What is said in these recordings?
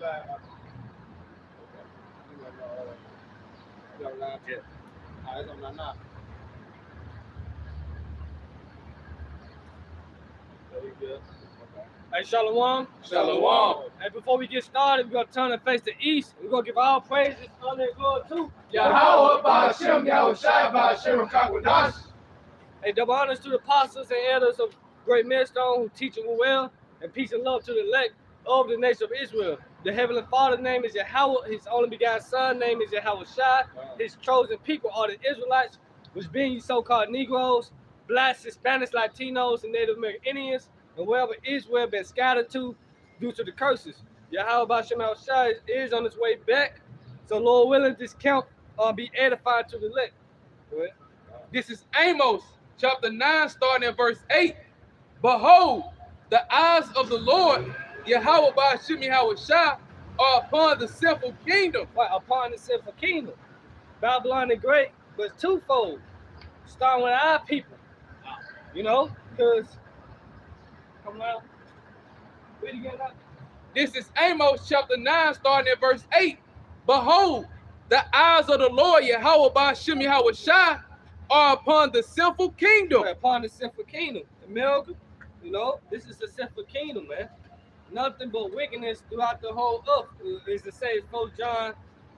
Hey, Shalom. Shalom. Hey, before we get started, we're going to turn and face the east. We're going to give all praises, honor, and glory to Yahweh Ba'Shem Yahushai Ba'Shem Kakwadash. Hey, double honors to the apostles and elders of Great Millstone who teach it well, and peace and love to the elect of the nation of Israel. The Heavenly Father's name is Yahweh. His only begotten Son name is Yahweh Shai. His chosen people are the Israelites, which being you so-called Negroes, Blacks, Hispanics, Latinos, and Native American Indians, and wherever Israel been scattered to due to the curses. Yahweh Ba'Shem Yahushai is on its way back. So Lord willing, this camp be edified to the elect. Go ahead. This is Amos chapter 9, starting at verse 8. Behold, the eyes of the Lord, Yahweh Ba'Shem Yahushai, are upon the sinful kingdom. Right, upon the sinful kingdom. Babylon the Great was twofold. Starting with our people. You know, because come on. Where you get that? This is Amos chapter 9, starting at verse 8. Behold, the eyes of the Lord, Yahweh Ba'Shem Yahushai, are upon the sinful kingdom. Right, upon the sinful kingdom. America, you know, this is the sinful kingdom, man. Nothing but wickedness throughout the whole earth. Is to say, 4 John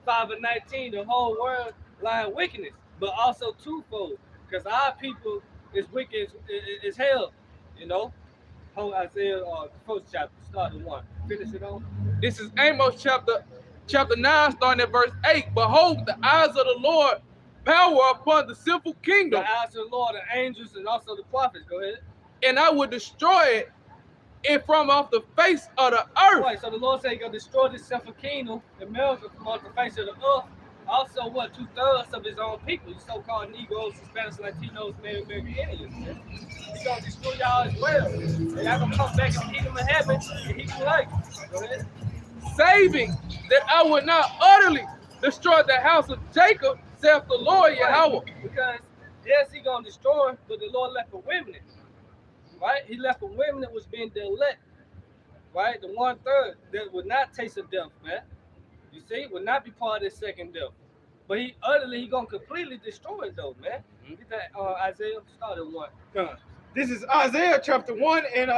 5:19, the whole world lying wickedness, but also twofold, because our people is wicked as hell, you know. Whole Isaiah, first chapter, start at 1. Finish it on. This is Amos chapter 9, starting at verse 8. Behold, the eyes of the Lord power upon the sinful kingdom. The eyes of the Lord, the angels, and also the prophets. Go ahead. And I will destroy it from off the face of the earth. Right, so the Lord said he's going to destroy this sinful kingdom, America, from off the face of the earth. Also, what, 2/3 of his own people, these so-called Negroes, Hispanics, Latinos, Native American Indians. He's going to destroy y'all as well. And y'all going to come back in the kingdom of heaven, and he can like it. Go ahead. Saving that I would not utterly destroy the house of Jacob, saith the Lord Yahweh. Because, yes, he's going to destroy, but the Lord left a remnant. Right? He left a remnant was being the elect. Right? The 1/3 that would not taste of death, man. You see, would not be part of this second death. But he gonna completely destroy it though, man. Get that Isaiah started 1. This is Isaiah chapter 1 and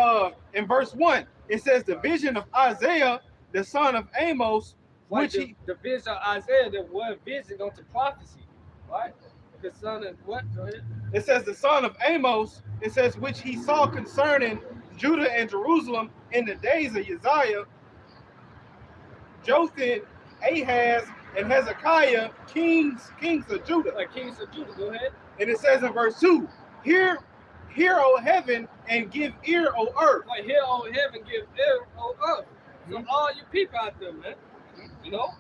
in verse 1. It says the vision of Isaiah, the son of Amos, which the vision of Isaiah, the word vision onto prophecy, right? The son of what? Go ahead. It says the son of Amos, it says which he saw concerning Judah and Jerusalem in the days of Uzziah, Jotham, Ahaz, and Hezekiah, kings of Judah. Like kings of Judah, go ahead. And it says in verse 2, Hear, O heaven, and give ear, O earth. Like, hear, O heaven, give ear, O earth. So all you people out there, man, you know?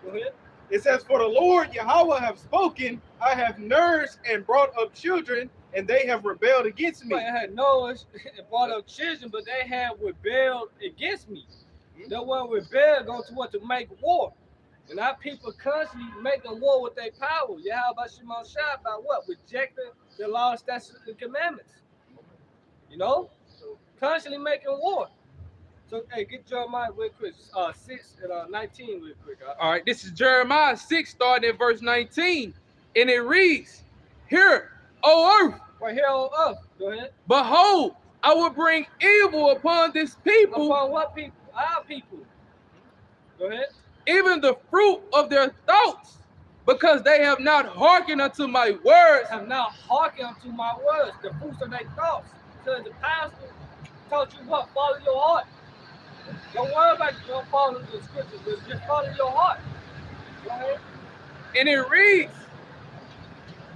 Go ahead. It says, For the Lord Yahweh have spoken, I have nourished and brought up children, and they have rebelled against me. Right, I had nourished and brought up children, but they have rebelled against me. They weren't rebelled going to what? To make war. And our people constantly making war with their power. Yahweh Ba'Shem Yahushai by what? Rejecting the law, statutes, and commandments. You know? Constantly making war. So, hey, get Jeremiah real quick. 6 and 19 real quick. All right, this is Jeremiah 6, starting at verse 19. And it reads, Hear, O earth. Right here on earth. Go ahead. Behold, I will bring evil upon this people. Upon what people? Our people. Go ahead. Even the fruit of their thoughts, because they have not hearkened unto my words. Have not hearkened unto my words, the fruits of their thoughts. Because the pastor told you what? Follow your heart. Don't worry about you don't follow the scriptures, but just follow your heart. Go ahead. And it reads,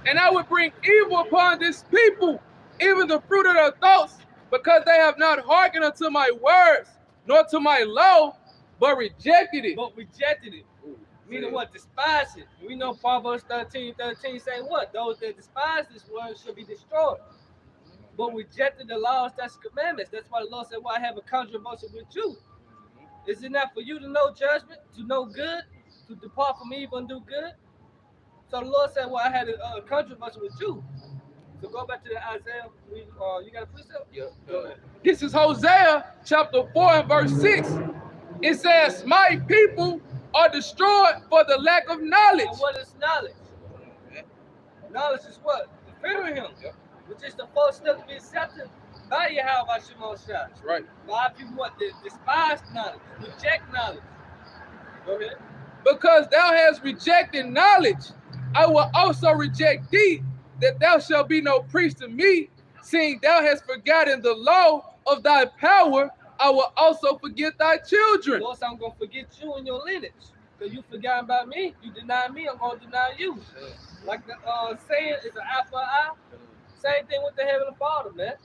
And I will bring evil upon this people, even the fruit of their thoughts, because they have not hearkened unto my words, nor to my law, but rejected it. But rejected it. Meaning what? Despise it. We know Proverbs 13:13 say what? Those that despise this word should be destroyed. But rejected the laws, that's commandments. That's why the Lord said, well, I have a controversy with you. Is it not for you to know judgment, to know good, to depart from evil and do good? So the Lord said, well, I had a controversy with you. So go back to the Isaiah. You got a precept? Yeah. Go ahead. This is Hosea chapter 4 and verse 6. It says, my people are destroyed for the lack of knowledge. And what is knowledge? Knowledge is what? The fear of him. Which is the first step to be accepted by Yahweh Shemosha. That's right. A lot of people what? They despise knowledge, reject knowledge. Go ahead. Because thou hast rejected knowledge, I will also reject thee, that thou shalt be no priest to me, seeing thou hast forgotten the law of thy power, I will also forget thy children. Lord, I'm going to forget you and your lineage. Because you forgot about me, you deny me, I'm going to deny you. Like the saying, it's an eye for an eye. Same thing with the Heavenly Father, man.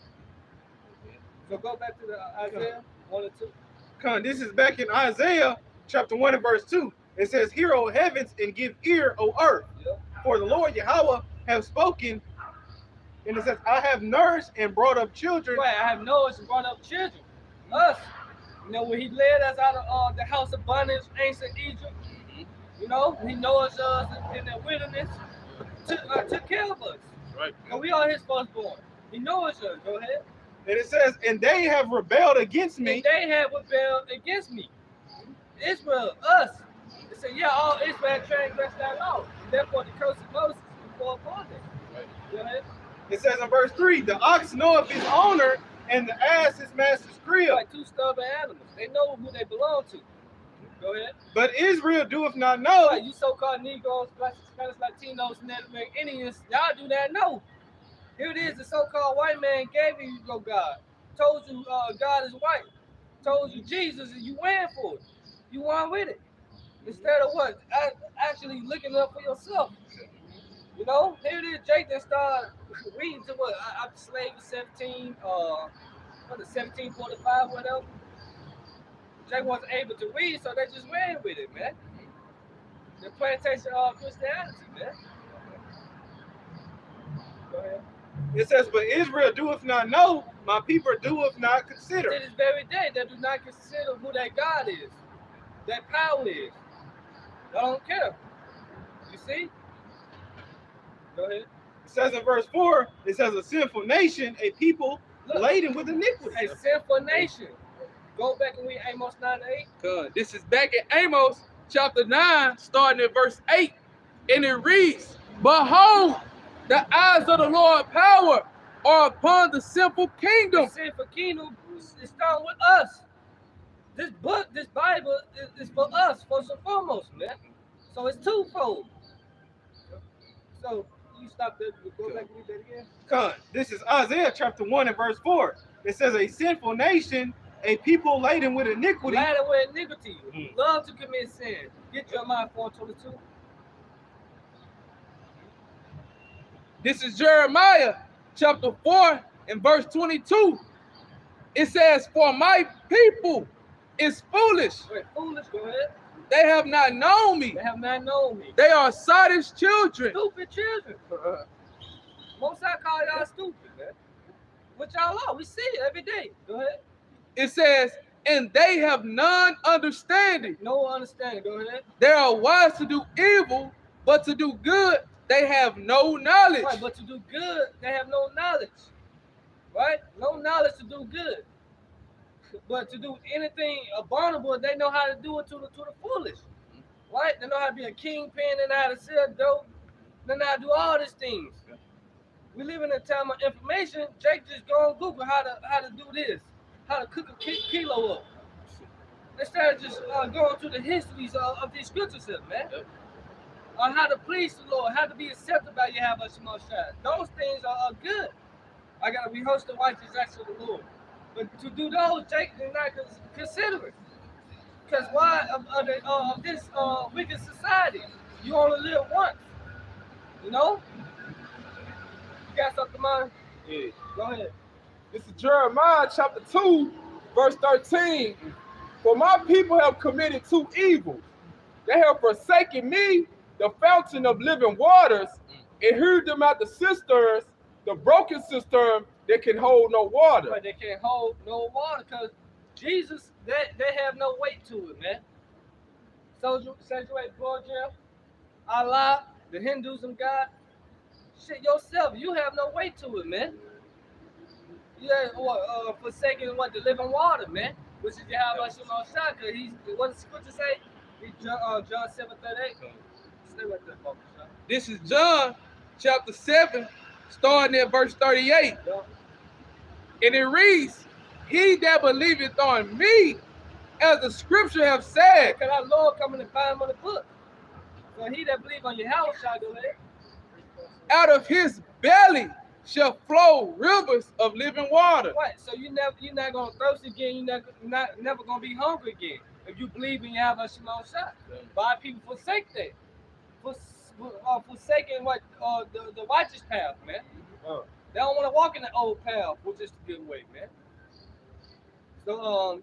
So go back to the Isaiah 1 and 2. Come, this is back in Isaiah chapter 1 and verse 2. It says, hear, O heavens, and give ear, O earth. Yep. For the Lord Yahweh have spoken. And it says, I have nourished and brought up children. Right, I have nourished and brought up children. Us. You know, when he led us out of the house of bondage, ancient Egypt, you know, he nourished us in the wilderness, took care of us. Right. And we are his firstborn. He nourished us. Go ahead. And it says, and they have rebelled against me. And they have rebelled against me. Israel, us. It said, yeah, all Israel transgressed that law. Therefore, the curse of Moses before upon them. Right. Go ahead. It says in verse 3, the ox knoweth his owner, and the ass his master's crib. Like two stubborn animals. They know who they belong to. Go ahead. But Israel doeth not know. Right, you so-called Negroes, Spanish, Latinos, Native American Indians, y'all do that know. Here it is, the so-called white man gave you your God. Told you God is white. Told you Jesus and you ran for it. You won with it. Instead of what? Actually looking up for yourself. You know, here it is, Jake that started reading to what? I'm slave 17, 1745, whatever. Jake wasn't able to read, so they just ran with it, man. The plantation of Christianity, man. Go ahead. It says, but Israel doeth not know, my people doeth not consider. To this very day, they do not consider who their God is, their power is. They don't care. You see? Go ahead. It says in verse 4, it says, a sinful nation, a people laden with iniquity. A sinful nation. Go back and read Amos 9 and 8. Good. This is back in Amos chapter 9, starting at verse 8. And it reads, behold, the eyes of the Lord power are upon the sinful kingdom. The sinful kingdom is starting with us. This book, this Bible is for us, first and foremost, man. So it's twofold. So you stop there, go back and read that again. Come, this is Isaiah chapter 1 and verse 4. It says, a sinful nation, a people laden with iniquity. Laden with iniquity. Love to commit sin. Get your mind 422. This is Jeremiah chapter 4 and verse 22. It says, for my people is foolish. Wait, foolish, go ahead. They have not known me. They have not known me. They are sottish children. Stupid children. Most I call y'all stupid, man. What y'all are, we see it every day. Go ahead. It says, and they have none understanding. No understanding, go ahead. They are wise to do evil, but to do good, they have no knowledge. Right, but to do good, they have no knowledge. Right? No knowledge to do good. But to do anything abominable, they know how to do it to the foolish. Right? They know how to be a kingpin, they know how to sell dope, they know how to do all these things. We live in a time of information. Jake just go on Google how to do this, how to cook a kilo up. Instead of just going through the histories of these scriptures, man. On how to please the Lord, how to be accepted by Yahweh Shemosha. Those things are good. I gotta rehearse the righteous acts of the Lord. But to do those, Jake is not consider it. Because why of this wicked society? You only live once. You know? You got something, man? Yeah. Go ahead. This is Jeremiah chapter 2, verse 13. For my people have committed two evils. They have forsaken me, the fountain of living waters, and hewed them out the cisterns, the broken cistern that can hold no water. But they can't hold no water because Jesus, they have no weight to it, man. So sanctuary, Georgia, Allah, the Hinduism God, shit yourself, you have no weight to it, man. You have forsaken the living water, man. which is Yahweh Shemon Shah, because what does the scripture say? John 7:38. Stay right there, folks. This is John chapter 7, starting at verse 38. Yeah. And it reads, he that believeth on me, as the scripture have said. Because our Lord coming to find him on the book. So he that believe on Yahweh shall go ahead. Out of his belly shall flow rivers of living water. Right. So you're not gonna thirst again. You're never gonna be hungry again if you believe in Yahweh Shemon Shah. Why people forsake that? Forsaking what the righteous path, man. They don't want to walk in the old path, which is the good way, man. So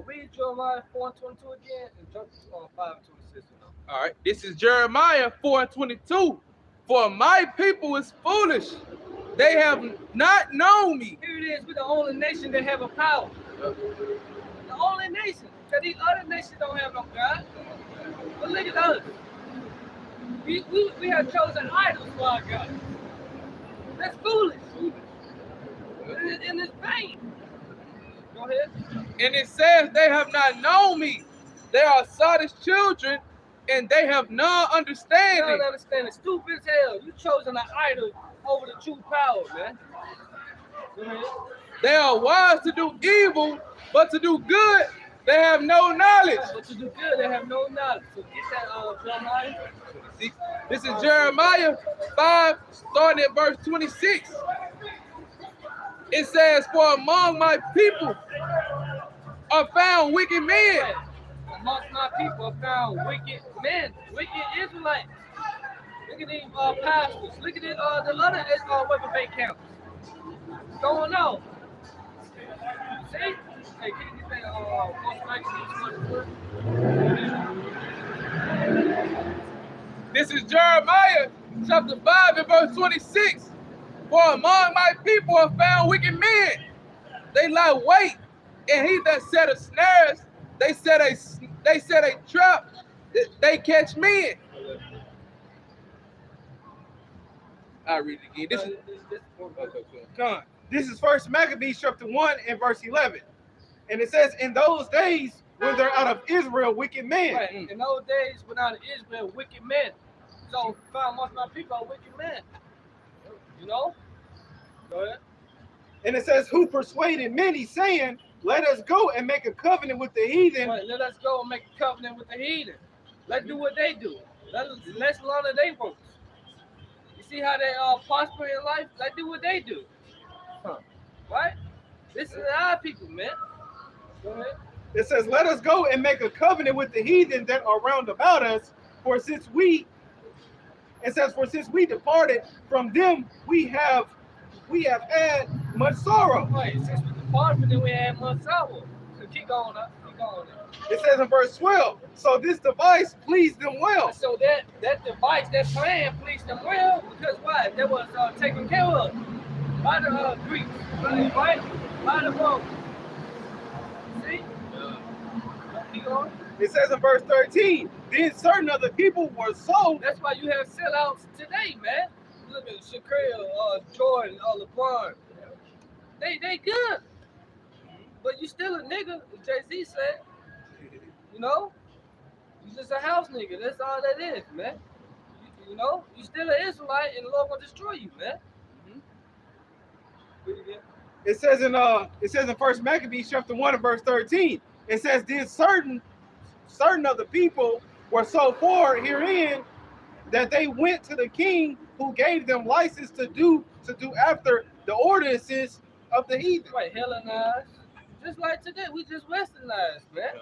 read Jeremiah 4:22 again and jump to 5:26. All right, this is Jeremiah 4:22. For my people is foolish; they have not known me. Here it is. We're the only nation that have a power. The only nation. Because these other nations don't have no God. But look at us. We have chosen idols for our God. That's foolish. And it's vain. Go ahead. And it says they have not known me. They are Sodom's children, and they have no understanding. You don't understand. Stupid as hell. You chosen an idol over the true power, man. Go ahead. They are wise to do evil, but to do good, they have no knowledge. But to do good, they have no knowledge. So get that, Jeremiah. See, this is Jeremiah 5, starting at verse 26. It says, for among my people are found wicked men. Amongst my people are found wicked men, wicked Israelites. Look at these pastors. Look at the other weapon-based camps. What's going on? See? Hey, can you get that This is Jeremiah chapter 5 and verse 26. For among my people are found wicked men. They lie wait, and he that set a snares, they set a trap, they catch men. I'll read it again. This is First Maccabees chapter 1 and verse 11. And it says, in those days when they're out of Israel, wicked men. Right. In those days when out of Israel, wicked men. So found amongst my people are wicked men. You know? Go ahead. And it says, who persuaded many, saying, let us go and make a covenant with the heathen. Right, let us go and make a covenant with the heathen. Let's do what they do. Let's learn of their works. You see how they prosper in life? Let's do what they do. Right? This is our people, man. Go ahead. It says, let us go and make a covenant with the heathen that are round about us. For since we departed from them, we have had much sorrow. Right, since we departed from them, we had much sorrow. So keep going up, keep going up. It says in verse 12, so this device pleased them well. So that device, that plan pleased them well, because why? That was taken care of by the Greeks, right? By the Romans. See? Keep going. It says in verse 13, then certain other people were sold. That's why you have sellouts today, man. Look at Shaquille, Jordan, LeBron. They good. But you still a nigga, as Jay-Z said. You know? You just a house nigga. That's all that is, man. You know? You still an Israelite and the Lord gonna destroy you, man. It says in First Maccabees chapter 1 and verse 13. It says, then certain of the people were so far herein that they went to the king, who gave them license to do after the ordinances of the heathen. Right, Hellenized. Just like today, we just westernized, man.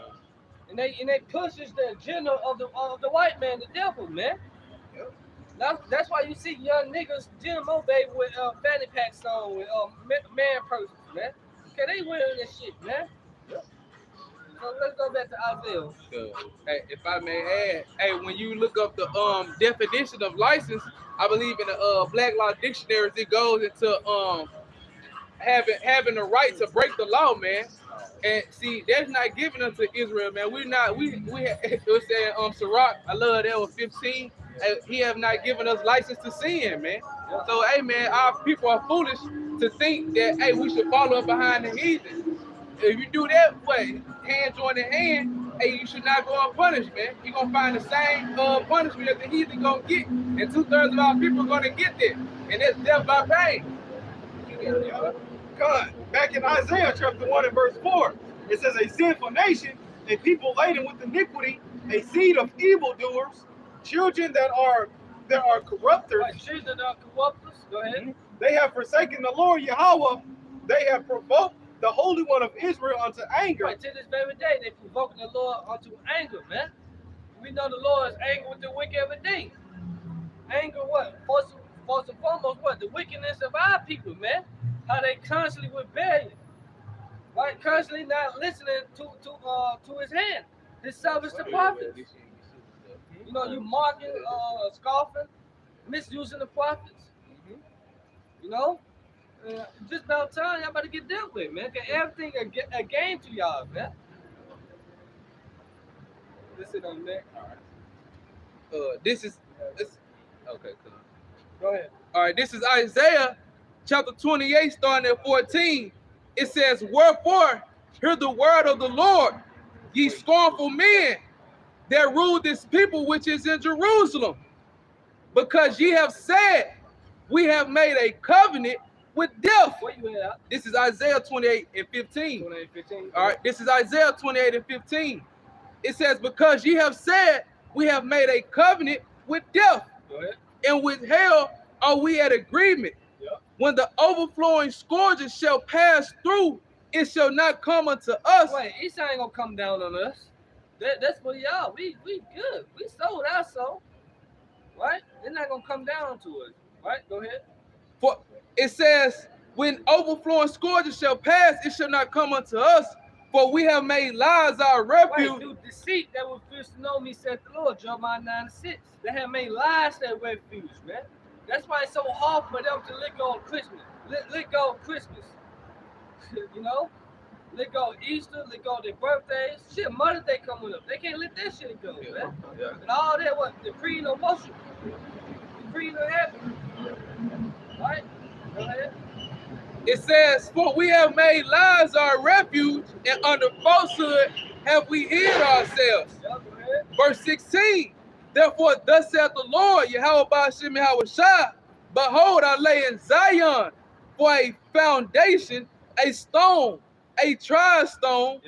And they pushes the agenda of the white man, the devil, man. That's why you see young niggas, GMO baby with fanny packs on, with man purses, man. Okay, they wearing this shit, man. So let's go back to Isaiah. Hey, if I may add, when you look up the definition of license, I believe in the Black Law dictionaries, it goes into having the right to break the law, man. And see, that's not given unto Israel, man. We it was saying Sirach, I love that was 15. He have not given us license to sin, man. So hey, man, our people are foolish to think that hey, we should follow behind the heathen. If you do that way, hand joined in hand, hey, you should not go unpunished, man. You're going to find the same punishment that the heathen going to get. And 2/3 of our people are going to get there. And that's death by pain. God, back in Isaiah chapter 1 and verse 4, it says, a sinful nation, a people laden with iniquity, a seed of evildoers, children that are corrupters. Right, children that are corrupters. Go ahead. They have forsaken the Lord Yahweh. They have provoked the Holy One of Israel unto anger. Right, to this very day, they provoking the Lord unto anger, man. We know the Lord is angry with the wicked every day. Anger what? First and foremost, what? The wickedness of our people, man. How they constantly rebellion. Right? Constantly not listening to his hand. His service to prophets. You know, you mocking, scoffing, misusing the prophets. You know? Just about time y'all about to get dealt with, man. Cause everything a game to y'all, man. Listen on that. All right. This okay, cool. Go ahead. All right, this is Isaiah chapter 28, starting at 14. It says, wherefore, hear the word of the Lord, ye scornful men that rule this people which is in Jerusalem. Because ye have said, we have made a covenant with death. Where you at? This is Isaiah 28 and 15. 28, 15. All right, this is Isaiah 28 and 15. It says, because ye have said, we have made a covenant with death. Go ahead. And with hell are we at agreement. Yep. When the overflowing scourges shall pass through, it shall not come unto us. Wait, Esau ain't gonna come down on us. That's for y'all. We good. We sold our soul. Right? They're not gonna come down to us. Right? Go ahead. For it says, when overflowing scourges shall pass, it shall not come unto us. For we have made lies our refuge. Right, through deceit that will first to know me, said the Lord. Jeremiah 9:6. They have made lies their refuge, man. That's why it's so hard for them to let go of Christmas. Let go of Christmas. You know? Let go of Easter, let go of their birthdays. Shit, Mother's Day coming up. They can't let that shit go, man. Yeah. And all that, what? The creed of motion. The creed of heaven. Right? Go ahead. It says, for we have made lies our refuge, and under falsehood have we hid ourselves. Yeah, go ahead. Verse 16, therefore thus saith the Lord, Yahweh Ba'ashem Yahushua, behold, I lay in Zion for a foundation, a stone, a tried stone,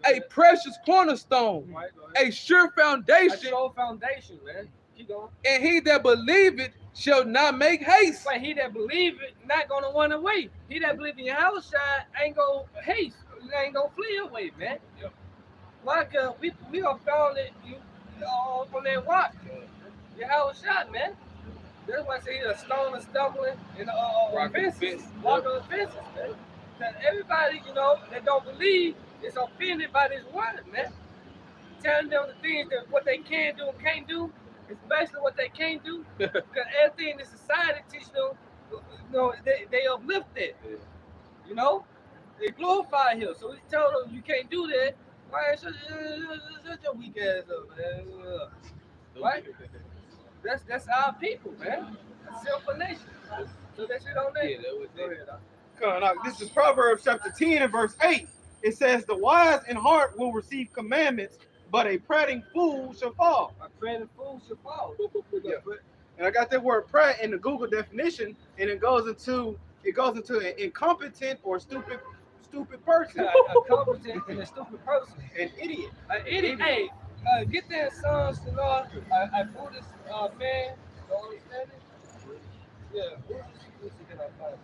a precious cornerstone, Right, go ahead. a sure foundation, A sure foundation, man. Keep going. and he that believeth shall not make haste. But he that believe it not gonna run away. He that believe in Yahweh ain't gonna haste. Ain't gonna flee away, man. Yep. Why? Cause we are found it from that rock. Yahweh man. That's why I say a stone is stumbling and fences, walking on fences, man. Cause everybody, you know, that don't believe is offended by this word, man. Telling them the things that what they can do and can't do. Especially what they can't do, because everything in the society teach them, you know, they uplift it. Yeah. You know, they glorify him. So we tell them you can't do that. Right? Shut your weak ass up, man. Right? That's our people, man. That's sinful nation. So that shit on there. Yeah, that was Go it. ahead. Come on, now, this is Proverbs chapter 10 and verse 8. It says, the wise in heart will receive commandments, but a prating fool shall fall. A prating fool shall fall. Yeah. And I got that word prat in the Google definition, and it goes into an incompetent or stupid person. A competent and a stupid person. An idiot. An idiot. Hey, get that Psalms to Lord. A Buddhist man. Don't understand it? Yeah. Let's see, can I find it?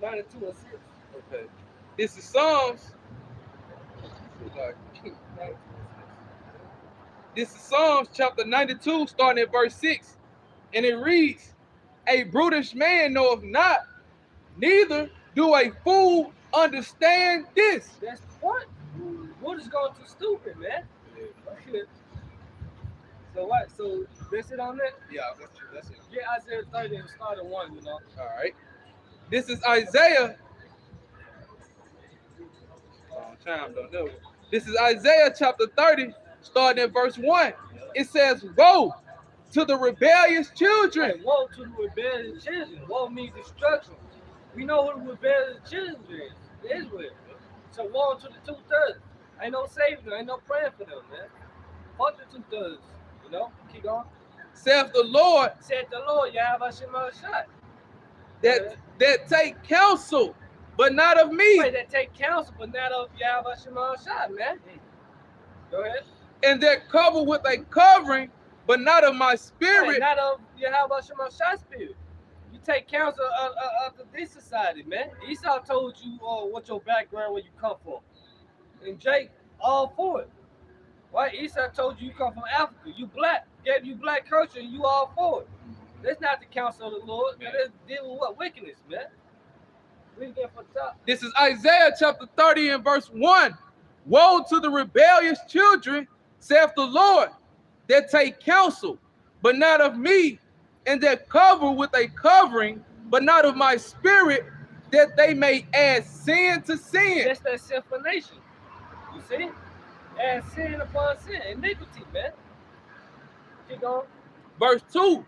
$92 and $6. Okay. This is Psalms. This is Psalms chapter 92, starting at verse 6. And it reads, a brutish man knoweth not, neither do a fool understand this. That's the point. What is going too stupid, man? So what? So that's it on that? Yeah, that's it. Yeah, Isaiah 30 and start at 1, you know. All right. This is Isaiah. This is Isaiah chapter 30, starting at verse 1. It says, woe to the rebellious children. Right, woe to the rebellious children. Woe means destruction. We know who the rebellious children is. Israel. So woe to the 2/3. Ain't no saving, ain't no praying for them, man. Fuck the 2/3. You know? Keep going. Saith the Lord, Said the Lord, Yahweh Shema Shai. that take counsel, but not of me, Wait, that take counsel, but not of Yahweh Shema Shai, man. Go ahead. and that cover with a covering, but not of my Right, spirit. not of Yahweh Shema Shai spirit. You take counsel of this society, man. Esau told you what your background, where you come from. And Jake, all for it. Right? Esau told you come from Africa. You black. Gave you black culture, and you all for it. That's not the counsel of the Lord. That's dealing with what? Wickedness, man. Read again from the top. This is Isaiah chapter 30 and verse 1. Woe to the rebellious children, saith the Lord, that take counsel, but not of me, and that cover with a covering, but not of my spirit, that they may add sin to sin. That's that sinful nation. You see? Add sin upon sin. Iniquity, man. Keep going. Verse 2,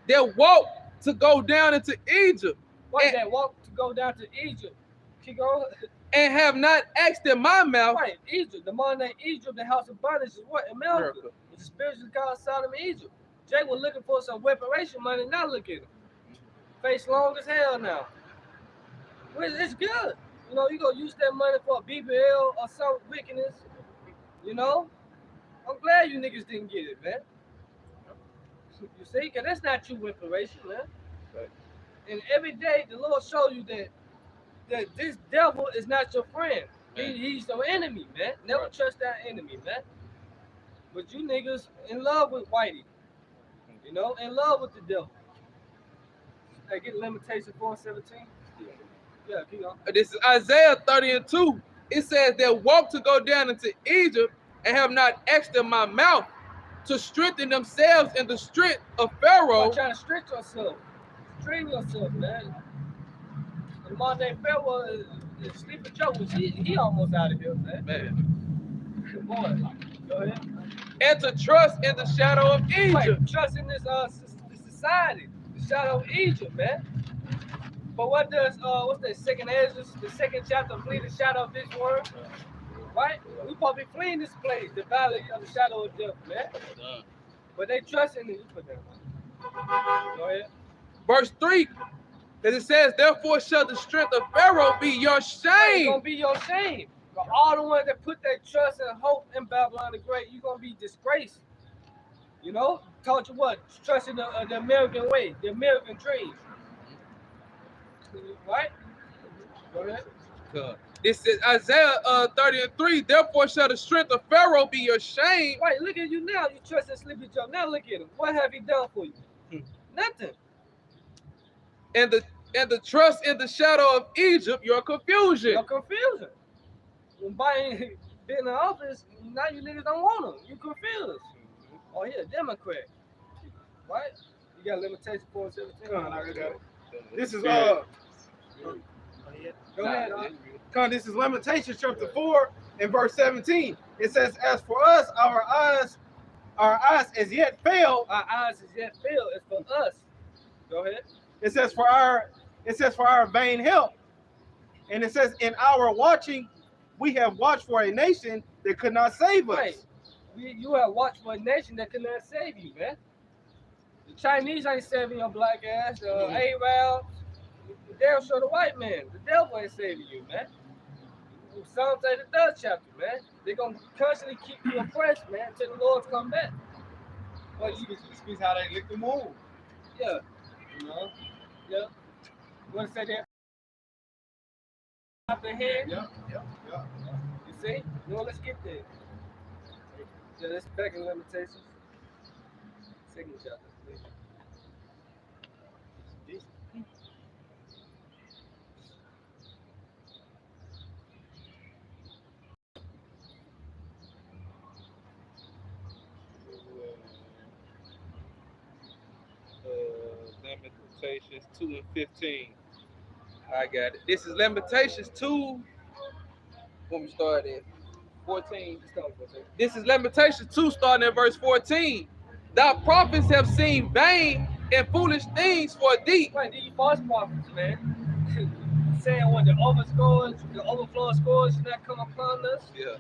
that walk to go down into Egypt, What that walk to go down to Egypt? Keep going. and have not asked in my mouth. Right, Egypt. The modern name Egypt, the house of bondage is what? America. It's a spiritual god Sodom and Egypt. Jay was looking for some reparation money, not look at him. Face long as hell now. Well, it's good. You know, you gonna use that money for a BBL or some wickedness. You know? I'm glad you niggas didn't get it, man. You see? Because that's not true reparation, man. Right. And every day the Lord show you that this devil is not your friend. He's your enemy, man. Never trust that enemy, man. But you niggas in love with Whitey. You know, in love with the devil. Hey, get limitation 4:17. Yeah, keep going. This is Isaiah 30 and 2. It says that walk to go down into Egypt and have not asked in my mouth to strengthen themselves in the strength of Pharaoh. You're trying to stretch yourself. Train yourself, man. The modern day Pharaoh is Sleeping Joe, which he almost out of here, man. Boy, go ahead. And to trust in the shadow of Egypt. Wait, trust in this society, the shadow of Egypt, man. But what does what's that second Ezra, the second chapter, flee the shadow of this world? Right? We probably fleeing this place, the valley of the shadow of death, man. But they trust in it for them. Go ahead. Verse 3, as it says, therefore shall the strength of Pharaoh be your It's shame. gonna be your shame. For all the ones that put their trust and hope in Babylon the Great, you're gonna be disgraced. You know? Taught you what? Trust in the American way, the American dream. Right? Go ahead. This is Isaiah 30 and 3. Therefore shall the strength of Pharaoh be your shame. Right, look at you now. You trust in Sleepy Joe. Now look at him. What have he done for you? Nothing. And the trust in the shadow of Egypt, your confusion. You're confusing. When Biden been in office, now you niggas don't want him. You confused. Oh, he a Democrat. Right? You got limitation 4:17. This is Go ahead. This is Lamentations chapter 4 and verse 17. It says, as for us, our eyes as yet fail. Our eyes is yet filled. It's for us. Go ahead. It says for our vain help. And it says, in our watching, we have watched for a nation that could not save us. Right. You have watched for a nation that could not save you, man. The Chinese ain't saving your black ass. The Arabs, they'll show the white man. The devil ain't saving you, man. Psalms 33rd chapter, man. They're going to constantly keep you oppressed, man, until the Lord's come back. But Speaks how they lick the moon. yeah. You know? Yeah. You want to say that? Up the head? Yeah. You see? No, let's get there. Yeah, let's back in limitations. Second chapter, please. Lamentations 2 and 15. I got it. This is Lamentations 2. When we start at 14. This is Lamentations 2 starting at verse 14. Thy prophets have seen vain and foolish things for thee. Right, these false prophets, man. Saying when the overflow scores should not come upon us. Yeah.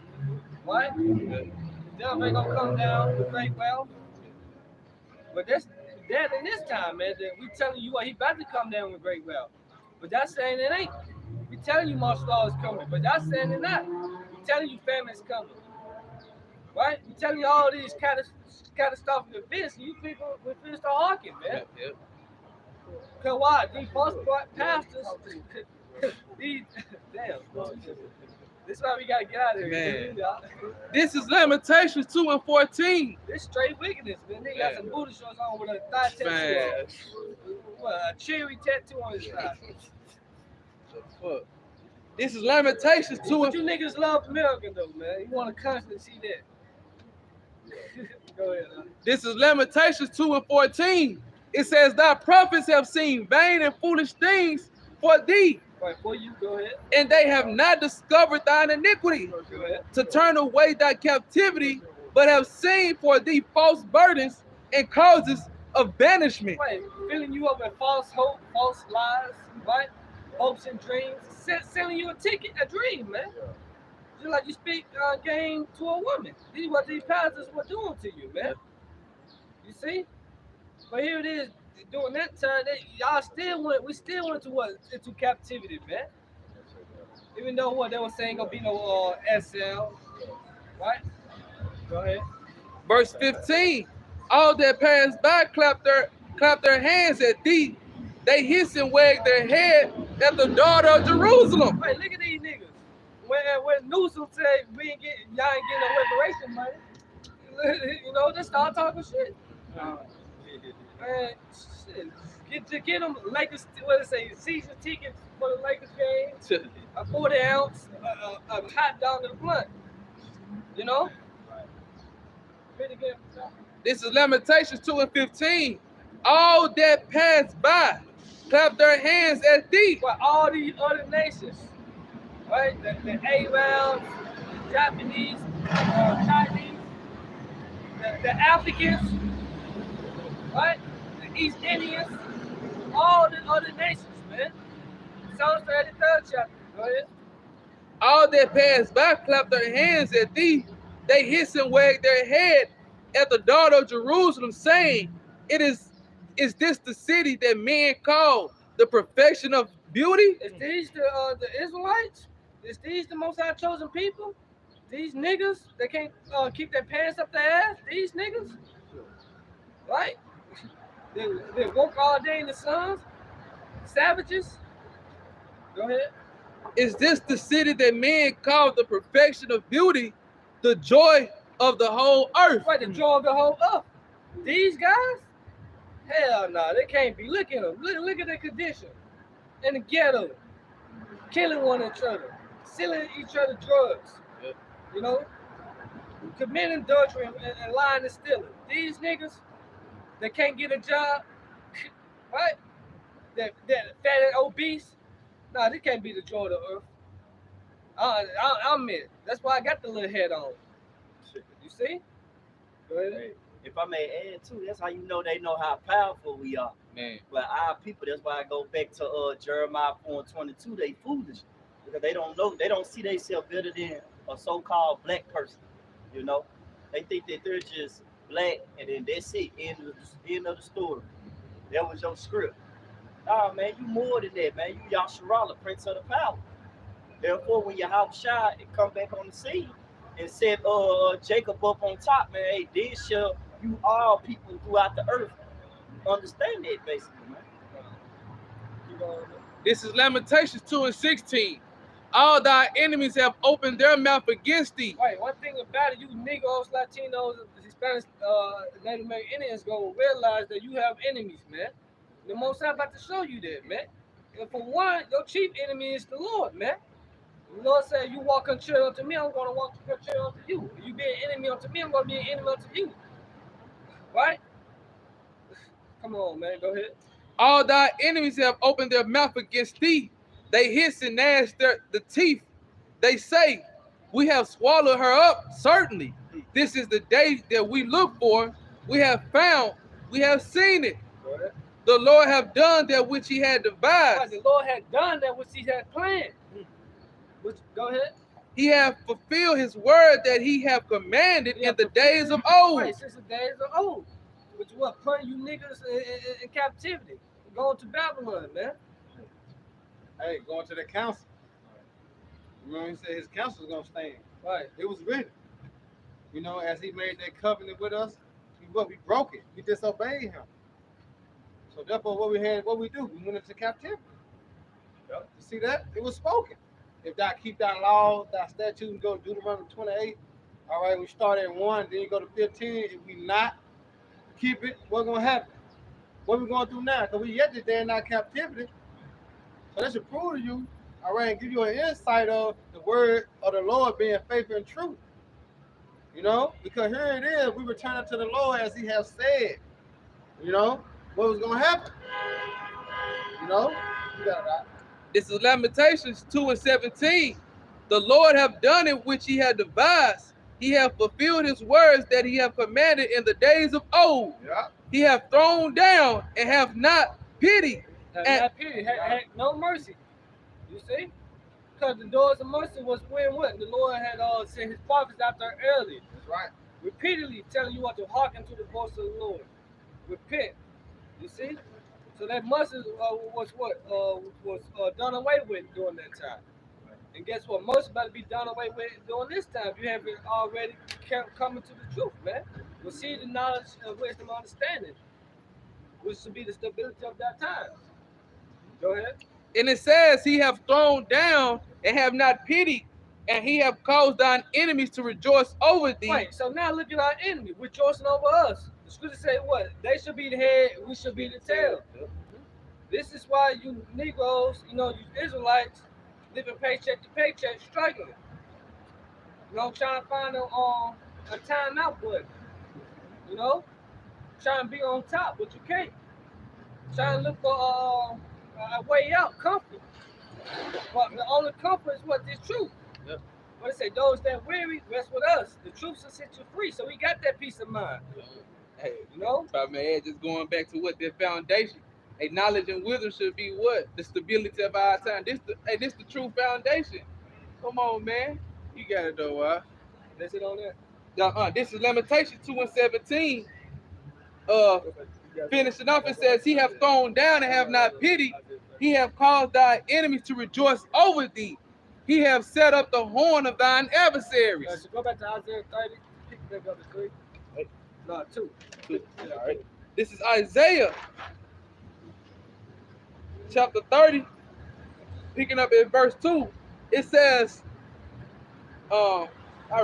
Right? Yeah. Them ain't gonna come down with great wealth. But that's that in this time, man. That we telling you what he about to come down with great wealth. But that's saying it ain't. We telling you martial law is coming, but that's saying it not. We telling you famine is coming. Right? We telling you all these catastrophic events, and you people we finna start hawking, man. Yeah. Cause why? These false pastors, these damn. This is why we gotta get out of here. Man. This is Lamentations 2 and 14. This straight wickedness, man. They got some booty shorts on with a thigh tattoo on. What, a cherry tattoo on his thigh. Fuck. This is Lamentations 2 But and you niggas love America though, man. You wanna constantly see that. Go ahead, This is Lamentations 2 and 14. It says, thy prophets have seen vain and foolish things for thee, Right, for you, go ahead. and they have not discovered thine iniquity, Go ahead. to turn away thy captivity, but have seen for thee false burdens and causes of banishment. Right, filling you up with false hope, false lies, right? Hopes and dreams. Selling you a ticket, a dream, man. Just like you speak game to a woman. This is what these pastors were doing to you, man. You see? But here it is, during that time, we still went to what? Into captivity, man. Even though what they were saying gonna be no SL, right? Go ahead. Verse 15, all that pass by clap their hands at thee. They hiss and wag their head at the daughter of Jerusalem. Wait, look at these niggas. When Newsom said y'all ain't getting no reparation money, you know, they start talking shit. Man, shit. Get them Lakers, what they say, season tickets for the Lakers game, a 40-ounce, a hot dog and a blunt. You know? This is Lamentations 2 and 15. All that pass by clap their hands at thee. For all these other nations, right? The Arabs, the Japanese, Chinese, the Africans, right? The East Indians, all the other nations, man. Psalms 33rd chapter. Go ahead. All that pass by clap their hands at thee. They hiss and wag their head at the daughter of Jerusalem, saying, Is this the city that men call the perfection of beauty? Is these the Israelites? Is these the most high chosen people? These niggas that can't keep their pants up their ass? These niggas? Right? They work all day in the sun? Savages? Go ahead. Is this the city that men call the perfection of beauty, the joy of the whole earth? Right, the joy of the whole earth. These guys? Hell no, they can't be. Look at them. Look at their condition. In the ghetto. Killing one another. Selling each other drugs. Yep. You know? Committing adultery and lying and stealing. These niggas, they can't get a job. Right? That fat and obese. Nah, this can't be the joy of the earth. I'm it. That's why I got the little head on. You see? Go ahead. If I may add too, that's how you know they know how powerful we are. Man. But our people, that's why I go back to Jeremiah 4:22. They foolish because they don't know, they don't see themselves better than a so-called black person. You know, they think that they're just black and then that's it. End of the story. That was your script. Nah, man, you more than that, man. You Yasharala, Prince of the Power. Therefore, when your house shot and come back on the scene and set Jacob up on top, man, hey, this shall you all people throughout the earth understand that, basically, man. This is Lamentations 2 and 16. All thy enemies have opened their mouth against thee. Right, one thing about it, you Negroes, Latinos, Hispanics, Native American Indians gonna realize that you have enemies, man. The Most High about to show you that, man. And for one, your chief enemy is the Lord, man. The Lord said, you walk contrary unto me, I'm going to walk contrary unto you. You be an enemy unto me, I'm going to be an enemy unto you. Right? Come on, man. Go ahead. All thy enemies have opened their mouth against thee. They hiss and gnash the teeth. They say, we have swallowed her up, certainly. This is the day that we look for. We have found, we have seen it. Go ahead. The Lord have done that which he had Right, devised. the Lord had done that which he had planned. Go ahead. He have fulfilled his word that he have commanded in the days of old. Right, since the days of old. Which what putting you niggas in captivity. Going to Babylon, man. Hey, going to the council. Remember he said his council was gonna stand. Right. It was written. You know, as he made that covenant with us, we broke it. We disobeyed him. So therefore, what we do? We went into captivity. Yep. You see that? It was spoken. If thou keep thy law, thy statutes, and go to Deuteronomy 28. All right, we start at 1, then you go to 15. If we not keep it, what's gonna happen? What we going through now? Because we yet today in our captivity. So that should prove to you, all right, and give you an insight of the word of the Lord being faithful and true. You know, because here it is, we return to the Lord as he has said. You know, what was gonna happen? You know, you got that. This is Lamentations 2:17. The Lord have done it which he had devised. He have fulfilled his words that he have commanded in the days of old. Yeah. He have thrown down and have not pity. Had not pity, had no mercy. You see? Because the doors of mercy was when what? The Lord had sent his prophets out there early. That's right. Repeatedly telling you what to hearken to the voice of the Lord. Repent. You see? So that mercy was what? Was done away with during that time. And guess what? Mercy about to be done away with during this time. You haven't already coming to the truth, man. Receive the knowledge of wisdom and understanding, which should be the stability of that time. Go ahead. And it says, he have thrown down and have not pitied, and he have caused thine enemies to rejoice over thee. Right. So now look at our enemy rejoicing over us. The scripture say what? They should be the head, we should be the tail. This is why you Negroes, you know, you Israelites, living paycheck to paycheck, struggling. You know, trying to find a timeout button. You know, trying to be on top, but you can't. Trying to look for a way out, comfort. But the only comfort is what? This truth. Yep. What it say? Those that weary, rest with us. The truth will set you free. So we got that peace of mind. Hey, You know? if I may add, just going back to what their foundation, a knowledge and wisdom should be what? The stability of our time. This the true foundation. Come on, man. You got it though, That's it on there. This is Lamentations 2:17. Finishing off, it says, he have thrown down and have not pity. He have caused thy enemies to rejoice over thee. He have set up the horn of thine adversaries. So go back to Isaiah 30. Pick it back up to 3. No, 2. All right. This is Isaiah chapter 30, picking up at verse 2. It says, I'll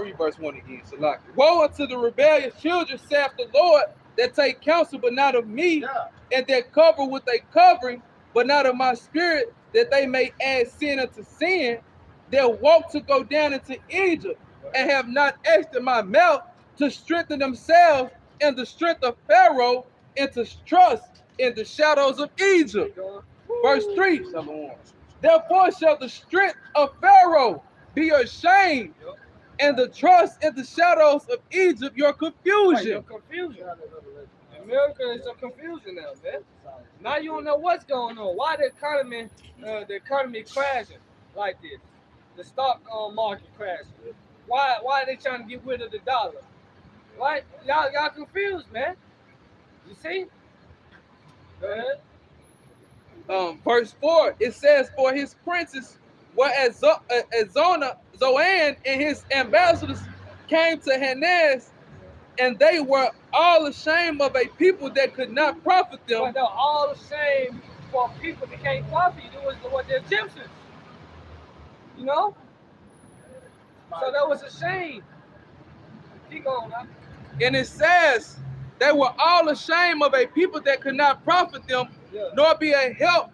read verse 1 again. So like, woe unto the rebellious children, saith the Lord, that take counsel, but not of me, and that cover with a covering, but not of my spirit, that they may add sin unto sin. That walk to go down into Egypt, and have not asked in my mouth to strengthen themselves in the strength of Pharaoh, and to trust in the shadows of Egypt. Verse 3. Therefore shall the strength of Pharaoh be ashamed, and the trust in the shadows of Egypt your confusion. Right, your confusion. America is a confusion now, man. Now you don't know what's going on. Why the economy crashing like this? The stock market crashing. Why are they trying to get rid of the dollar? Right? Y'all confused, man. You see? Go ahead. Verse 4, it says, for his princes were as Zoan and his ambassadors came to Hanes, and they were all ashamed of a people that could not profit them. But they're all ashamed for people that can't profit. It was what the Egyptians. You know? So that was a shame. Keep going now. And it says, they were all ashamed of a people that could not profit them, nor be a help,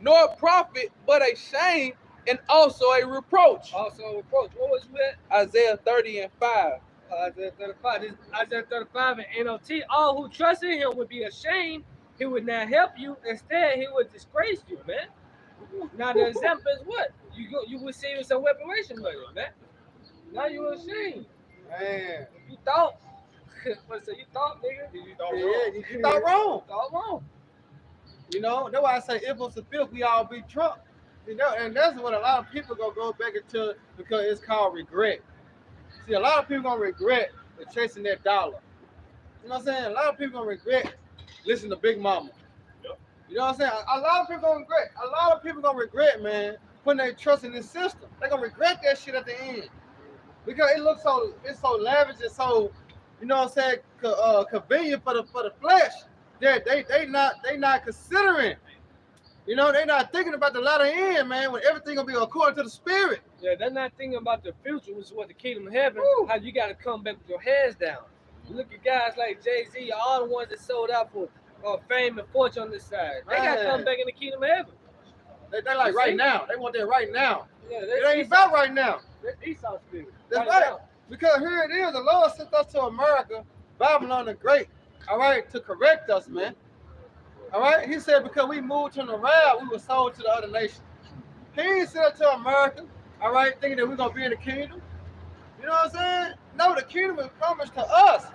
nor a profit, but a shame, and also a reproach. Also a reproach. What was with Isaiah 30 and 5. Isaiah 35. This Isaiah 35 and NOT. All who trust in him would be ashamed. He would not help you. Instead, he would disgrace you, man. Now the example is what? You would see some reparation money, man. Now you're ashamed. Man. You thought What say? You thought, nigga? You thought wrong. Thought wrong. You know, that's why I say if it was a fifth, we all be Trump. You know, and that's what a lot of people gonna go back into because it's called regret. See, a lot of people gonna regret chasing that dollar. You know what I'm saying? A lot of people gonna regret listening to Big Mama. Yep. You know what I'm saying? A lot of people gonna regret. A lot of people gonna regret, man, putting their trust in this system. They gonna regret that shit at the end because it looks so it's so lavish and so, you know what I'm saying, convenient for the flesh. They not considering. You know, they not thinking about the latter end, man, when everything gonna be according to the spirit. Yeah, they're not thinking about the future, which is what the kingdom of heaven, Woo. how you gotta come back with your heads down. You look at guys like Jay-Z, all the ones that sold out for fame and fortune on this side. They gotta come Man. back in the kingdom of heaven. They like right now. They want that right now. Yeah, It ain't about right now. That's Esau spirit. That's Write it right. down. Because here it is, the Lord sent us to America, Babylon the Great, all right, to correct us, man. All right, he said because we moved to the realm, we were sold to the other nations. He ain't sent us to America, all right, thinking that we're gonna be in the kingdom. You know what I'm saying? No, the kingdom is promised to us.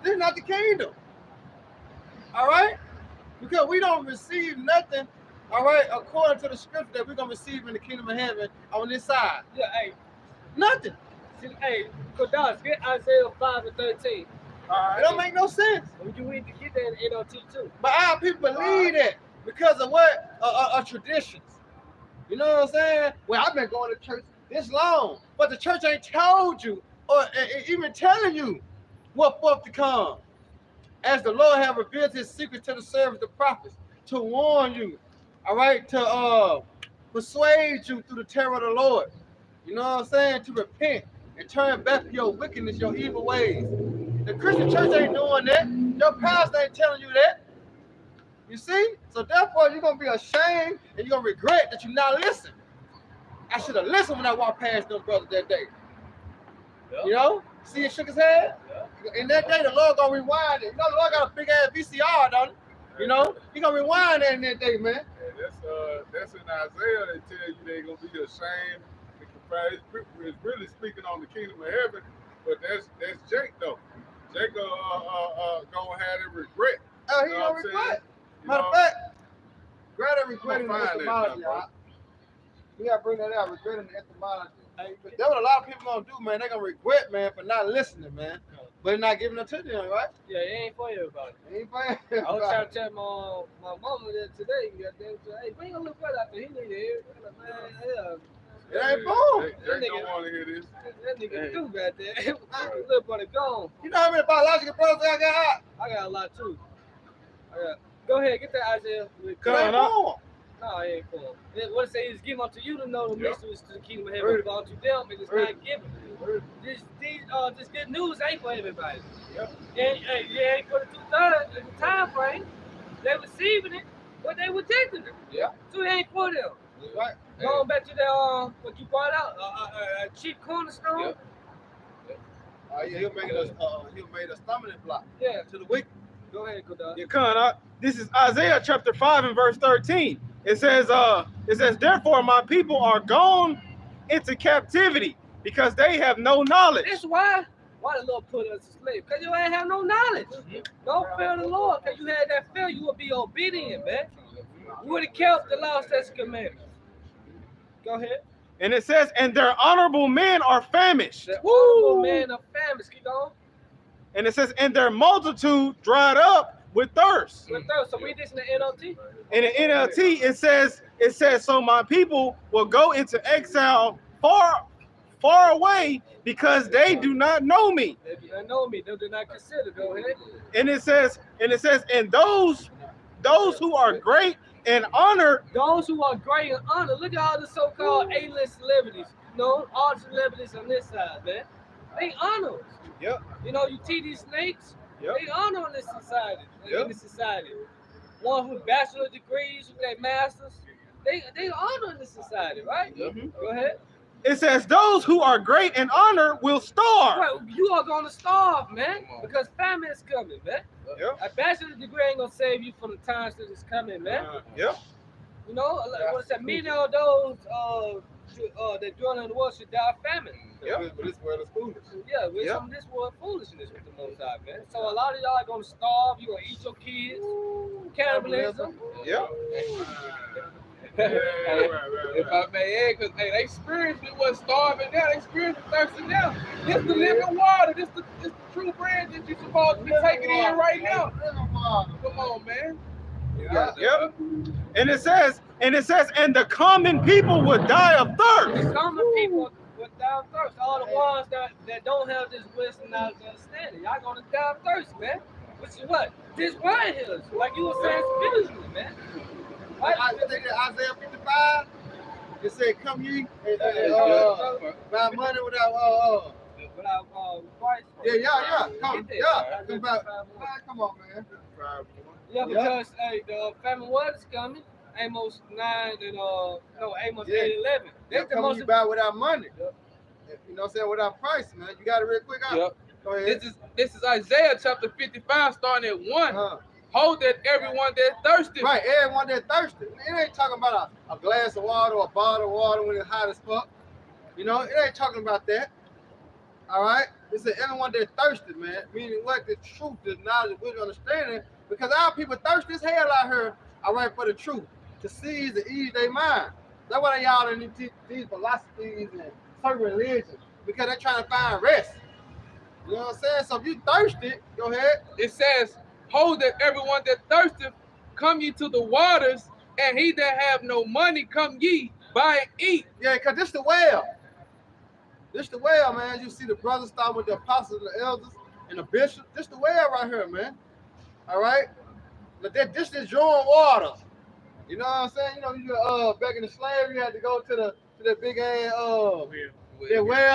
This is not the kingdom. All right? Because we don't receive nothing, all right, according to the scripture that we're gonna receive in the kingdom of heaven on this side. Yeah, hey, Nothing. hey, Kodas, get Isaiah 5:13. It don't make no sense. You need to get that in NLT too. But our people believe that because of what? Traditions. You know what I'm saying? Well, I've been going to church this long, but the church ain't told you or even telling you what forth to come. As the Lord have revealed his secret to the servants, the prophets, to warn you, all right, to persuade you through the terror of the Lord. You know what I'm saying? To repent and turn back from your wickedness, your evil ways. The Christian church ain't doing that. Your pastor ain't telling you that. You see? So therefore, you're going to be ashamed and you're going to regret that you not listen. I should have listened when I walked past them brothers that day. Yeah. You know? See it shook his head? Yeah. In that day, the Lord going to rewind it. You know, the Lord got a big-ass VCR, don't he? You know? He going to rewind that in that day, man. Yeah, that's in Isaiah. They tell you they're gonna be ashamed. It's really speaking on the kingdom of heaven, but that's Jake though. Jake gonna have the regret. Oh, he You know going to what I'm regret. saying? Matter of fact, greater regret in the I'm gonna find that etymology, now, bro. y'all. We got to bring that out, regret in the etymology. That's what a lot of people gonna do, man. They're gonna regret, man, for not listening, man. But not giving it to them, right? Yeah, it ain't for everybody. Ain't playing. I was trying to tell my mama that today, goddamn, hey, bring your little brother out there. He need to hear it. I'm like, man, It ain't boom. Jake don't want to hear this. that nigga do goddamn. Little brother gone. You know how many biological brothers I got? I got a lot too. Go ahead, get that Isaiah. It ain't boom. No, it ain't for him. What it say is given unto you to know the Yep. mysteries to the kingdom of heaven, but unto them it is not given. This good news ain't for everybody. Yep. It ain't for the 2/3 in the time frame. They receiving it, but they rejecting it. Yeah. So it ain't for them. Right. Going back to the what you brought out, cheap cornerstone. Yep. He'll make a stumbling block Yeah. to the wicked. Go ahead, go down. You can't. This is Isaiah chapter 5 and verse 13. It says, therefore my people are gone into captivity because they have no knowledge. That's why the Lord put us to slave. Because you ain't have no knowledge. Don't fear the Lord. Because you had that fear, you would be obedient, man. You would have kept the law, statutes, and commandments. Go ahead. And it says, and their honorable men are famished. The honorable man of famines. Keep going. And it says, and their multitude dried up with thirst. With thirst. So read this in the NLT. In the NLT, it says, so my people will go into exile far away because they do not know me. They do not know me. They do not consider. Go ahead. And it says, and those who are great and honored. Those who are great and honored. Look at all the so-called A-list celebrities. You know, all the celebrities on this side, man. They honor us. Yep. You know, you see these snakes. Yep. They honor in this society. Yep. In this society. One with bachelor degrees, with their masters. They honor in this society, right? Yep. Go ahead. It says those who are great and honored will starve. Well, you are gonna starve, man, because famine is coming, man. Yep. A bachelor degree ain't gonna save you from the times that is coming, man. Yep. You know, what's that? Many of those that dwell in the world should die of famine. Yep. But this world is foolish. Yeah, with Yep. some of this world foolishness with the Most High, man. So a lot of y'all are gonna starve. You gonna eat your kids. Cannibalism. Yep. If I may add, because they spiritually was starving now, they spiritually thirsty now. This the living water. This the true bread that you supposed to be taking in right now. Come on, man. Yep. And it says, and the common people would die of thirst. The common people without thirst. All the ones that don't have this wisdom, knowledge, and understanding. Y'all gonna die of thirst, man. Which is what? This right here. Like you were saying spiritually, man. Right? I think that Isaiah 55, it said, "Come ye, buy money without Without Christ. Come back. Come on, man. Yeah, because hey, the famine was coming. Amos 9 and Amos 8:11. That's the Come most ye buy without money. You know what I'm saying? Without price, man. You got it real quick out. Yep. Go ahead. This is Isaiah chapter 55, starting at 1. Uh-huh. Hold that everyone that thirsty. Right, everyone that thirsty. It ain't talking about a glass of water or a bottle of water when it's hot as fuck. You know, it ain't talking about that. All right? It said everyone that thirsty, man. Meaning what? The truth, the knowledge, wisdom, understanding. Because our people thirsty as hell out here, all right, for the truth. To seize and ease their mind. That's why they all in these philosophies and certain religions. Because they're trying to find rest. You know what I'm saying? So if you thirsty, go ahead. It says, hold that everyone that thirsteth, come ye to the waters, and he that have no money, come ye, buy and eat. Yeah, because this the well. This the well, man. You see the brothers start with the apostles and the elders and the bishops. This the well right here, man. All right? But this is drawing water. You know what I'm saying? You know, back in the slavery, you had to go to the big ass well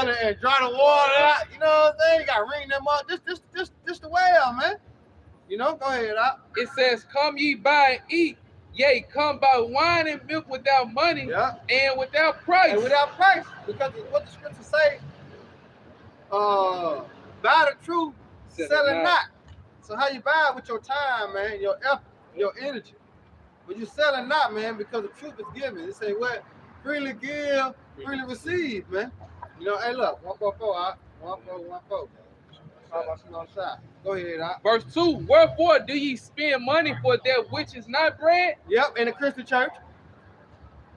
and draw the water out. You know what I'm saying? You gotta ring them up. This the well, man. You know, go ahead. It says, come ye buy and eat. Yea, come buy wine and milk without money and without price. And without price. Because what the scriptures say, buy the truth, sell it not. So how you buy it? With your time, man, your effort, your energy. But you sell it not, man, because the truth is given. It say what? Freely give, freely receive, man. You know, hey, look, 144, 144. How about you on the side? Go ahead, Verse 2, wherefore do ye spend money for that which is not bread? Yep, in the Christian church.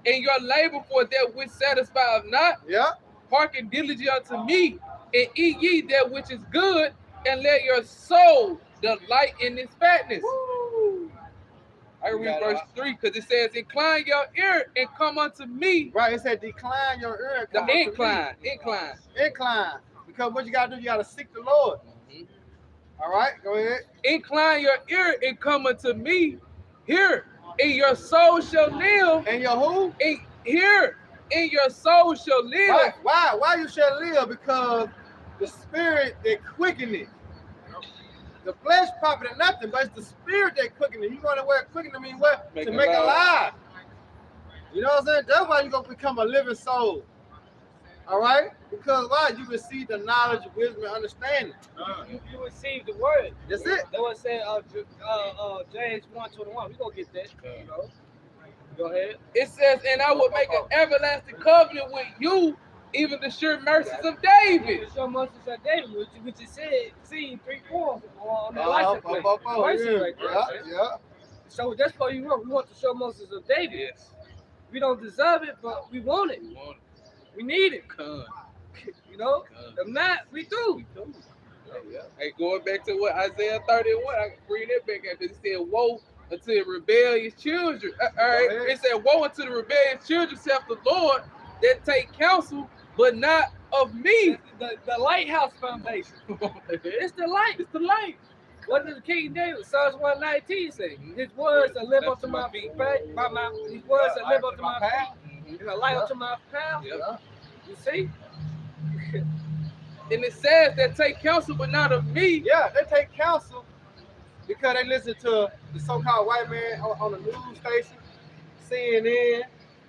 And your labor for that which satisfieth not? Yep. Hearken diligently unto me, and eat ye that which is good, and let your soul delight in its fatness. Woo. I can read verse 3 because it says, incline your ear and come unto me. Right, it said decline your ear and come The unto incline. me. Incline. Because what you got to do, you got to seek the Lord. All right, go ahead. Incline your ear and come unto me. Here, and your soul shall live. And your who? Here, and your soul shall live. Right. Why you shall live? Because the spirit that quicken it. The flesh profited nothing, but it's the spirit that quickened it. You know what quickening mean? What? To make alive. You know what I'm saying? That's why you're going to become a living soul. All right? Because why? You receive the knowledge, wisdom, and understanding. You receive the word. That's it. That was saying James 1:21. We're going to get that. You know? Go ahead. It says, and I will make an everlasting covenant with you, even the sure mercies of David. The sure mercies of David, which is seen 3-4 on the license plate. Mercy right there. Yeah. So that's what you want. We want the sure mercies of David. Yes. We don't deserve it, but we want it. We need it. You know? If not, we do. Hey, going back to what Isaiah 31, I can bring that back up because it said, woe unto the rebellious children. All right. It said, woe unto the rebellious children, saith the Lord, that take counsel, but not of me. The lighthouse foundation. It's the light. It's the light. What does King David, Psalms 119 say? His words are live up to my feet. His words are live up to my feet. And a light up to my path. Yep. You see? And it says that take counsel, but not of me. Yeah, they take counsel because they listen to the so-called white man on the news station, CNN.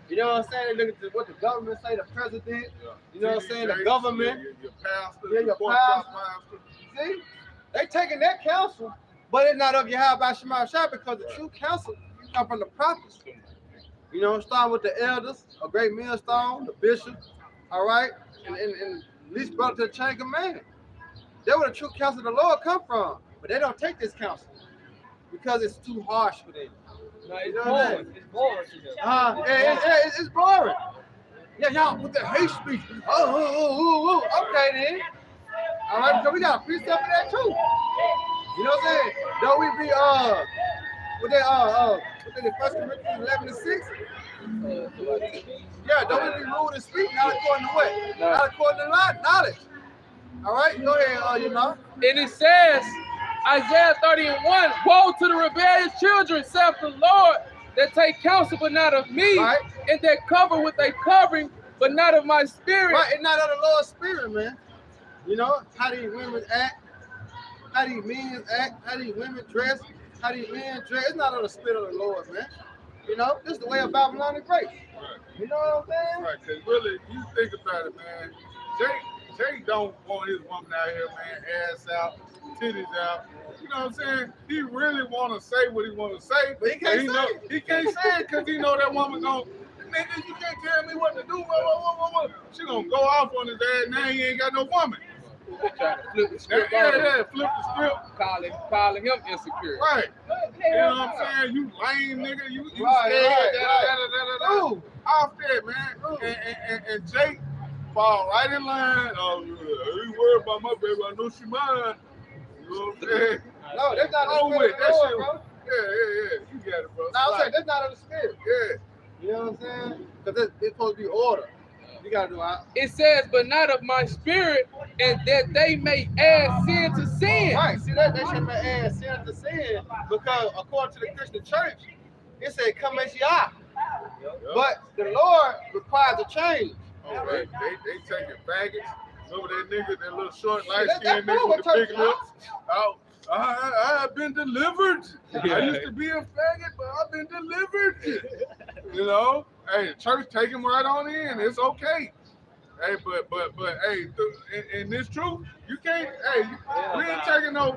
You know what I'm saying? They look at what the government say, the president. You know what I'm saying? The government. Your pastor. Yeah, your pastor. See? They taking that counsel, but it's not of Yahweh by Shema Shah because the true counsel come from the prophets. You know, starting with the elders, a great millstone, the bishop, all right, and at least brought to the chain command. That's where the true counsel of the Lord come from. But they don't take this counsel because it's too harsh for them. No, You it's know what I'm boring. It's boring to them. It's boring. Yeah, y'all with the hate speech. Okay then. All right, because we got a precept for that too. You know what I'm saying? Don't we be with that First Corinthians 11:6? Yeah, don't we be rude and speak, not according to what? No. Not according to knowledge. All right, go ahead, you know. And it says, Isaiah 30:1, woe to the rebellious children, saith the Lord, that take counsel but not of me, Right. and that cover with a covering but not of my spirit. Right, it's not of the Lord's spirit, man. You know, how these women act, how these men act, how these women dress, how these men dress. It's not of the spirit of the Lord, man. You know, this is the way of Babylon the Great. Right. You know what I'm saying? Right, because really, you think about it, man. Jay don't want his woman out here, man, ass out, titties out. You know what I'm saying? He really want to say what he want to say, But he can't say know, it. he can't say it because he know that woman going, nigga, you can't tell me what to do. She gonna go off on his ass. Now he ain't got no woman. They trying to flip the script. Flip the script. Calling him insecure. Right. You know what I'm saying? You lame nigga. You Right, scared. right. Ooh. Off that, man. And Jake fall right in line. I ain't worried about my baby. I know she mine. You know what I'm saying? No, that's not Oh, of the wait, spirit that of the shit. Lord, bro. Yeah. You got it, bro. No, I'm saying that's not of the spirit. Yeah. You know what I'm saying? Because it's supposed to be order. You gotta do it. It says, but not of my spirit, and that they may add sin to sin. Right. See that they should add sin to sin because according to the Christian church, it said come as ye are. But the Lord requires a change. Oh, they taking faggots. Remember that nigga, that little short, light That's skinned cool nigga with with the big church, lips? Oh, I have been delivered. I used to be a faggot, but I've been delivered. You know? Hey, the church take him right on in. It's okay. Hey, but hey, in this truth, you can't. Hey, we ain't taking no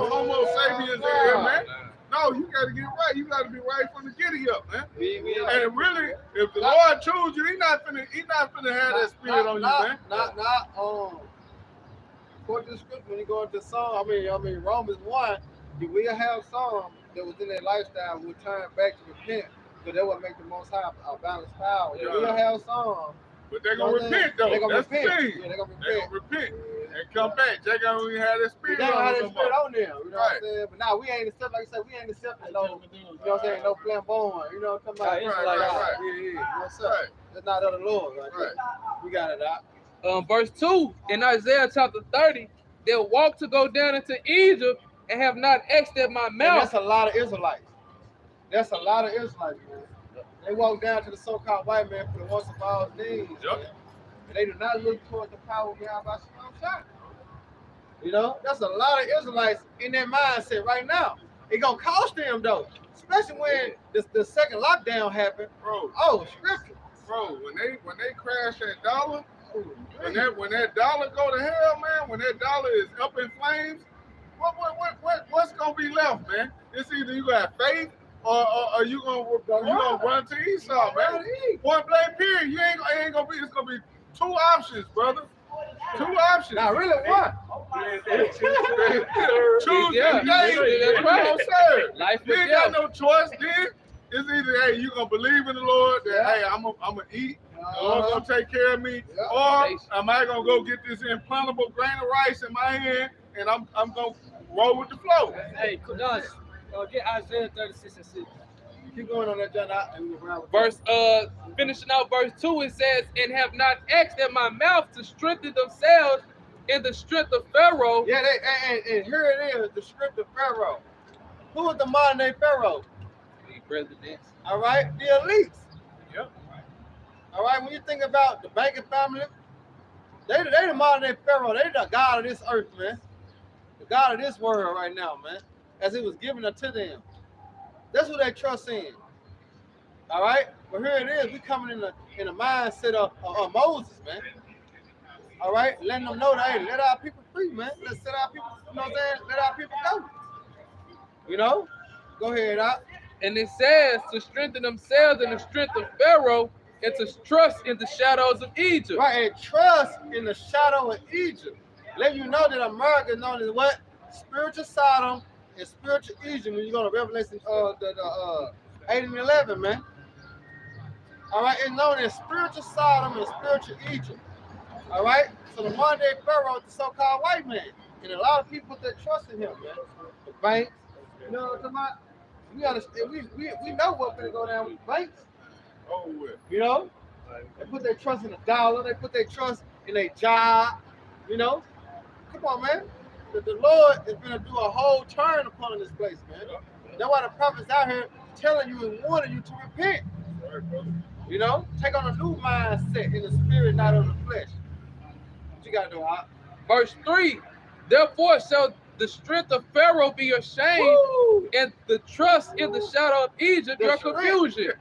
homo sapiens in here, man. No, you got to get right. You got to be right from the giddy up, man. And really, if the Lord chose you, He not finna have that spirit on you, man. According to the scripture, when you go into Psalm, I mean Romans 1, you will have some that was in their lifestyle will turn back to repent, because that will make the Most High a balanced power. You will have some. But they're gonna repent though. They're gonna That's repent. the thing. Yeah, they're gonna They're gonna repent and come back. They gonna even have that spirit They don't on have them that spirit on them. You know what Right. I'm saying? But now we ain't accepting, like I said, we ain't accepting no, you know what I'm saying, no flamboyant. You know what I'm talking about? Right. Yeah. What's up? Right. That's not of the Lord. Right. Right. We got it out. Verse 2 in Isaiah chapter 30, they'll walk to go down into Egypt and have not asked at my And mouth. that's a lot of Israelites. That's a lot of Israelites, man. They walk down to the so-called white man for the once of all things. Yep. Man. And they do not look towards the power of Yahweh. You know, that's a lot of Israelites in their mindset right now. It gonna cost them though, especially when the second lockdown happened. Bro, Oh, scripture. bro, when they crash that dollar, when that dollar go to hell, man, when that dollar is up in flames, what's gonna be left, man? It's either you got faith or you gonna run to Esau, man. Point blank period. You ain't gonna be. It's gonna be two options, brother. Two options. Now, really, what? Choose Yeah, the day. that's right. You know, sir. Life You or ain't got death. no choice then. It's either, hey, you gonna believe in the Lord that, hey, I'm gonna eat, the Lord gonna take care of me, or am I gonna go get this implantable grain of rice in my hand and I'm gonna roll with the flow? Hey, Kudas, get Isaiah 36:6. Keep going on that, John. And we'll round with Verse finishing out verse 2, it says, and have not asked at my mouth to strengthen themselves in the strength of Pharaoh. Yeah, and here it is, the script of Pharaoh. Who is the modern day Pharaoh? The presidents. All right, the elites. Yep. All right, when you think about the banking family, they the modern day Pharaoh. They the God of this earth, man. The God of this world right now, man. As it was given unto them. That's who they trust in. All right, but here it is. We coming in the mindset of Moses, man. All right, letting them know that, hey, let our people free, man. Let's set our people, you know what I'm saying? Let our people go. You know? Go ahead, out. And it says to strengthen themselves in the strength of Pharaoh and to trust in the shadows of Egypt. Right, and trust in the shadow of Egypt. Let you know that America is known as what? Spiritual Sodom and spiritual Egypt. When you go to Revelation 8 and 11, man. All right, it's known as spiritual Sodom and spiritual Egypt. All right, so the modern day Pharaoh is the so-called white man, and a lot of people that trust in him, man. The banks, you know what I'm talking about? We understand. We know what's gonna go down with the banks. Oh, well. You know, they put their trust in the dollar. They put their trust in their job. You know, come on, man. The Lord is gonna do a whole turn upon this place, man. That's why the prophets out here telling you and warning you to repent. Right, brother. You know, take on a new mindset in the spirit, not on the flesh. What you gotta do, Hop? Verse 3, therefore shall the strength of Pharaoh be ashamed, Woo! and the trust in the shadow of Egypt The your strength. confusion.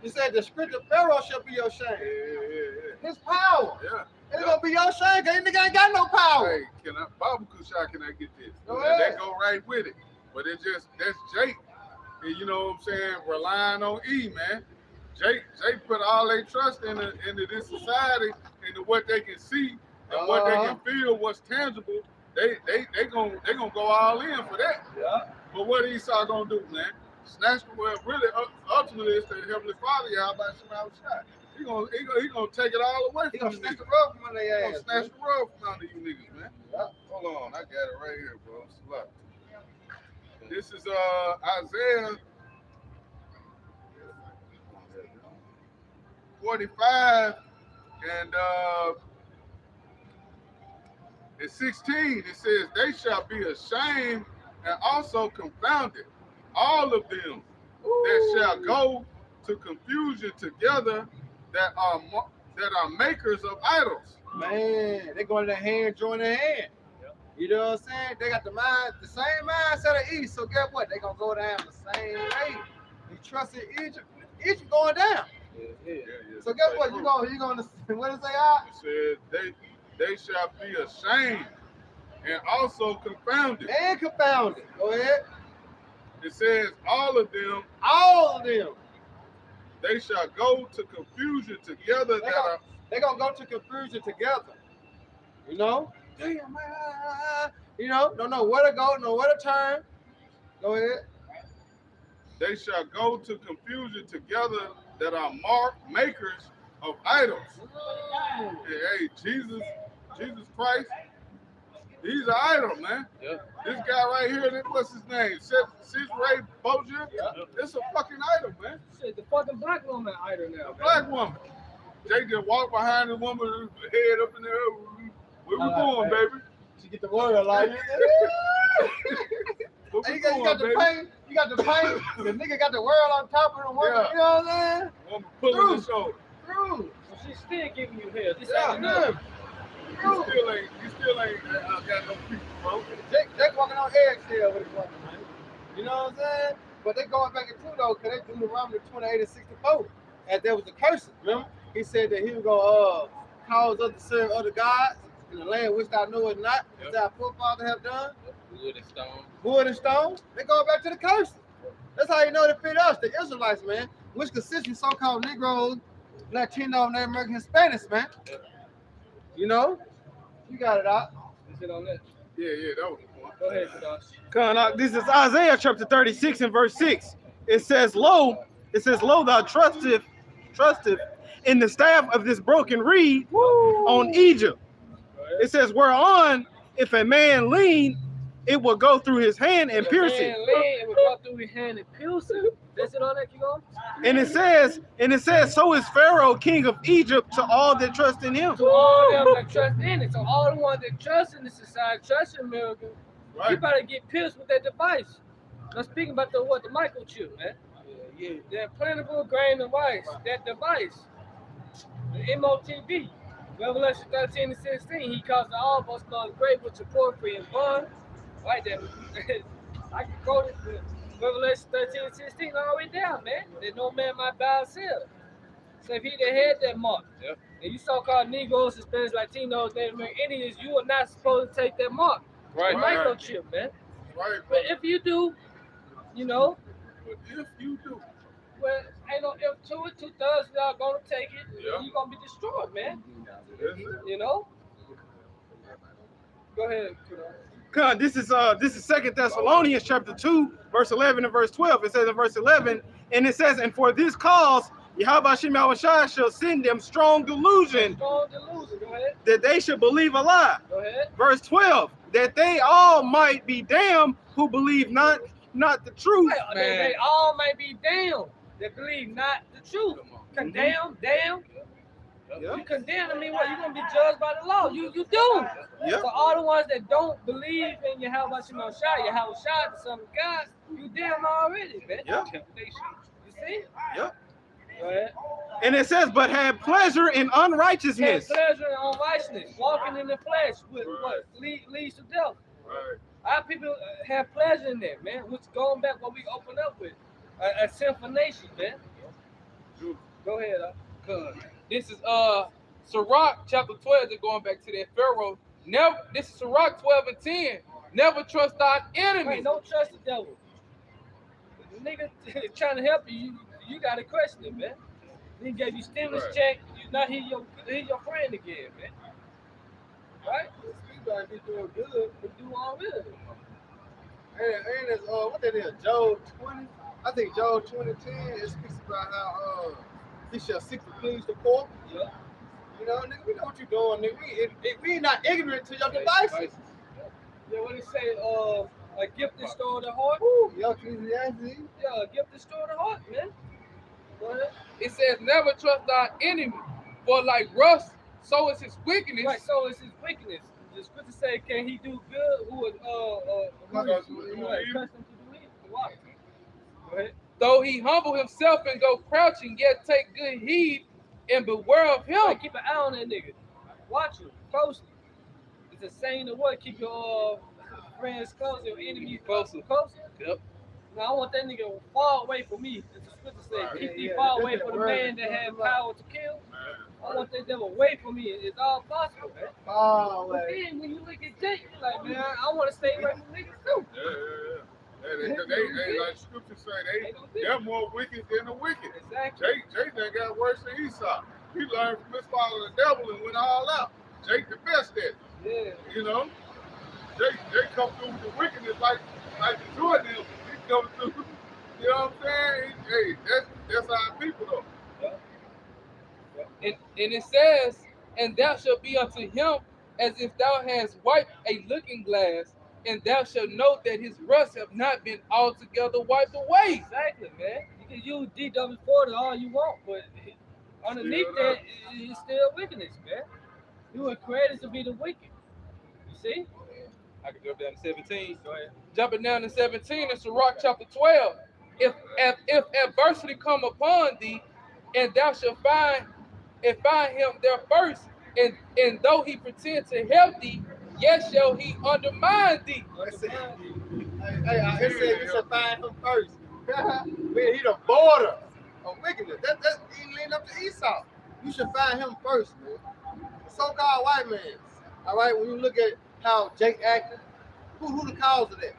He said the strength of Pharaoh shall be your shame. Yeah. His power. Yeah. It's gonna be your shame, cause nigga ain't got no power. Hey, Baba Kushai, can I get this? Go That ahead. go right with it. But that's Jake. And you know what I'm saying? Relying on E, man. Jake put all their trust into this society, into what they can see and what they can feel, what's tangible. They gonna go all in for that. Yeah. But what Esau gonna do, man? Snatch the well, really, ultimately, it's the Heavenly Father. Y'all about to out shot. He gonna take it all away He from gonna you snatch the niggas. rug from under He their gonna ass. snatch the rug from under you niggas, man. Yeah. Hold on, I got it right here, bro. Look. This is Isaiah 45 and in 16 it says, they shall be ashamed and also confounded, all of them that shall go to confusion together, that are makers of idols. Man, they going to their hand, join their hand. You know what I'm saying? They got the same mindset of East. So guess what? They gonna go down the same way. You trust in Egypt. Egypt going down. Yeah. So guess what? You gonna what does they are? It says they shall be ashamed and also confounded. And confounded. Go ahead. It says all of them, they shall go to confusion together. They gonna go to confusion together. You know? Damn, man. You know, don't know where to go, know where to turn. Go ahead. They shall go to confusion together that are makers of idols. Hey, Jesus Christ, he's an idol, man. Yeah. This guy right here, what's his name? Ray Bozier. It's a fucking idol, man. Shit, the fucking black woman idol now. A black woman. Jake just walked behind the woman, head up in there. Where we going, baby? She get the word like Where we you going, got the baby? paint. You got the paint. The nigga got the world on top of the world. Yeah. You know what I'm saying? Woman pulling the shoulder. True. So she's still giving you hell. This Yeah, ain't enough. good. You still ain't got no people, bro. Jake walking on eggshell with his woman, man. You know what I'm saying? But they going back into though, because they do the Deuteronomy 28 and 64. As there was a curse, remember? He said that he was going to cause us to serve other gods in the land which thou knowest not, as our forefathers have done. Wood and stone. Wood and stone. They go back to the curse. That's how you know they fit us, the Israelites, man, which consists of so-called Negroes, Latino, Native American, Hispanics, man. You know? You got it out. Is it on that? Yeah, that was the point. Go ahead, Josh. This is Isaiah chapter 36 and verse 6. It says, Lo, thou trusteth in the staff of this broken reed on Egypt. It says, whereon if a man lean, it will go through his hand and pierce it. It will go through his hand and pierce it. That's it on that, keep going? And it says, so is Pharaoh, king of Egypt, to all that trust in him. To all them that trust in it. So all the ones that trust in the society, trust in America, you Right. better get pierced with that device. I'm speaking about the microchip, man. Yeah. That implantable grain device, that device. The MOTV. Revelation 13 and 16, he caused all of us called great with support free and bond. Right there. I can quote it. Revelation 13 and 16 all the way down, man. That no man might buy or sell. So if he that had that mark, and you so-called Negroes, Hispanics, Latinos, Native American Indians, you are not supposed to take that mark. Right. The microchip, man. Right, But if you do, you know, But if you do, Well, ain't no if to it. 2/3 y'all gonna take it. Yeah. You gonna be destroyed, man. that's it. You know. Go ahead. God, this is Second Thessalonians chapter 2, verse 11 and verse 12. It says in verse 11, and it says, and for this cause Yahweh Shem Yahushua shall send them strong delusion Strong delusion. Go ahead. that they should believe a lie. Go ahead. Verse 12, that they all might be damned who believe not the truth. Well, they all may be damned that believe not the truth. Condemn, damn. Yeah. You condemn, I mean what? You're gonna be judged by the law. You do. Yeah. So all the ones that don't believe in Yahweh Shema Shai, the Son of God, you damn already, man. Yeah. You see? Yeah. Go ahead. And it says, but have pleasure in Have unrighteousness. pleasure in unrighteousness, walking in the flesh, with what leads to death. Right. Our people have pleasure in that, man. Which going back what we opened up with, a sinful nation, man. Go ahead, Cause this is Sirach chapter 12, just going back to that Pharaoh. This is Sirach 12 and 10. Never trust thine enemies. Right, don't trust the devil. The nigga trying to help you, you gotta question it, man. He gave you stimulus Right. check, you not he your friend again, man. Right? You gotta be doing good. But do all good. And it's what that is, Job 20. I think Job 20:10 it speaks about how he shall seek to please the poor. Yeah. You know, nigga, we know what you're doing, nigga. We not ignorant to your devices. Yeah, what it say? A gift that store the heart. Woo, yo, Ecclesiastes. Yeah, a gift that store the heart, man. Go ahead. It says, never trust thy enemy, for like rust, so is his wickedness. Right, so it's his wickedness. The scripture say, can he do good who is accustomed to do evil? Why? Go ahead. Though he humble himself and go crouching, yet take good heed and beware of him. Right, keep an eye on that nigga. Watch him closely. It's a saying of what? Keep your friends close, your enemies closer. Yep. Now I want that nigga far away from me. As the scripture says, keep thee far away from the man that has power to kill. I want that devil away from me. It's all possible, man. Oh, But then when you look at Jake, you're like, man, I want to stay away from niggas too. Yeah. They like scripture say, they're more wicked than the wicked. Exactly. Jake done got worse than Esau. He learned from his father the devil and went all out. Jake the best at it. Yeah. You know? Jake come through with the wickedness like the Jordan. He come through, you know what I'm saying? Hey, that's our people though. And it says, and thou shalt be unto him as if thou hast wiped a looking glass, and thou shalt know that his rust have not been altogether wiped away. Exactly, man. You can use DW40 all you want, but underneath that, it's still wickedness, man. You were created to be the wicked. You see? I can jump down to 17. Go ahead. Jumping down to 17 in Sirach chapter 12. If adversity come upon thee, and thou shalt find him there first, and though he pretend to help thee, yet shall he undermine thee. It said you should find him first. Man, he the border of wickedness. That's he leading up to Esau. You should find him first, man. So-called white man. All right, when you look at how Jake acted, who the cause of that?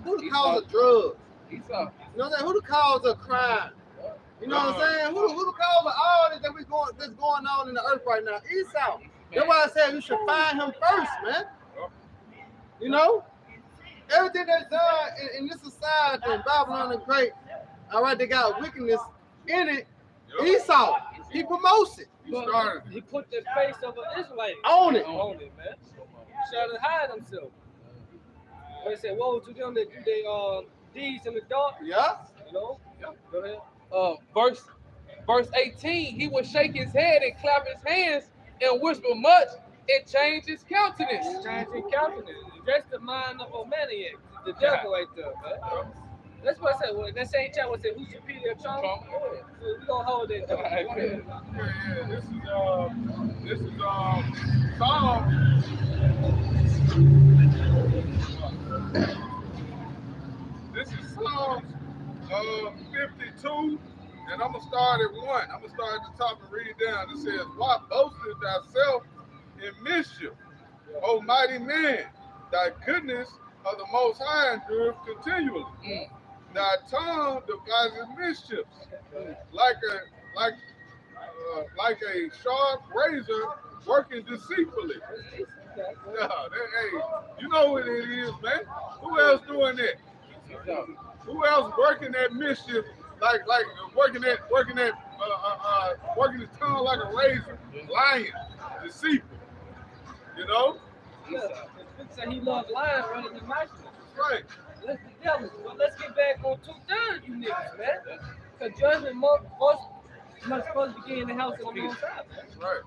Who the cause of drugs? Esau. You know what I'm saying? Who the cause of crime? You know what I'm saying? Who the cause of all this that's going on in the earth right now? Esau. That's why I said you should find him first, man. You know? Everything that's done in this society, in Babylon the Great, all right, they got wickedness in it. Esau, he promotes it. He put the face of an Israelite Own it. on it, man. Trying to hide himself. They say, woe to them that do their deeds in the dark. Yeah. You know? Yeah. Go ahead. Verse 18, he would shake his head and clap his hands and whisper much and change his countenance. Changing countenance. That's the mind of a maniac. The devil right there, man. That's what I said. Well, that same chapter said, who's superior Trump? We're going to hold it down. Yeah, this is Psalm. This is Psalms 52, and I'm gonna start at 1. I'm gonna start at the top and read down. It says, "Why boastest thyself in mischief, O mighty man? Thy goodness of the Most High endureth continually. Thy tongue devises mischiefs, like a sharp razor working deceitfully. Yeah, hey, you know what it is, man. Who else doing that? Who else working that mischief, like working his tongue like a razor, lying, deceitful. You know? Yeah, say he loves lying rather than righteousness. Right. Let's the devil. But let's get back on 2/3, you niggas, man. Because judgment must first begin in the house on the Most High. Right.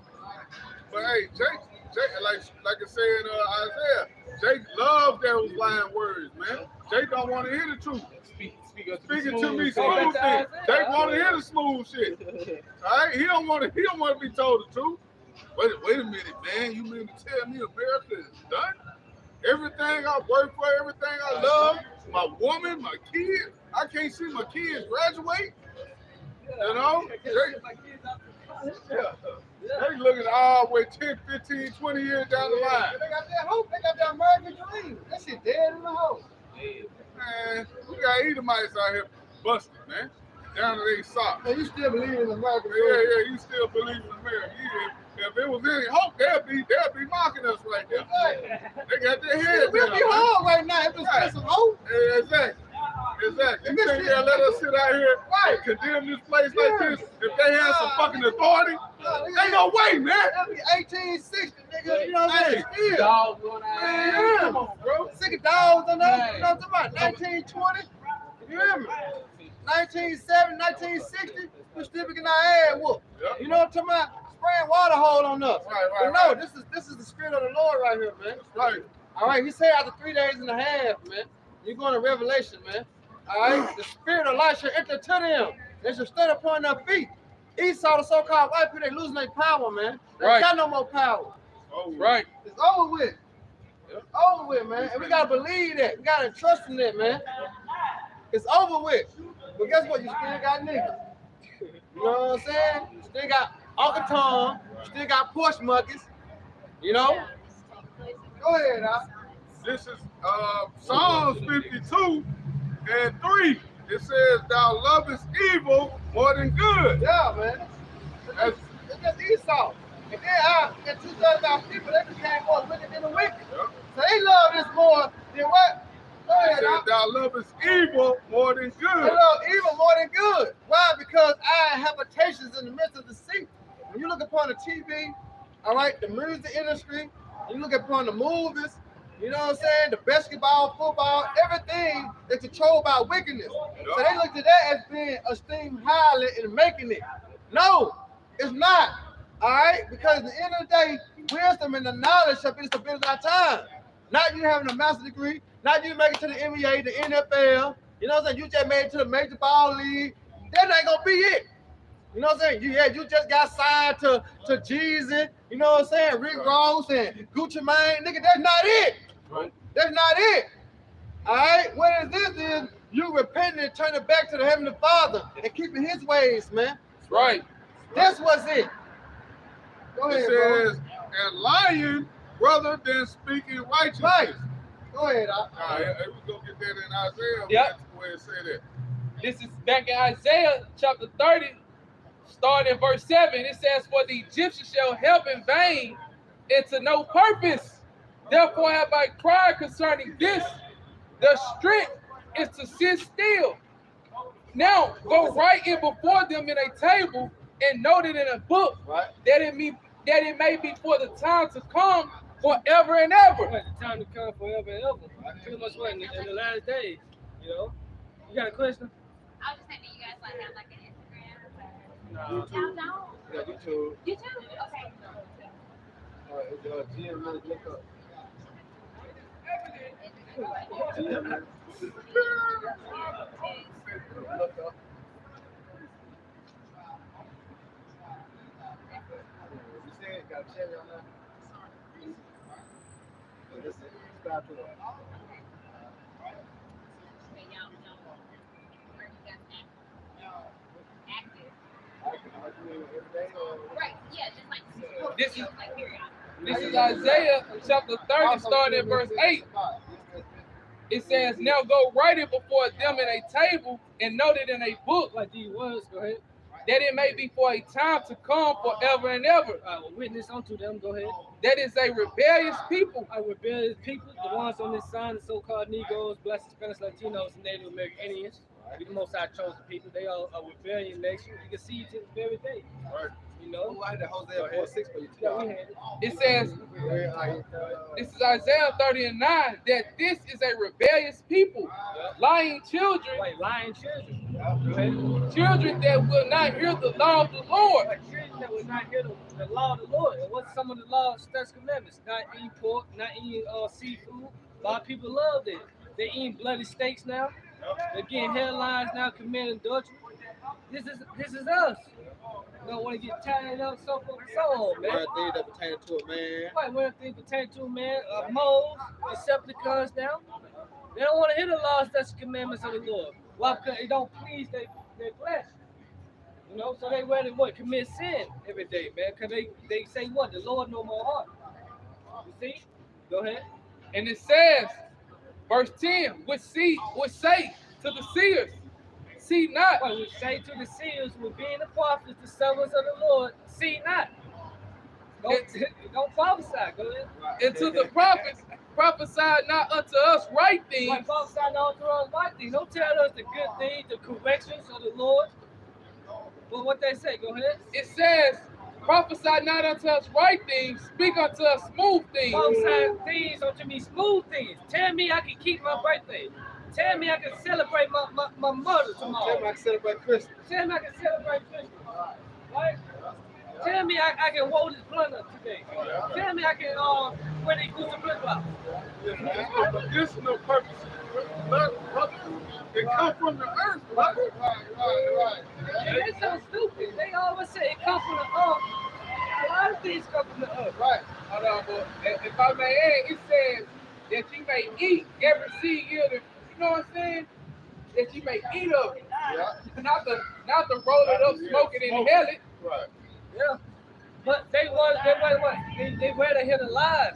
But hey, Jake, like I said in Isaiah, Jake loves those lying words, man. Jake don't want to hear the truth. Speaking to me smooth thing. Jake want to hear the smooth shit. All right, he don't want to be told the truth. Wait a minute, man. You mean to tell me America is done? Everything I work for, everything I love, my woman, my kids. I can't see my kids graduate. You know? They looking all the way 10, 15, 20 years down the line. They got that hope. They got that American dream. That shit dead in the hole. Man, we got Edomites out here busting, man. Down to their socks. Man, you still believe in America? Yeah, you still believe in America. If there was any hope, they'll be mocking us right now. They got their heads We'll down. be hard right now if it's some hope. Exactly. You think they'll let us sit out here and condemn this place like this if they have some fucking authority? Ain't no way, man. That'll be 1860, nigga. You know what I'm saying? Still. Dogs going out. Come on, bro. Sick of dogs on us. You know what I'm talking about? 1920. You hear me? 1970, 1960. We still be getting our ass whooped. You know what I'm talking about? Spraying water hole on us. But no, this is the spirit of the Lord right here, man. Right. All right, he said after 3 days and a half, man. You're going to Revelation, man. All right, the spirit of life shall enter to them. They shall stand upon their feet. Esau, the so-called white people, they losing their power, man. They got no more power. Oh, Right. It's over with. It's over with, man. And we gotta believe that. We gotta trust in that, man. It's over with. But guess what? You still got niggas. You know what I'm saying? You still got Uncle Tom. You still got Porsche monkeys. You know? Go ahead, Al. This is Psalms 52 and 3. It says, "Thou lovest evil more than good." Yeah, man. It's just Esau. And then two-thirds of our people, they became more wicked than the wicked. Yeah. So they love this more than what? Go It ahead, says, Al. "Thou lovest evil more than They good." love evil more than good. Why? Because I have habitations in the midst of the sea. When you look upon the TV, all right, the music industry, you look upon the movies, you know what I'm saying, the basketball, football, everything is controlled by wickedness. So they look at that as being esteemed highly and making it. No, it's not. All right? Because at the end of the day, wisdom and the knowledge shall be the stability of our time. Not you having a master's degree, not you making it to the NBA, the NFL, you know what I'm saying? You just made it to the major ball league. That ain't gonna be it. You know what I'm saying? You just got signed to Jeezy, you know what I'm saying? Rick Ross and Gucci Mane. Nigga, that's not it. That's not it. All right? What is this is you repenting and turning back to the Heavenly Father and keeping his ways, man. Right. That's what's it. Go It ahead, bro. says, "And lying rather than speaking righteousness." Right. Go ahead, Al. Nah, we gonna get that in Isaiah. Yep. Where it say that. This is back in Isaiah chapter 30, starting in verse 7. It says, "For the Egyptians shall help in vain and to no purpose. Therefore have I cried concerning this. The strength is to sit still. Now go write it before them in a table and note it in a book, Right. that it may be for the time to come forever and ever." Right, the time to come forever and ever. Pretty much what in the last days, you know. You got a question? I was just saying, do you guys like have like an Instagram? No. Y'all don't? Yeah, YouTube. YouTube? Okay. GMS look up. GMS. Look up. You see it? Got a cherry on that? This is subscribe to it. Okay, y'all don't. Where you guys active? Right, yeah, just like This is- like period. This is Isaiah chapter 30, starting in verse 8. It says, now go write it before them in a table and note it in a book, Like these words, go ahead. that it may be for a time to come forever and ever. Witness unto them, go ahead. That is a rebellious people. Rebellious people, the ones on this sign, the so-called Negroes, Blacks, Spanish, Latinos, and Native American Indians. We the most chosen people. They are a rebellion nation. You can see it to this very day. Right. You know? I had the Hosea 4:6 for you. Yeah, we had it. It says, this is Isaiah 30 and 9, that this is a rebellious people, lying children, Like lying children. Go ahead. children that will not hear the law of the Lord. Like children that will not hear the law of the Lord. And what's some of the laws, statutes, commandments? Not eating pork, not eating seafood. A lot of people love it. They eating bloody steaks now. They're getting hairlines now, committing adultery. This is us. You don't want to get tied up, so forth and so on, man. One thing that pertain to a man. Right, one thing pertaining to a man, moles, Decepticons now. They don't want to hear the laws, statutes, commandments of the Lord. Why? Because it don't please their flesh. You know, so they rather what? Commit sin every day, man. Because they say what? The Lord know my heart. You see? Go ahead. And it says, verse 10, which say to the seers, see not. What we say to the seers, with being the prophets, the servants of the Lord, see not. Don't prophesy. Go ahead. And to the prophets, prophesy not unto us right Like things, prophesy not to us right things. Don't tell us the good things, the corrections of the Lord. But what they say, go ahead. it says, prophesy not unto us right things, speak unto us smooth things. Prophesy things unto me, smooth things. Tell me I can keep my birthday. Tell me I can celebrate my mother tomorrow. Tell me I can celebrate Christmas. Tell me I can celebrate Christmas. Right? Tell me I can hold this blunt up today. Tell me I can wear these Gucci flip flops. Medicinal purposes. It come from the earth, brother. Right. And that's so stupid. They always say it comes from the earth. A lot of things come from the earth. Right. Hold on, but if I may add, it says that you may eat every seed yielding, you know what I'm saying? That you may eat of it. Yeah. Not to roll it up, smoke it, and inhale it. Right. Yeah. But they rather hear the lies.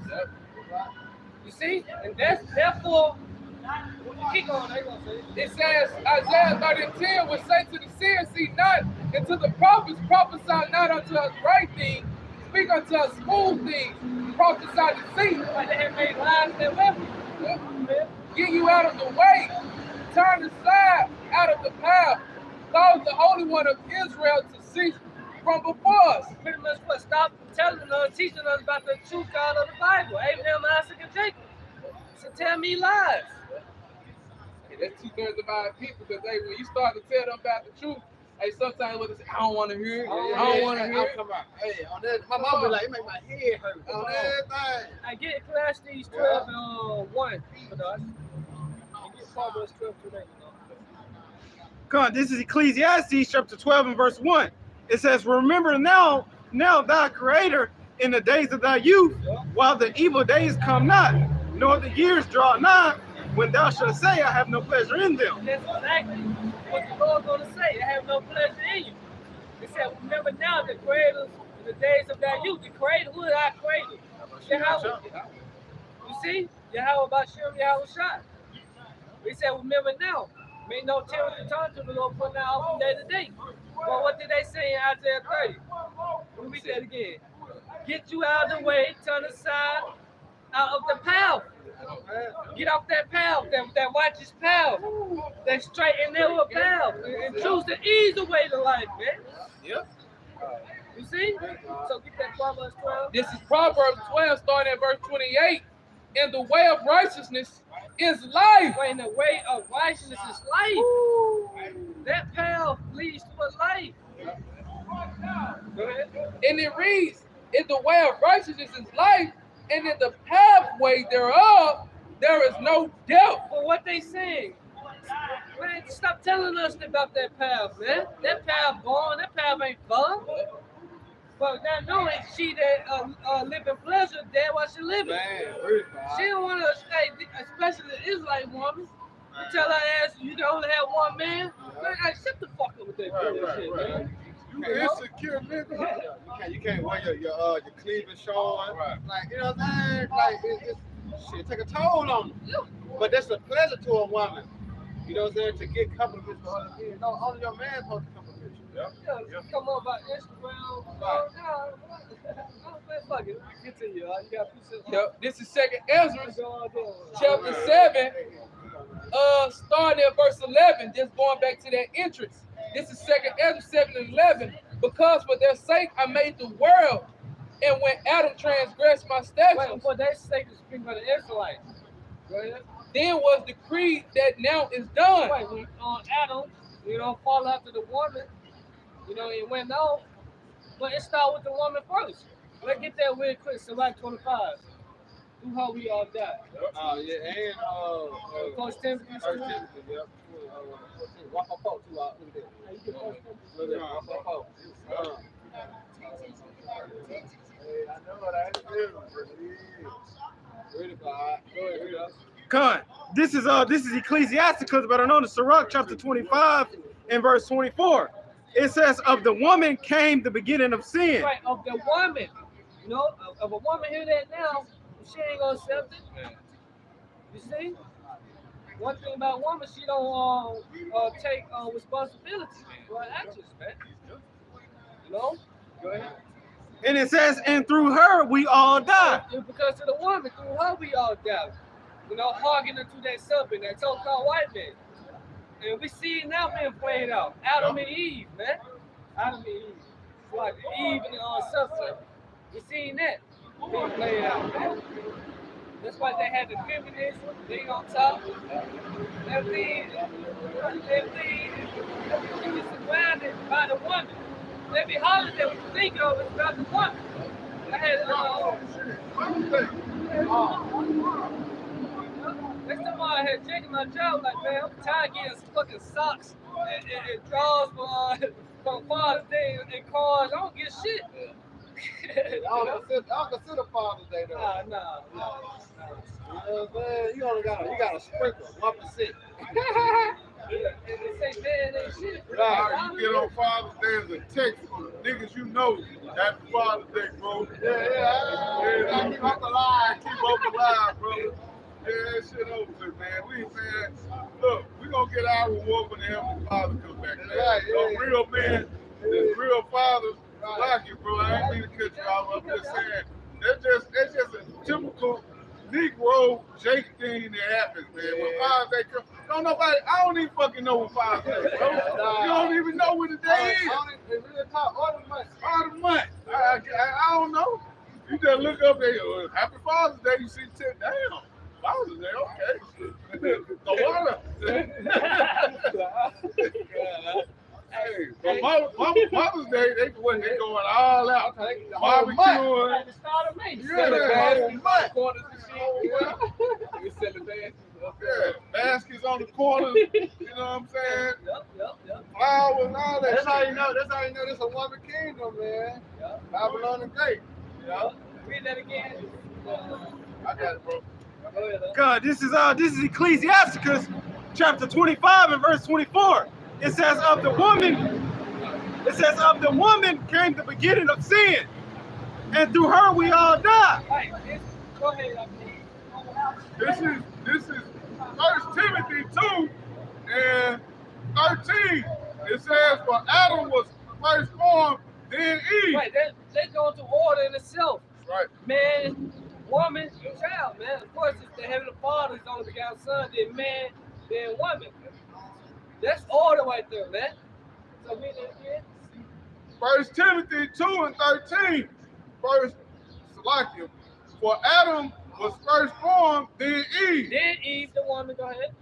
You see? And that's therefore, keep going, they gonna say. It says, Isaiah 30:10 will say to the seers, see not, and to the prophets, prophesy not unto us right things, speak unto us smooth things, prophesy deceit. Like they have made lies their weapons. Get you out of the way, turn aside out of the path, cause the Holy One of Israel to cease from before us. Pretty much what? Stop telling us, teaching us about the true God of the Bible, Abraham, Isaac, and Jacob. So tell me lies. That's 2/3 of our people, because when you start to tell them about the truth, hey, sometimes what they say, I don't want to hear it. I don't want to hear it. Come on. Hey, on that, my mom be like, it make my head hurt. On everything. I get Ecclesiastes 12 and 1 for us. And get Proverbs 12 today. Come on, this is Ecclesiastes chapter 12 and verse 1. It says, remember now thy creator in the days of thy youth, while the evil days come not, nor the years draw nigh, when thou shalt say, I have no pleasure in them. And that's exactly what the Lord's going to say. I have no pleasure in you. He said, remember now the creators in the days of thy youth. The creator, who is our creator? Yahweh. You see? Yahweh Bashem, Yahweh Shai. He said, remember now. Make no terror to turn to the Lord from now on from day to day. Well, what did they say in Isaiah 30? Let me say it again. Get you out of the way, turn aside out of the path. Get off that path, that righteous path, that straight and narrow path, and choose the easy way to life, man. Yep. You see? So get that Proverbs 12. This is Proverbs 12, starting at verse 28. And the way of righteousness is life. When the way of righteousness is life, that path leads to a life. Go ahead. And it reads, in the way of righteousness is life, and in the pathway thereof, there is no death. But what they saying? Man, stop telling us about that path, man. That path gone, that path ain't fun. But now knowing she that live in pleasure, that's why she living. She don't want to stay, especially the Israelite woman. You tell her ass you can only have one man. Man, shut the fuck up with that bullshit, man. You insecure nigga. You can't wear your cleavage showing. Right. Like, you know what I'm saying? Like, shit, take a toll on them. But that's a pleasure to a woman. You know what I'm saying? To get compliments for other men. No, only your man supposed to compliment you. Yeah, come on about Instagram. Fuck it. Continue. You got pieces. Yep. This is Second Ezra, chapter 7, starting at verse 11. Just going back to that entrance. This is Second Ezra 7 and 11. Because for their sake I made the world, and when Adam transgressed my Wait, statutes, for their sake to speak about the Israelites. Go ahead. then was decreed that now is done. Right, when Adam, fall after the woman, it went on. But it started with the woman first. Let's get that real quick. So like 25. Through how we all died. Oh, yeah, and First Timothy. First Timothy, yep. Walk up out to look at that. Look at that. Walk up out. I know what I do. Ready, God. Go ahead, Con, this is Ecclesiasticus, but I know the Sirach chapter 25 and verse 24. It says, "Of the woman came the beginning of sin." Right, of the woman. Of a woman hear that now, she ain't gonna accept it. You see? One thing about woman, she don't take responsibility for her actions, man. Go ahead. And it says, "And through her we all die." It's because of the woman, through her we all die. Hogging into that serpent, that so-called white man. And we see it now being played out. Adam and Eve, man. Adam and Eve. It's like Eve and the serpent. We seen that being played out, man. That's why they had the feminism thing on top. Everything is surrounded by the woman. Every holiday we think of is about the woman. I had next time I had checking my job, like, man, I'm tired of getting fucking socks and drawers for Father's Day and cars. I don't get shit. I don't consider Father's Day though. Nah. You know what I'm saying? You got a sprinkle, 1%. It say man ain't shit. Right, you get on Father's Day as a text from niggas you know. Happy Father's Day, bro. Yeah. Keep up alive. Keep up alive, brother. Yeah, that shit over with, man. Look, we gonna get our reward when the Heavenly Father come back, man. Right, yeah. Real men, this real fathers like you, bro. I ain't mean to cut you off. I'm just saying, that's just a typical Negro Jake thing that happens, man. When Father's Day comes, I don't even fucking know when Father's Day is, bro. You don't even know what the day is. All the month. I don't know. You just look up there, Happy Father's Day, you see damn. Father's Day, okay. The Hey, but Mother's Day, they going all out. Barbecuing. At the start of May. Yeah, baskets on the corner. You know what I'm saying? Yep. Flowers, all that. That's how you know this a woman kingdom, man. Yep. Babylon the Great. Read that again. I got it, bro. Go ahead. God, this is Ecclesiasticus chapter 25 and verse 24. It says, "Of the woman came the beginning of sin, and through her we all die." Hey, go ahead. This is 1 Timothy 2 and 13. It says, "For Adam was first formed, then Eve." Right, they go into order in itself. Right. Man, woman, child, man. Of course, it's the Heavenly Father, His only begotten Son, then man, then woman. That's order right there, man. So read that again. 1 Timothy 2 and 13. First, Salakia. "For Adam was first formed, then Eve. Then Eve, the woman, go ahead.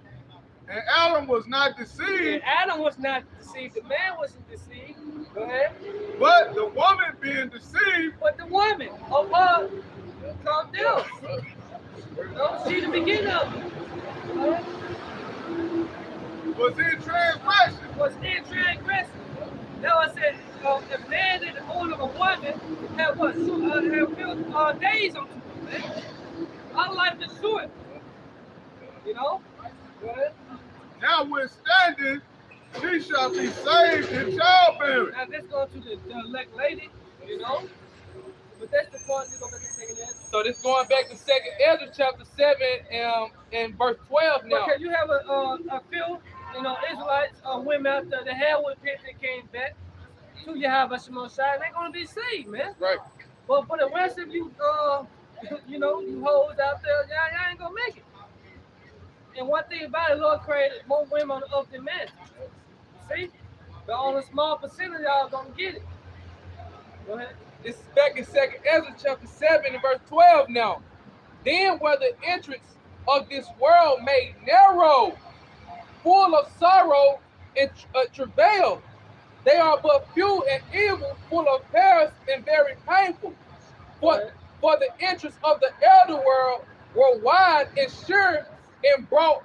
And Adam was not And deceived, Adam was not deceived. The man wasn't deceived. Go ahead. but the woman being deceived." But the woman of her come down. Don't see the beginning of it. Go ahead. Was in transgression. Was in transgression. Now I said, the man in the owner of a woman had what? Had days on him, man. Our life is short. Go ahead. Notwithstanding, she shall be saved in childbearing. Now let's go to the elect lady, But that's the part you go back to second Ezra. So this going back to Second Ezra chapter 7 and verse 12 now. Okay, you have a few, Israelites women out there that had with pit that came back to Yahweh Shemosai, and they're gonna be saved, man. Right. But for the rest of you, you hoes out there, y'all ain't gonna make it. And one thing about it, Lord created more women on the earth than men. See? But only a small percent of y'all gonna get it. Go ahead. This is back in Second Ezra chapter 7 and verse 12 now. Then were the entrance of this world made narrow, full of sorrow and travail. They are but few and evil, full of perils and very painful. For the entrance of the elder world were wide and sure and brought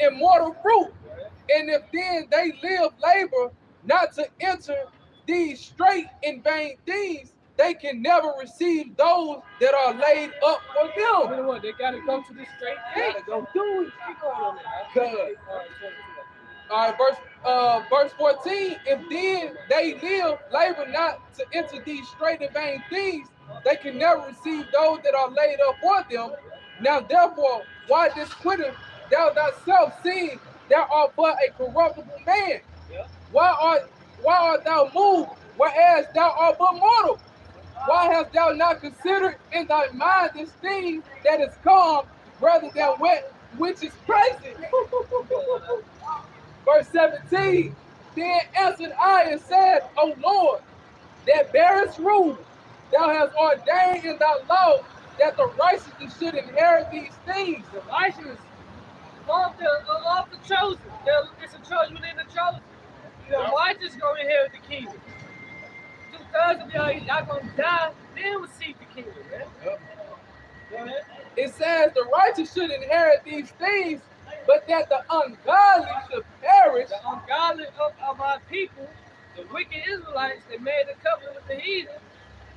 immortal fruit. And if then they labor not to enter these straight and vain things, they can never receive those that are laid up for them. You know what? They gotta go to the straight gate. Gotta go do it. Keep going on there. Good. All right, verse 14. If then they labor not to enter these straight and vain things, they can never receive those that are laid up for them. Now therefore, why disquitteth thou thyself, seeing thou art but a corruptible man? Yeah. Why art thou moved, whereas thou art but mortal? Why hast thou not considered in thy mind this thing that is come, rather than which is present? Verse 17. Then answered I and said, O Lord, that bearest rule, thou hast ordained in thy law that the righteous should inherit these things. The righteous of the chosen. It's a chosen within the chosen. The righteous gonna inherit the kingdom. 2/3 of y'all gonna die, then receive the kingdom, man. Yep. Go ahead. It says the righteous should inherit these things, but that the ungodly should perish. The ungodly of our people, the wicked Israelites that made a covenant with the heathen,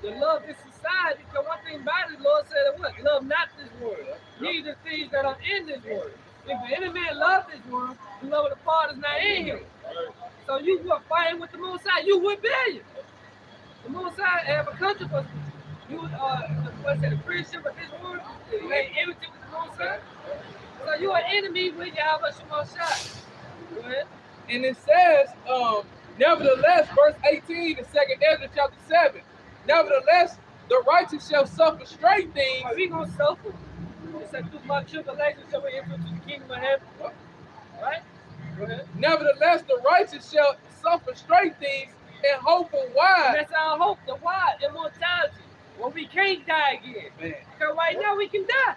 that love this society. Because one thing about it, the Lord said that what? Love not this world. Neither the things that are in this world. If any man love this world, the love of the Father is not in him. So you were fighting with the Most High. You rebellion. The Most High have a country for you. The friendship of this world. You ain't everything with the Most High. So you are enemy with Yahweh Shemosai. Go ahead. And it says, nevertheless, verse 18 in 2nd Ezra chapter 7. Nevertheless, the righteous shall suffer straight things. Are we gonna suffer? It said through my tribulation shall we enter into the kingdom of heaven. Right? Go ahead. Nevertheless, the righteous shall suffer straight things and hope for why. And that's our hope, the why, immortality. Well, we can't die again. Man. Because right now we can die.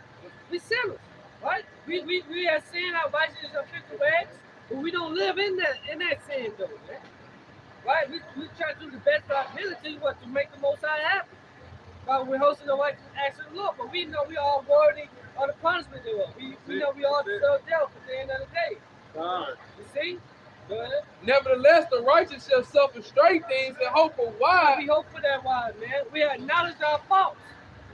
We sinners. Right? We have sin, our righteousness are filthy rags, but we don't live in that sin though, man. Right? We try to do the best of our ability to make the Most High happy. But we're hosting the righteous acts of the Lord, but we know we are worthy of the punishment thereof. We know we all deserve death at the end of the day. You see? Go ahead. Nevertheless, the righteous shall suffer straight things and hope for why. We hope for that why, man. We acknowledge our faults.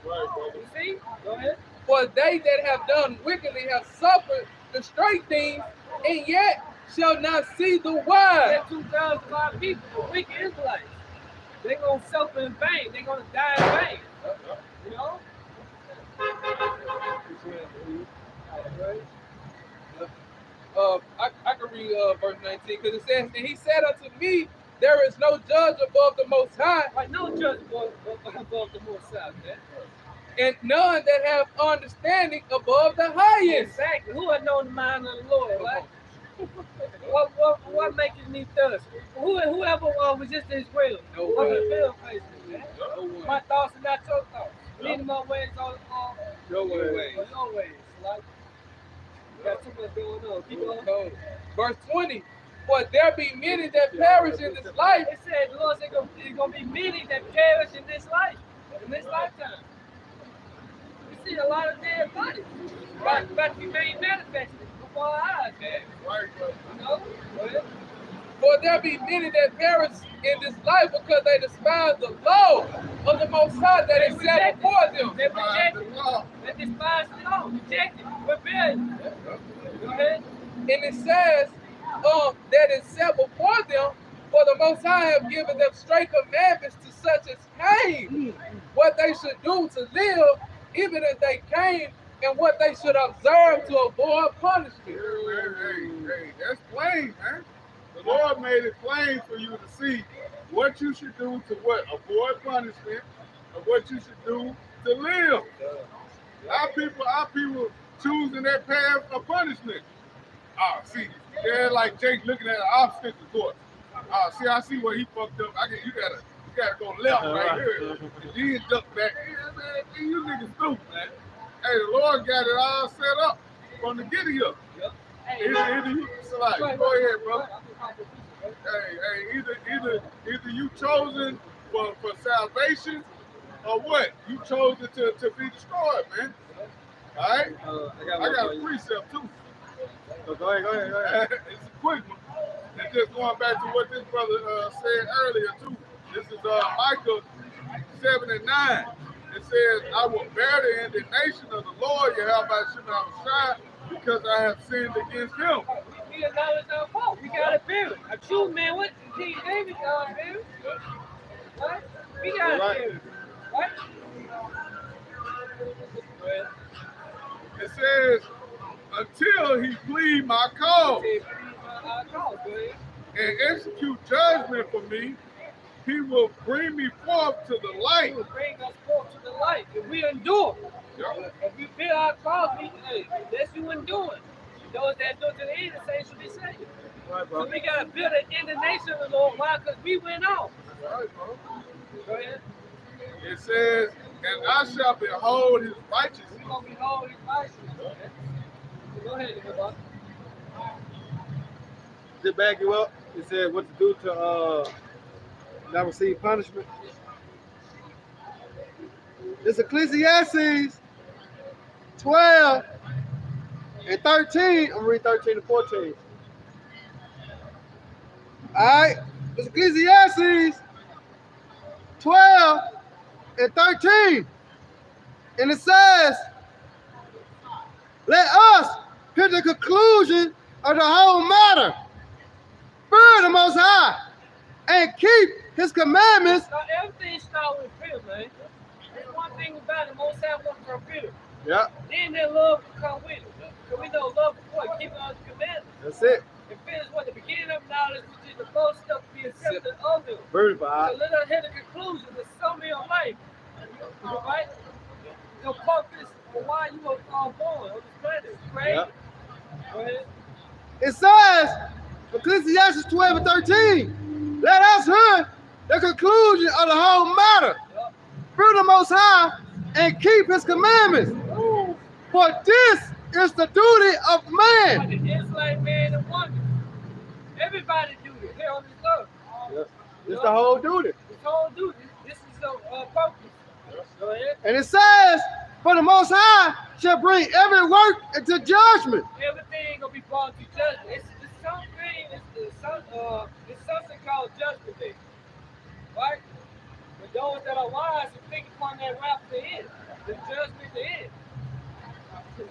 You see? Go ahead. For they that have done wickedly have suffered the straight things, and yet shall not see the why. That 2,000 of our people, the wicked Israelites, they're going to suffer in vain. They're going to die in vain. You know? I can read verse 19 because it says, and he said unto me, there is no judge above the Most High. Right, no judge above the Most High, man. And none that have understanding above the highest. Exactly. Who had known the mind of the Lord, right? What makes me thirst? Whoever resisted his will. No I'm way. gonna fail places, man. No way. My thoughts are not your thoughts. Leading my ways on No way. your ways. Like, got too much going on. Keep on. Verse 20. For there be many that perish in this life. It said the Lord said there's gonna be many that perish in this life, in this lifetime. We see a lot of dead bodies about to be made manifested before our eyes, man. You know? Go ahead. For there be many that perish in this life because they despise the law of the Most High that is set before them. They rejected. They despise the law, rejected, rebellion. Go ahead. And it says that is set before them, For the Most High have given them straight commandments to such as came, what they should do to live, even if they came, and what they should observe to avoid punishment. Hey, that's plain, man. The Lord made it plain for you to see what you should do to avoid punishment, and what you should do to live. Our people choosing that path of punishment. See, they're like Jake looking at an obstacle course. I see where he fucked up. You gotta go left right here, and then duck back. Yeah, man, you niggas stupid, man. Hey, the Lord got it all set up from the get here. Go ahead, brother. Hey, either you chosen for salvation or what? You chosen to be destroyed, man. All right? I got a precept too. Go ahead. It's a quick one. And just going back to what this brother said earlier too. This is Micah 7:9. It says, I will bear the indignation of the Lord, Yahweh Shema Shai, because I have sinned against him. We acknowledge our fault. We gotta bear it. A true man, what King David gotta bear it. Right? We gotta bear it. Right? It says, until he plead my cause and execute judgment for me, he will bring me forth to the light. He will bring us forth to the light. If we endure, if we bear our cause, that's you enduring. Those that endure to the end, the same should be saved. Right, so we gotta build an indignation of the Lord. Why? Because we went off. Right, bro. Go ahead. It says, and I shall behold his righteousness. We're gonna behold his righteousness. Go ahead, brother. To back you up, it said what to do to not receive punishment. It's Ecclesiastes 12 and 13. I'm gonna read 13 and 14. All right, it's Ecclesiastes 12 and 13. And it says, let us hear the conclusion of the whole matter. Fear the Most High and keep his commandments. Now, everything starts with fear, man. There's one thing about it, Most High wants for fear. Yeah. Then that love will come with it. Because we know love is what? Keeping His commandments. That's it. And fear is what? The beginning of knowledge, which is the first step to be accepted of Him. Verified. So let us hear the conclusion, the summary of life. Right? Your purpose for why you were born on this planet. Right? Yep. Go ahead. It says, Ecclesiastes 12 and 13, let us hear the conclusion of the whole matter. Yep. Fear the Most High and keep his commandments. Ooh. For this is the duty of man. But it is like man and woman. Everybody do this here on this earth. Yep. It's the whole duty. This whole duty. This is the purpose. Go ahead. And it says, for the Most High shall bring every work into judgment. Everything gonna be brought to judgment. It's something called judgment day. Right? But those that are wise and think upon that wrath to end. The judgment to end.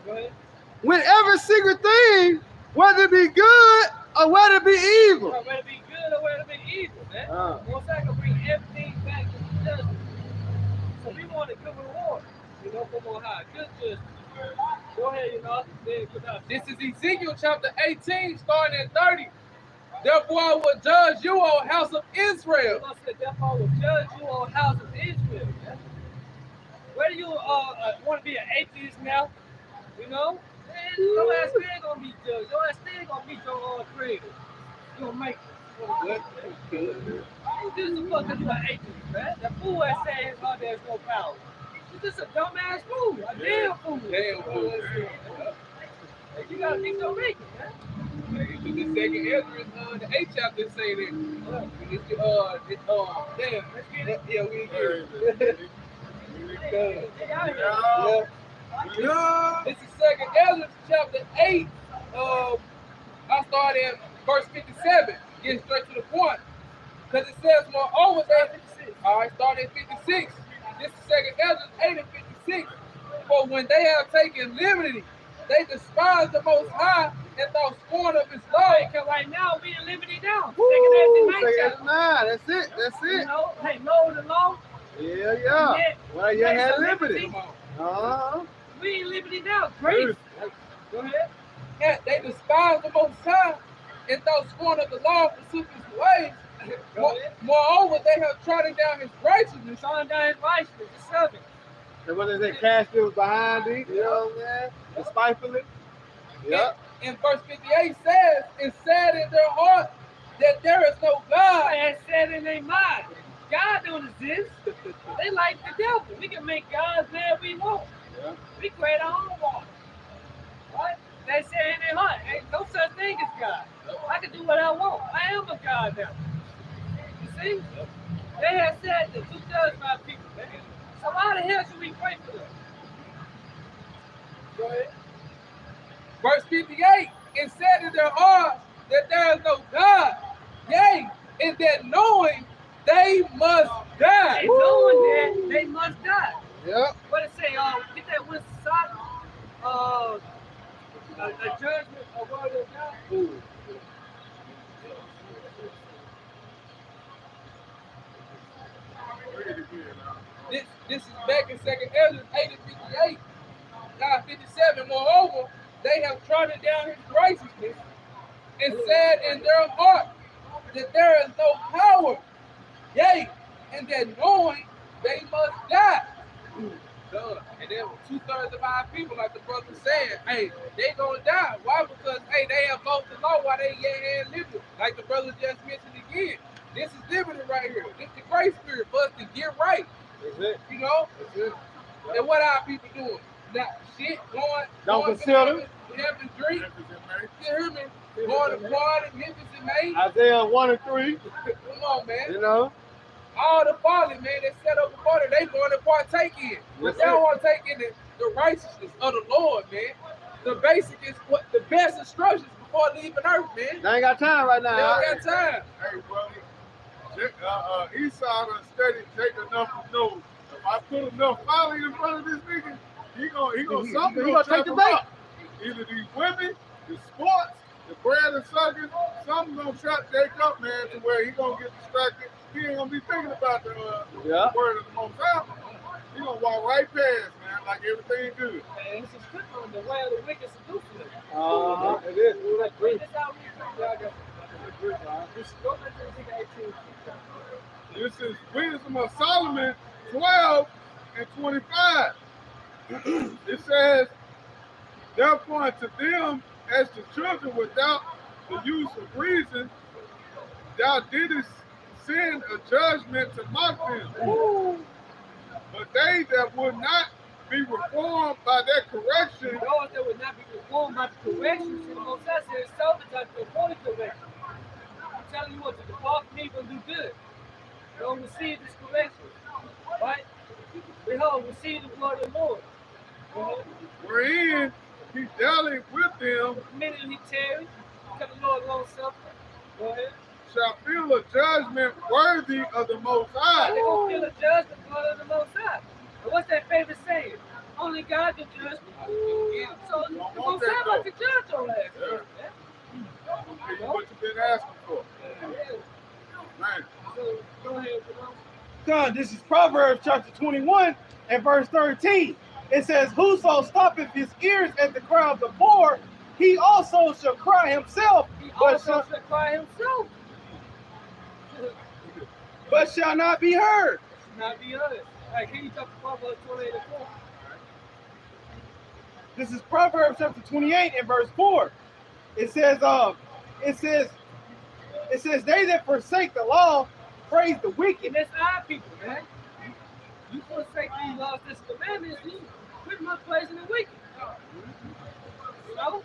Go ahead. When every secret thing, whether it be good or whether it be evil. Whether it be good or whether it be evil, man. Most High gonna bring everything back to the judgment. So we want a good reward. You know, from on high. Good judgment. Go ahead, you know. This is Ezekiel chapter 18, starting at 30. Therefore I will judge you, O house of Israel. Therefore I will judge you, O house of Israel. Whether you want to be an atheist now, you know, your ass still gonna be judged. Your ass still gonna meet your creator. You gonna make it. You just a fuck because you an atheist, man. The fool that says there's no power. You're just a dumbass fool. A damn fool. Damn fool. You gotta think you'll make it, man. The second Ezra, the 8th chapter say that. Damn. Let's get it. Yeah, we get it. This is second Ezra chapter 8. I start at verse 57. Getting straight to the point. Because it says, moreover, I start at 56. This is second Ezra 8 and 56. For when they have taken liberty, they despise the Most High and thou scorn of his law. Because right now we in liberty now. Woo, Second second after night. That's it. That's You it. know, hey, know the law. Yeah, yeah. Well, you Grace had and liberty. Come on. Uh-huh. We in liberty now. Grace. Go ahead. And they despise the Most High, and thou scorn of the law, forsook his ways. Go ahead. Moreover, they have trodden down his righteousness. Showing down his righteousness. The servant. And what they say, cash was behind thee, you know what I'm saying? Despitefully. Yep. And verse 58 says, "It's said in their heart that there is no God." And said in their mind, God don't exist. They like the devil. We can make gods there we want. Yeah. We create our own God. Right? They say in their heart, ain't no such thing as God. I can do what I want. I am a God now. You see? They have said that 2/3 of my people. So why the hell should we pray for them? Go ahead. Verse 58, "It said in their hearts that there is no God. Yea, in that knowing they must die." They knowing that they must die. Yep. What it say? Get that one side. A judgment of word of God. Read it again, now. This is back in 2nd Ezra 8 and 58. Now 57, "Moreover, they have trodden down his righteousness and said in their heart that there is no power. Yea, and that knowing they must die." Duh. And then 2/3 of our people, like the brother said, hey, they gonna die. Why? Because hey, they have broke the law while they yet had liberty. Like the brother just mentioned again. This is liberty right here. This is the grace period for us to get right. That's it. You know? That's it. And what our people doing? Now, shit, going Don't to consider. having drink. Memphis in May. You hear me? Going to party, Memphis in May. Isaiah 1 and 3, Come on, man. you know. All the folly, man, they set up a party, they going to partake in. But That's they don't it. want to take in the righteousness of the Lord, man. The basic is what the best instructions before leaving earth, man. They ain't got time right They now. don't got time. Hey, brother. Esau done studied Jacob enough to know if I put enough folly in front of this nigga, he gonna something He gonna gonna take trap the him bait. up. Either these women, the sports, the bread and suckers, something gonna trap Jacob, man, to where he gonna get distracted. He ain't gonna be thinking about the Yeah. word of the Most High. He gonna walk right past, man, like everything good. Man, this is quick on the way of the wicked seducer. It is. Read this out real quick. Just go back to Ezekiel 18. This is Wisdom of Solomon 12 and 25. It says, "Therefore unto them as to children without the use of reason, thou didst send a judgment to mock them. But they that would not be reformed by their correction, Those that would not be reformed by the correction, see the Most High says, so that I can fully correction. I'm telling you what, to depart from evil and do good. Don't receive this correction. Right? Behold, receive the word of the Lord. wherein he dealt with them, Immediately he tarried, because the Lord long suffering. Go ahead. shall feel a judgment worthy of the Most High." They're going to feel a judgment for the Most High. And what's that favorite saying? Only God can judge me. So the Most High about to judge on that. This is what you've been asking for. Man. So go ahead, bro. Son, this is Proverbs chapter 21 and verse 13. It says, "Whoso stoppeth his ears at the cry of the poor, he also shall cry himself, He but also shall, should cry himself. but shall not be heard." Not be honest. Like, can you talk to Proverbs 28 and 4? This is Proverbs chapter 28 and verse 4. It says, they that forsake the law praise the wicked. And that's our people, man. You forsake these laws, this commandments, you pretty much praising the wicked. You know?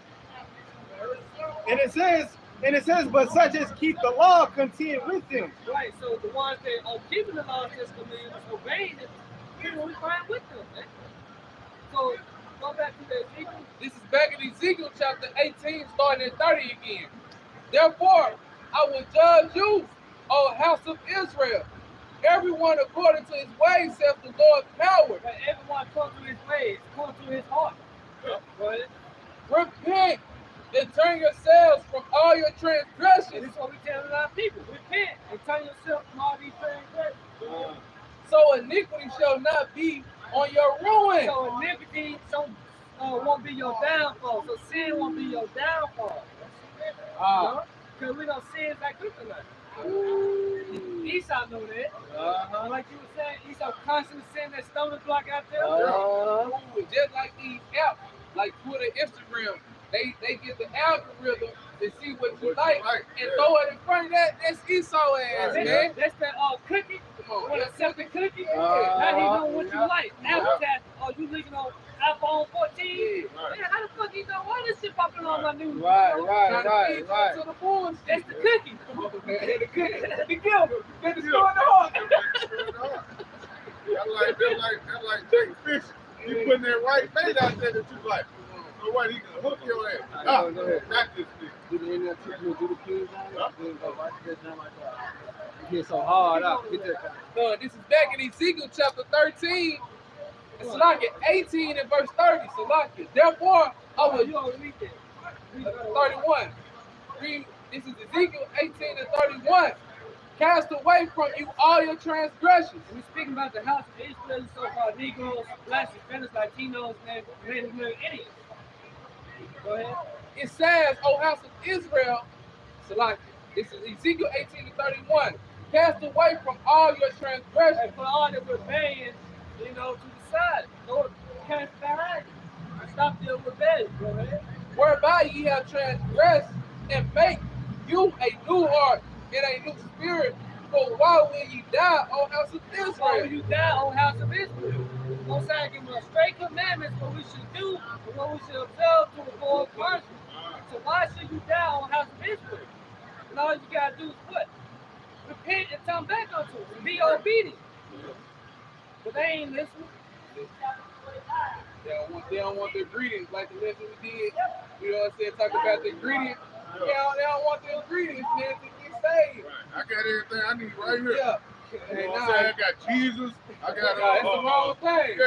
And it says, but such as keep the law contend with them. Right, so the ones that are keeping the laws, this commandments, obeying it, people we cry with them, man. So go back to the Ezekiel. This is back in Ezekiel chapter 18, starting at 30 again. "Therefore, I will judge you, O house of Israel, everyone according to his ways, saith the Lord power. But everyone comes to his ways, comes to his heart. Right? Repent and turn yourselves from all your And transgressions, this is what we telling our people. Repent and turn yourself from all these transgressions. so iniquity shall not be on your ruin. So iniquity won't be your downfall. So sin won't be your downfall. Ah. Because we don't sin like kryptonite. Esau know that. Like you were saying, Esau constantly sending that stumbling block out there. Ooh, just like these apps, like Twitter, Instagram, they get the algorithm to see what you like and throw it in front of that. That's Esau ass, man. That's that cookie. Come on, When that's accept the cookie, now he know what you like. Advertise, you looking on iPhone 14? Man, how the fuck you know why this shit popping on my news? Trying to feed you to the bullshit. That's the cookie. Come on, man. The cookie. The gift. Get the store in the heart. That's like Jake Fish. You putting that right bait out there that you like. So what, he can hook your ass. Got this thing. Get so hard up. This is back in Ezekiel chapter 13. It's like 18 and verse 30. So like it. Therefore, I will You already read that. 31. Read, this is Ezekiel 18 and 31. Cast away from you all your transgressions. We're speaking about the house of Israel, so-called Negroes, blacks, Hispanics, Latinos, and Native American Indians. Go ahead. It says, O house of Israel, Salaki. This is Ezekiel 18 and 31. Cast away from all your transgressions. And for all the rebellion, to the side. Go cast behind you. Stop the rebellion. Go ahead. Whereby ye have transgressed and make you a new heart and a new spirit. For why will ye die, O house of Why will Israel? you die, O house of Israel? Most High give us straight commandments what we should do and what we should observe to avoid punishment. So why should you die, O house of Israel? And all you gotta do is what? Repent and come back unto it. And be obedient. But they ain't listening. They don't want the ingredients like the lesson we did. You know what I'm saying? Talk about the ingredients. They don't want the ingredients, man, to get saved. Right. I got everything I need right here. Yeah. You know what I'm saying? I got Jesus. I got That's the wrong thing.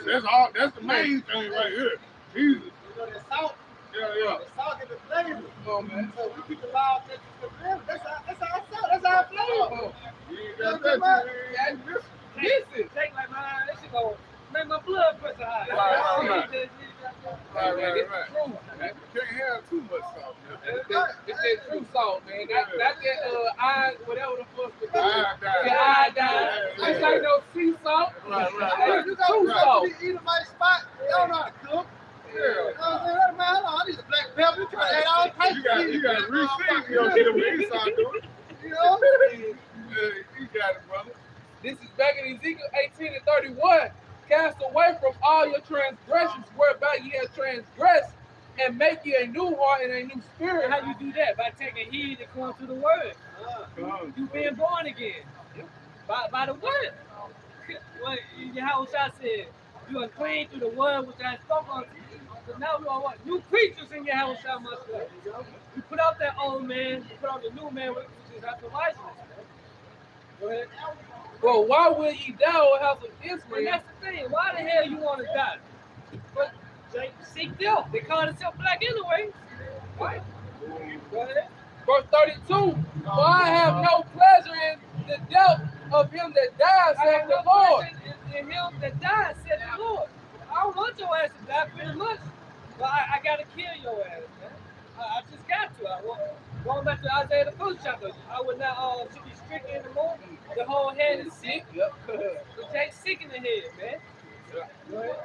That's all. That's the main thing right here. Jesus. The salt, Yeah. the salt is the flavor. Come on, man. So we keep the law, statutes, and commandments. That's our salt. That's our flavor. You ain't got that. You ain't listen. Listen. Take like mine. That shit gonna make my blood pressure high. Right. It's the truth, man. You can't have too much salt, man. It's that true salt, man. Not that iron, whatever the fuck. Iodine. Iodine. This ain't no sea salt. Right. It's You the true go salt. to the Edomite spot, you don't know how to cook. You know what I'm saying? Man, hold on, I need a black pepper. You try to add all types of things. You got to reseason your shit with Esau doing. You know? You got it, brother. This is back in Ezekiel 18 and 31. Cast away from all your transgressions, whereby ye have transgressed, and make ye a new heart and a new spirit. How you do that? By taking heed according to the word. You being born again. By the word. What Yahushua said, you are clean through the word which I spoke unto you. So now we are what? New creatures in Yahushua Mashiach. You put out that old man, you put on the new man, which is after righteousness. Go ahead. Well, why will ye die, O house of And Israel? that's the thing. Why the hell you want to die? But seek death. They call themselves black anyway. Right? Go ahead. Verse 32. For I have no pleasure in the death of him that died, I saith have the no Lord. pleasure in him that died, said the Lord. I don't want your ass to die pretty much. But I got to kill your ass, man. I just got to. Going back to Isaiah the 1st chapter, I would not should be stricken in the moon. The whole head is sick. Yep. So take sick in the head, man. Go ahead.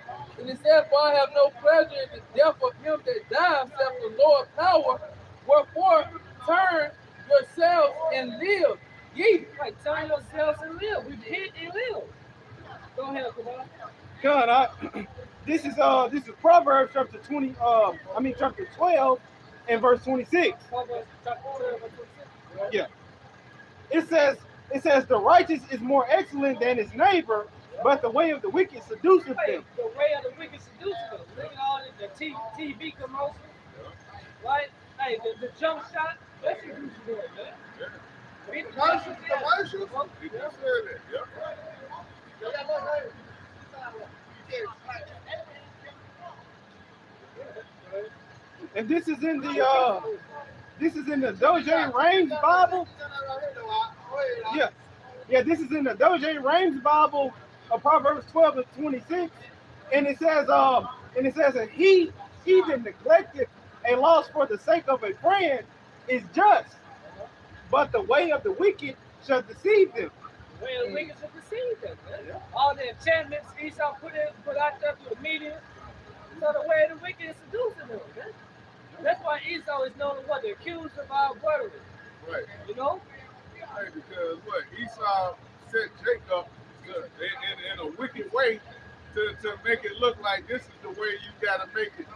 And it says, for I have no pleasure in the death of him that died, saith the Lord power. Wherefore, turn yourselves and live. Ye. Right, turn yourselves and live. Repent and live. Go ahead, Kabbalah. God, this is Proverbs chapter 12 and verse 26. Proverbs chapter 12, verse 26. Yeah. It says the righteous is more excellent than his neighbor, but the way of the wicked seduceth Hey, them. the way of the wicked seduces them. Look at all the TV commercials, right? Hey, the jump shot, that seduces them, man. Read the Commercials, commercials. He just said that. Yep. And this is in the Doge Rames Bible. Yeah, yeah, this is in the Doge Rames Bible of Proverbs 12 and 26. And it says, and he that neglected a loss for the sake of a friend is just, but the way of the wicked shall deceive them. The way of the wicked shall deceive them, man. All the enchantments Esau put out there through the media. So the way of the wicked is seducing them, man. That's why Esau is known as what? The accuser of our brethren. Right. You know? Right, because what? Esau set Jacob in a wicked way to make it look like this is the way you gotta make it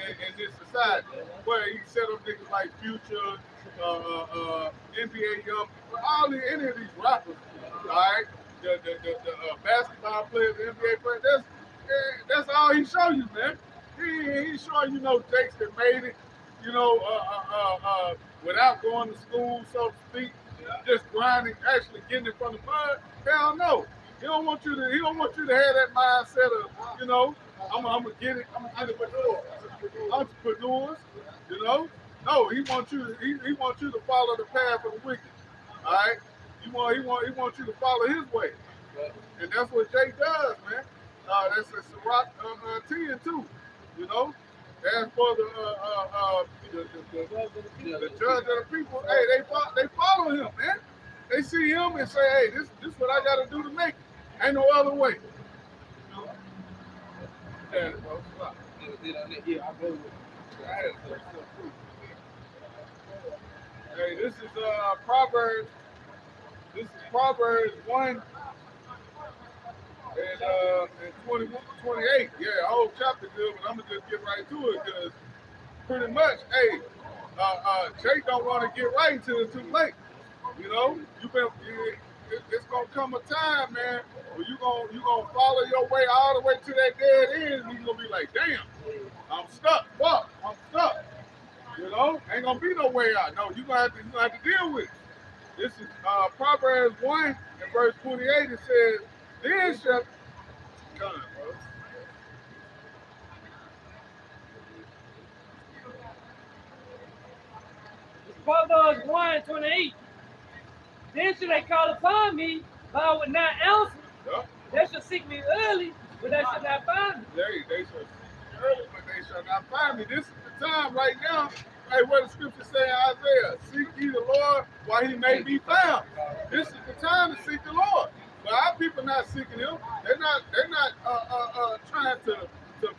in this society. Where he set up niggas like Future, NBA Young, any of these rappers, all right? The basketball players, the NBA players, that's all he show you, man. He showing you no Jakes that made it, you know, without going to school, so to speak, just grinding, actually getting it from the mud. Hell no. He don't want you to have that mindset of, you know, I'm gonna get it with entrepreneurs, you know. No, he wants you to follow the path of the wicked. All right? He wants you to follow his way. And that's what Jake does, man. That's a Sirach 10 too. You know, as for the judge of the people, hey, they follow him, man. They see him and say, hey, this what I got to do to make it. Ain't no other way. Yeah, I go with it. Hey, this is Proverbs. This is Proverbs 1 and 28. Yeah, the whole chapter good, but I'm gonna just get right to it because pretty much, hey, Jake don't want to get right until it's too late. You know, it's gonna come a time, man, where you gonna follow your way all the way to that dead end, and you're gonna be like, damn, I'm stuck. Fuck, I'm stuck. You know, ain't gonna be no way out. No, you gonna have to deal with it. This is Proverbs 1 and verse 28. It says, then shall come, bro. Proverbs 1:28. Then should they call upon me, but I would not answer. Yep. They shall seek me early, but they shall not find me. They shall seek me early, but they shall not find me. This is the time right now. Hey, what the scripture say in Isaiah? Seek ye the Lord while he may be found. This is the time to seek the Lord. But our people not seeking him. They're not trying to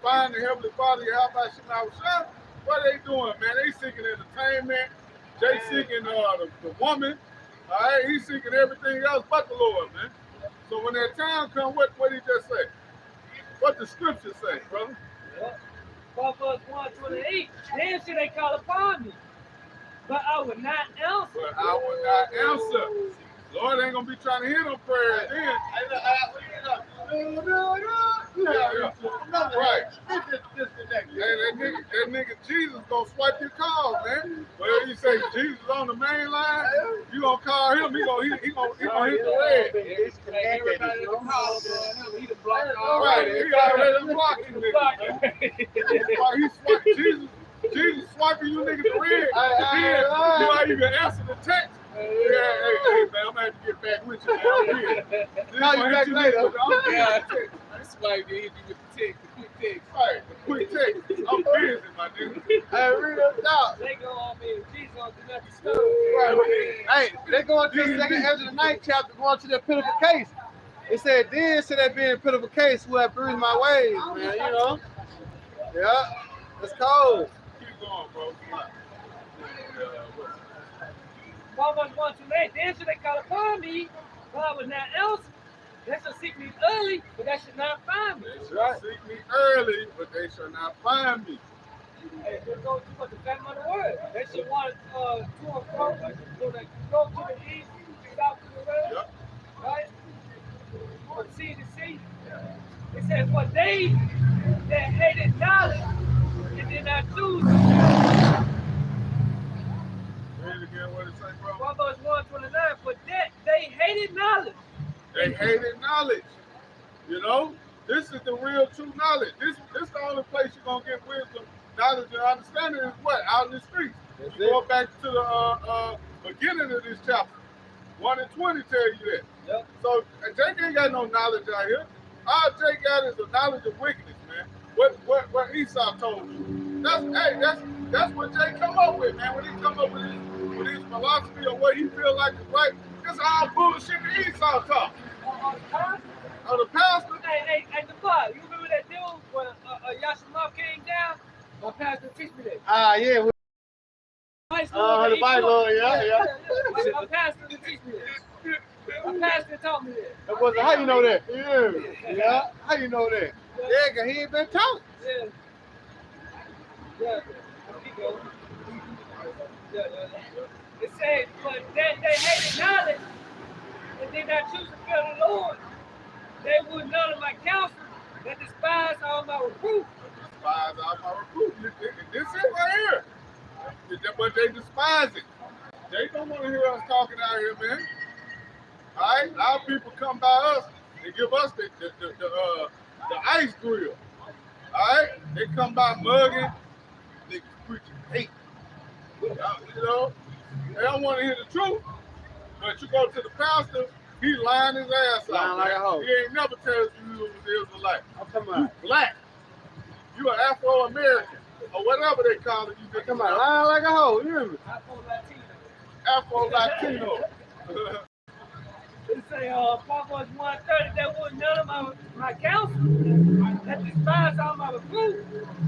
find the Heavenly Father, Yahweh Shema Shah. What are they doing, man? They seeking entertainment. They seeking the woman. All right, he's seeking everything else but the Lord, man. So when that time comes, what did he just say? What the scripture say, brother? Yeah. Proverbs 1:28. Then should they call upon me, but I would not answer. But I would not answer. Lord ain't gonna be trying to hear them prayers then. Right. Hey, that nigga Jesus gonna swipe your calls, man. Whether you say Jesus on the main line, you gonna call him, he gonna hit the red. Everybody gonna call him. He the block all Right, right. he already blocked you, nigga. Jesus swiping you niggas the red. Then you might even answer the text. Hey, man, I'm gonna have to get back with you, man. Call you back later. Yeah, that's why they hit you with the text, the quick text. Right, the quick text. I'm busy, my nigga. Hey, read it out. They go on me. Jesus on do nothing stupid. Right. Hey, they go into the second Ezra the 9th chapter, going to their pitiful case. It said, then should that be in pitiful case who have bruised my ways, man, you know? Yeah, it's cold. Keep going, bro. Proverbs 1:28. Then should they call upon me, but I would not answer. They shall seek me early, but they should not find me. They shall seek me early, but they shall not find me. Hey, just go to the family of the word. They should want to and fro. So they go to the east, south to the west, Yep. right? From sea to sea. It says, for they that hated knowledge and did not choose. Read it again, what it say, bro? Proverbs 1:29. For that they hated knowledge. They hated knowledge. You know, this is the real true knowledge. This is the only place you're gonna get wisdom knowledge and understanding is what? Out in the streets. That's You it. go back to the beginning of this chapter. 1 and 20 tell you that. Yep. So Jake ain't got no knowledge out here. All Jake got is the knowledge of wickedness, man. What Esau told you. That's what Jake come up with, man. When he come up with his philosophy or what he feel like is right, it's all bullshit that Esau talk. Oh, the pastor? Hey, the fuck, you remember that dude when Yashima came down? My pastor teach me that. Ah, yeah. High school, The Bible, yeah. My pastor teach me that. My pastor taught me that. That was how you know that? Yeah. How you know that? Yeah, cause he ain't been taught. Yeah. Keep going. Yeah. It said, but they hated knowledge and did not choose to fear the Lord. They would none of my counsel, that despise all my reproof. Despise all my reproof. This is right here. But they despise it. They don't want to hear us talking out here, man. All right? Our people come by us and give us the ice grill. All right? They come by mugging, niggas preaching hate. You know, they don't want to hear the truth. But you go to the pastor, he lying his ass Lying off. like Man. a hoe. He ain't never tell you you was an Israelite. I'm talking You about. black. You an Afro-American. Or whatever they call it. You I'm talking about lying like a hoe. You hear me? Afro-Latino. It say, Proverbs 1:30, that would none of my counsel, that despise all my reproof.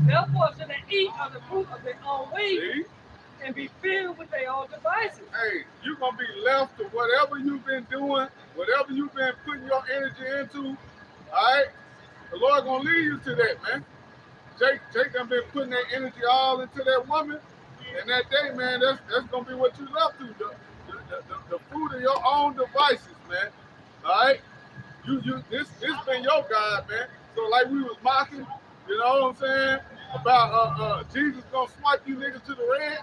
Therefore should they eat of the fruit of their own ways See? and be filled with their own devices. Hey, you're going to be left to whatever you've been doing, whatever you've been putting your energy into. All right? The Lord going to lead you to that, man. Jake done been putting that energy all into that woman. And that day, man, that's going to be what you left to. The fruit of your own devices, man. All right? This been your God, man. So like we was mocking, you know what I'm saying, about Jesus gonna swipe you niggas to the red.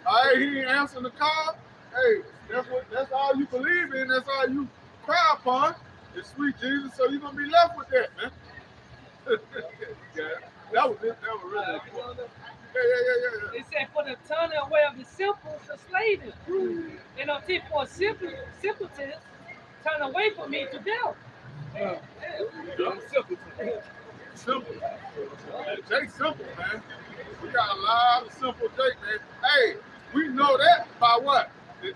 All right, he ain't answering the call. Hey, that's all you believe in. That's all you cry upon. It's sweet Jesus. So you're gonna be left with that, man. Yeah, that was it. That was really cool. Yeah. It said, for the turning away of the simple to slay them. And until for simpletons, turn away from me to death. Simple. Jake simple, man. We got a lot of simple Jake, man. Hey, we know that by what? The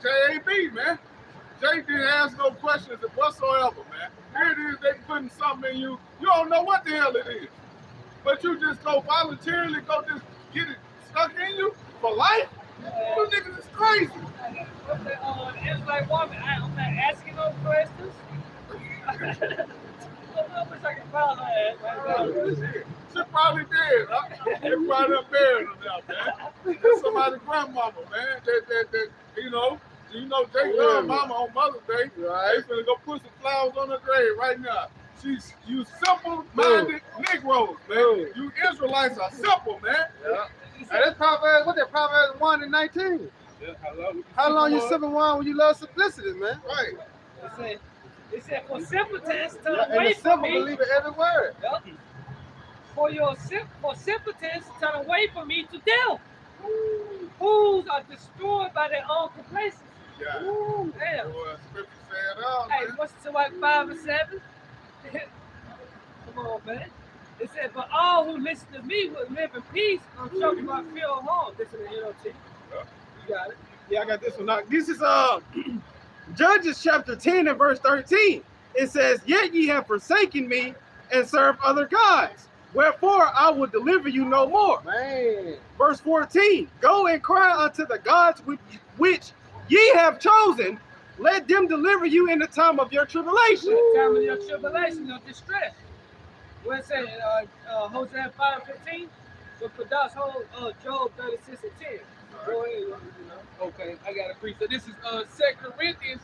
JAB, man. Jake didn't ask no questions whatsoever, man. Here it is, they putting something in you. You don't know what the hell it is. But you just go voluntarily just get it stuck in you for life? You niggas is crazy. It's like woman, I'm not asking no questions. I wish I could find her ass right now. She probably dead, huh? They probably done buried her now, man. That's somebody's grandmama, man. That you know Jake love mama on Mother's Day. Right. They finna go put some flowers on her grave right now. You simple-minded Negroes, man. You Israelites are simple, man. Yeah. Hey, that's Proverbs, what that Proverbs 1 and 19? Yeah, How long you simple one when you love simplicity, man? Right. It said, for simpletons turn And away the from simple me. believe in every word. Yep. For simpletons turn away from me to death. Fools are destroyed by their own complacency. Yeah. Damn. Boy, scripture say it all, Hey, man. what's it like 5 and 7? Come on, man. It said, but all who listen to me will live in peace. I'm talking about fear of harm. This is the NLT. Yeah. You got it. Yeah, I got this one. Now, this is Judges chapter 10 and verse 13. It says, yet ye have forsaken me and served other gods. Wherefore I will deliver you no more. Man. Verse 14, go and cry unto the gods which ye have chosen. Let them deliver you in the time of your tribulation. The time of your tribulation, your distress. What it say, Hosea 5:15? But produce whole Job 36 and 10. Go ahead. Okay, I got a free. So this is 2 Corinthians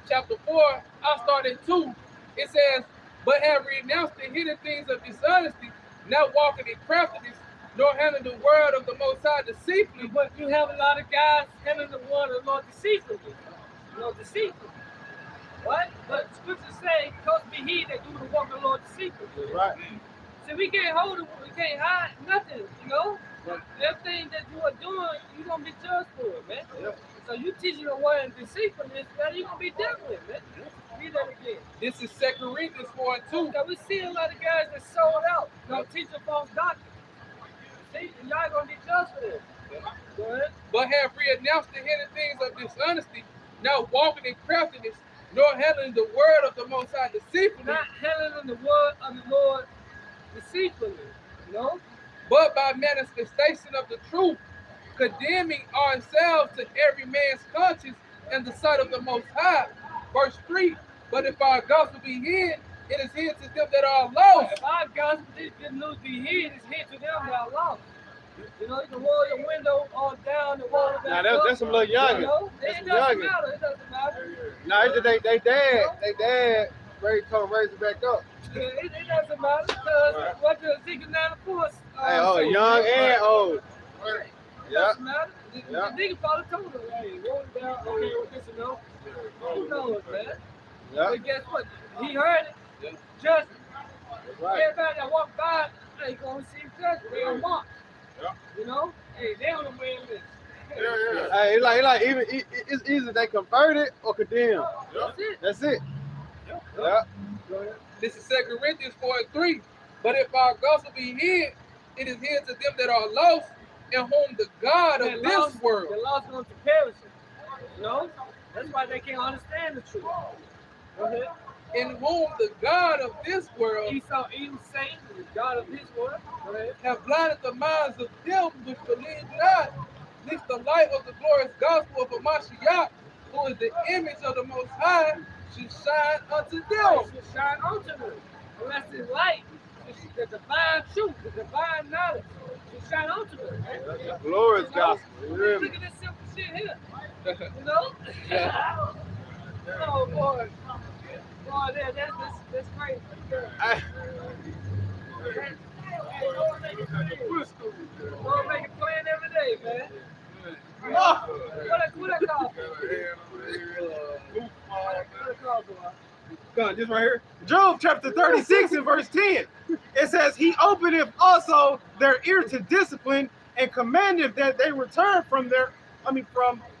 chapter 4. I'll start at 2. It says, but have renounced the hidden things of dishonesty, not walking in craftiness, nor handling the word of the Most High deceitfully. But you have a lot of guys handling the word of the Lord deceitfully. Deceitfully. What? But scriptures say, cursed be he that do the work of the Lord deceitfully. Right. See, we can't hold it, we can't hide nothing, you know? Everything that you are doing, you're gonna be judged for it, man. Yeah. So you teaching the word and deceitfulness, man, you're gonna be dealt with, man. Read that again. This is 2 Corinthians 4 and 2. So we see a lot of guys that sold out, you know, teaching false doctrine. See, and y'all gonna be judged for this. Go ahead. But have renounced the hidden things of dishonesty, not walking in craftiness, nor handling the word of the Most High deceitfully, Not handling the word of the Lord deceitfully, you know? but by manifestation of the truth, condemning ourselves to every man's conscience in the sight of the Most High. Verse 3, but if our gospel be hid, it is hid to them that are lost. If our gospel, this good news be hid, it's hid to them that are lost. You know, you can roll your window all down and roll it back Now up. that's some little youngin. You know? That's It some doesn't youngin. matter. It doesn't matter. Now it's just they dad told him raise it back up. Yeah, it doesn't matter because what the Ezekiel 94 Hey, oh, say, young man. and old. It Yeah. doesn't matter. The Yeah. nigga probably told him, hey, roll it down, okay, with this and no. Who knows, man? Yeah. But guess what? He heard it. Judgment. That's right. Everybody that walk by, they gonna receive judgment. They gonna mark. Yeah. You know? Hey, they on the win list. Yeah. Hey, it's like even it's either they converted or condemned. That's it. That's it. Yeah. Yeah. Go ahead. This is 2 Corinthians 4 and 3. But if our gospel be hid, it is hid to them that are lost, in whom the God of this world. They're lost unto perishing. You know? That's why they can't understand the truth. Go ahead. In whom the God of this world Esau, Edom, Satan, the God of his word. Go ahead. have blinded the minds of them which believe not, lest the light of the glorious gospel of Mashiach, who is the image of the Most High, should shine unto It them. should shine onto them. Unless it's light, the divine truth, the divine knowledge should shine onto them. Man. Glorious You know? gospel. You hear me? Look at this simple shit here. You know? Oh boy. Boy, that's crazy. Hey, Lord make it plain every day, man. oh, What that call for? What that call for? Gun, this right here. Job chapter 36 and verse 10. It says, he openeth also their ear to discipline and commandeth that they return from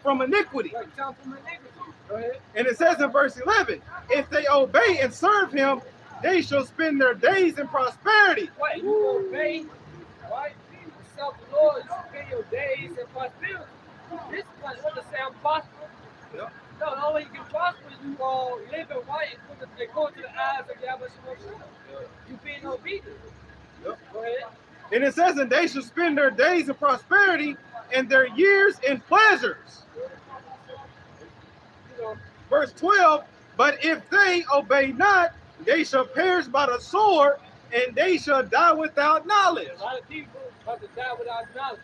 from iniquity. Like, jump from the niggas. Go ahead. And it says in verse 11, if they obey and serve him, they shall spend their days in prosperity. Wait, you obey, right? You serve the Lord, you spend your days in prosperity. This is what the sound prosper. Yeah. No, the only way you can prosper is you living right according to the eyes of Yahweh Shemashah. You being obedient. Yep. Go ahead. And it says, and they shall spend their days in prosperity and their years in pleasures. You know, Verse 12, but if they obey not, they shall perish by the sword, and they shall die without knowledge. a lot of people about to die without knowledge.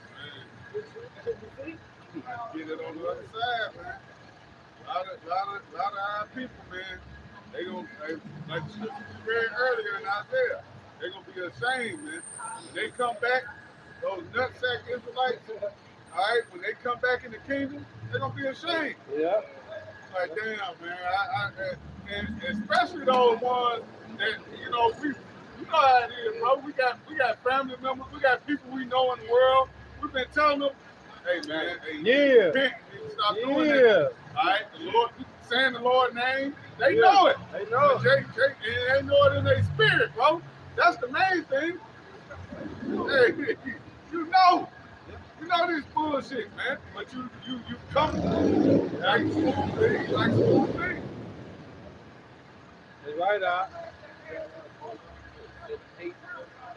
You see? Get it on the other side, man. A lot of our people, man, they gonna, like you read earlier in Isaiah, they're gonna be ashamed, man. When they come back, those nutsack Israelites, all right, when they come back in the kingdom, they're gonna be ashamed. yeah. Like, damn, man, and especially those ones that, you know how it is, bro. We got family members, we got people we know in the world. We've been telling them, hey, man, hey, Yeah. repent, stop doing that. All right, the Lord, saying the Lord's name, they know it. They know. And they know it in their spirit, bro. That's the main thing. Hey, you know this bullshit, man. But you come like smooth things, like smooth things. That's right, Doc.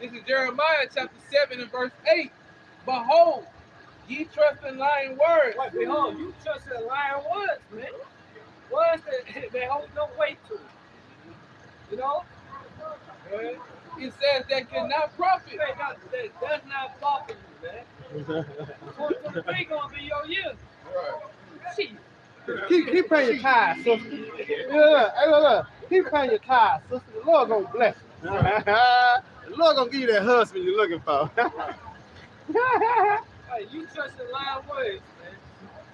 This is Jeremiah chapter 7 and verse 8. Behold, ye trust in lying words. Wait, behold, you trust in lying words, man. Words that they hold no weight to. You know? It says that cannot profit. That's not profit you, man. 2023 gonna be your year. Right. Shit. Keep paying your tithes, sister. Yeah, hey, look. Keep paying your tithes, sister. The Lord gonna bless you. The Lord gonna give you that husband you're looking for. Hey, you trust in lying words, man.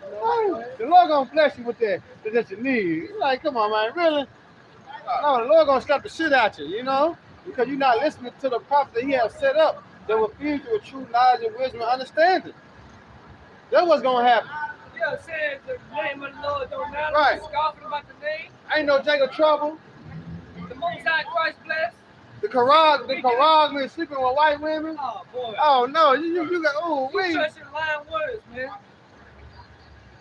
You know? The Lord gonna bless you with that you need. You're like, come on, man, really? No, the Lord gonna slap the shit out you, you know? because you're not listening to the prophet that he has set up that will feed you with true knowledge and wisdom and understanding. That's what's gonna happen. Yeah, saying the name of the Lord don't matter. Right. Scoffing about the name. Ain't no Jacob trouble. The Most High Christ bless. The Quran been sleeping with white women. Oh boy. Oh no, you got You wait. trusting lying words, man.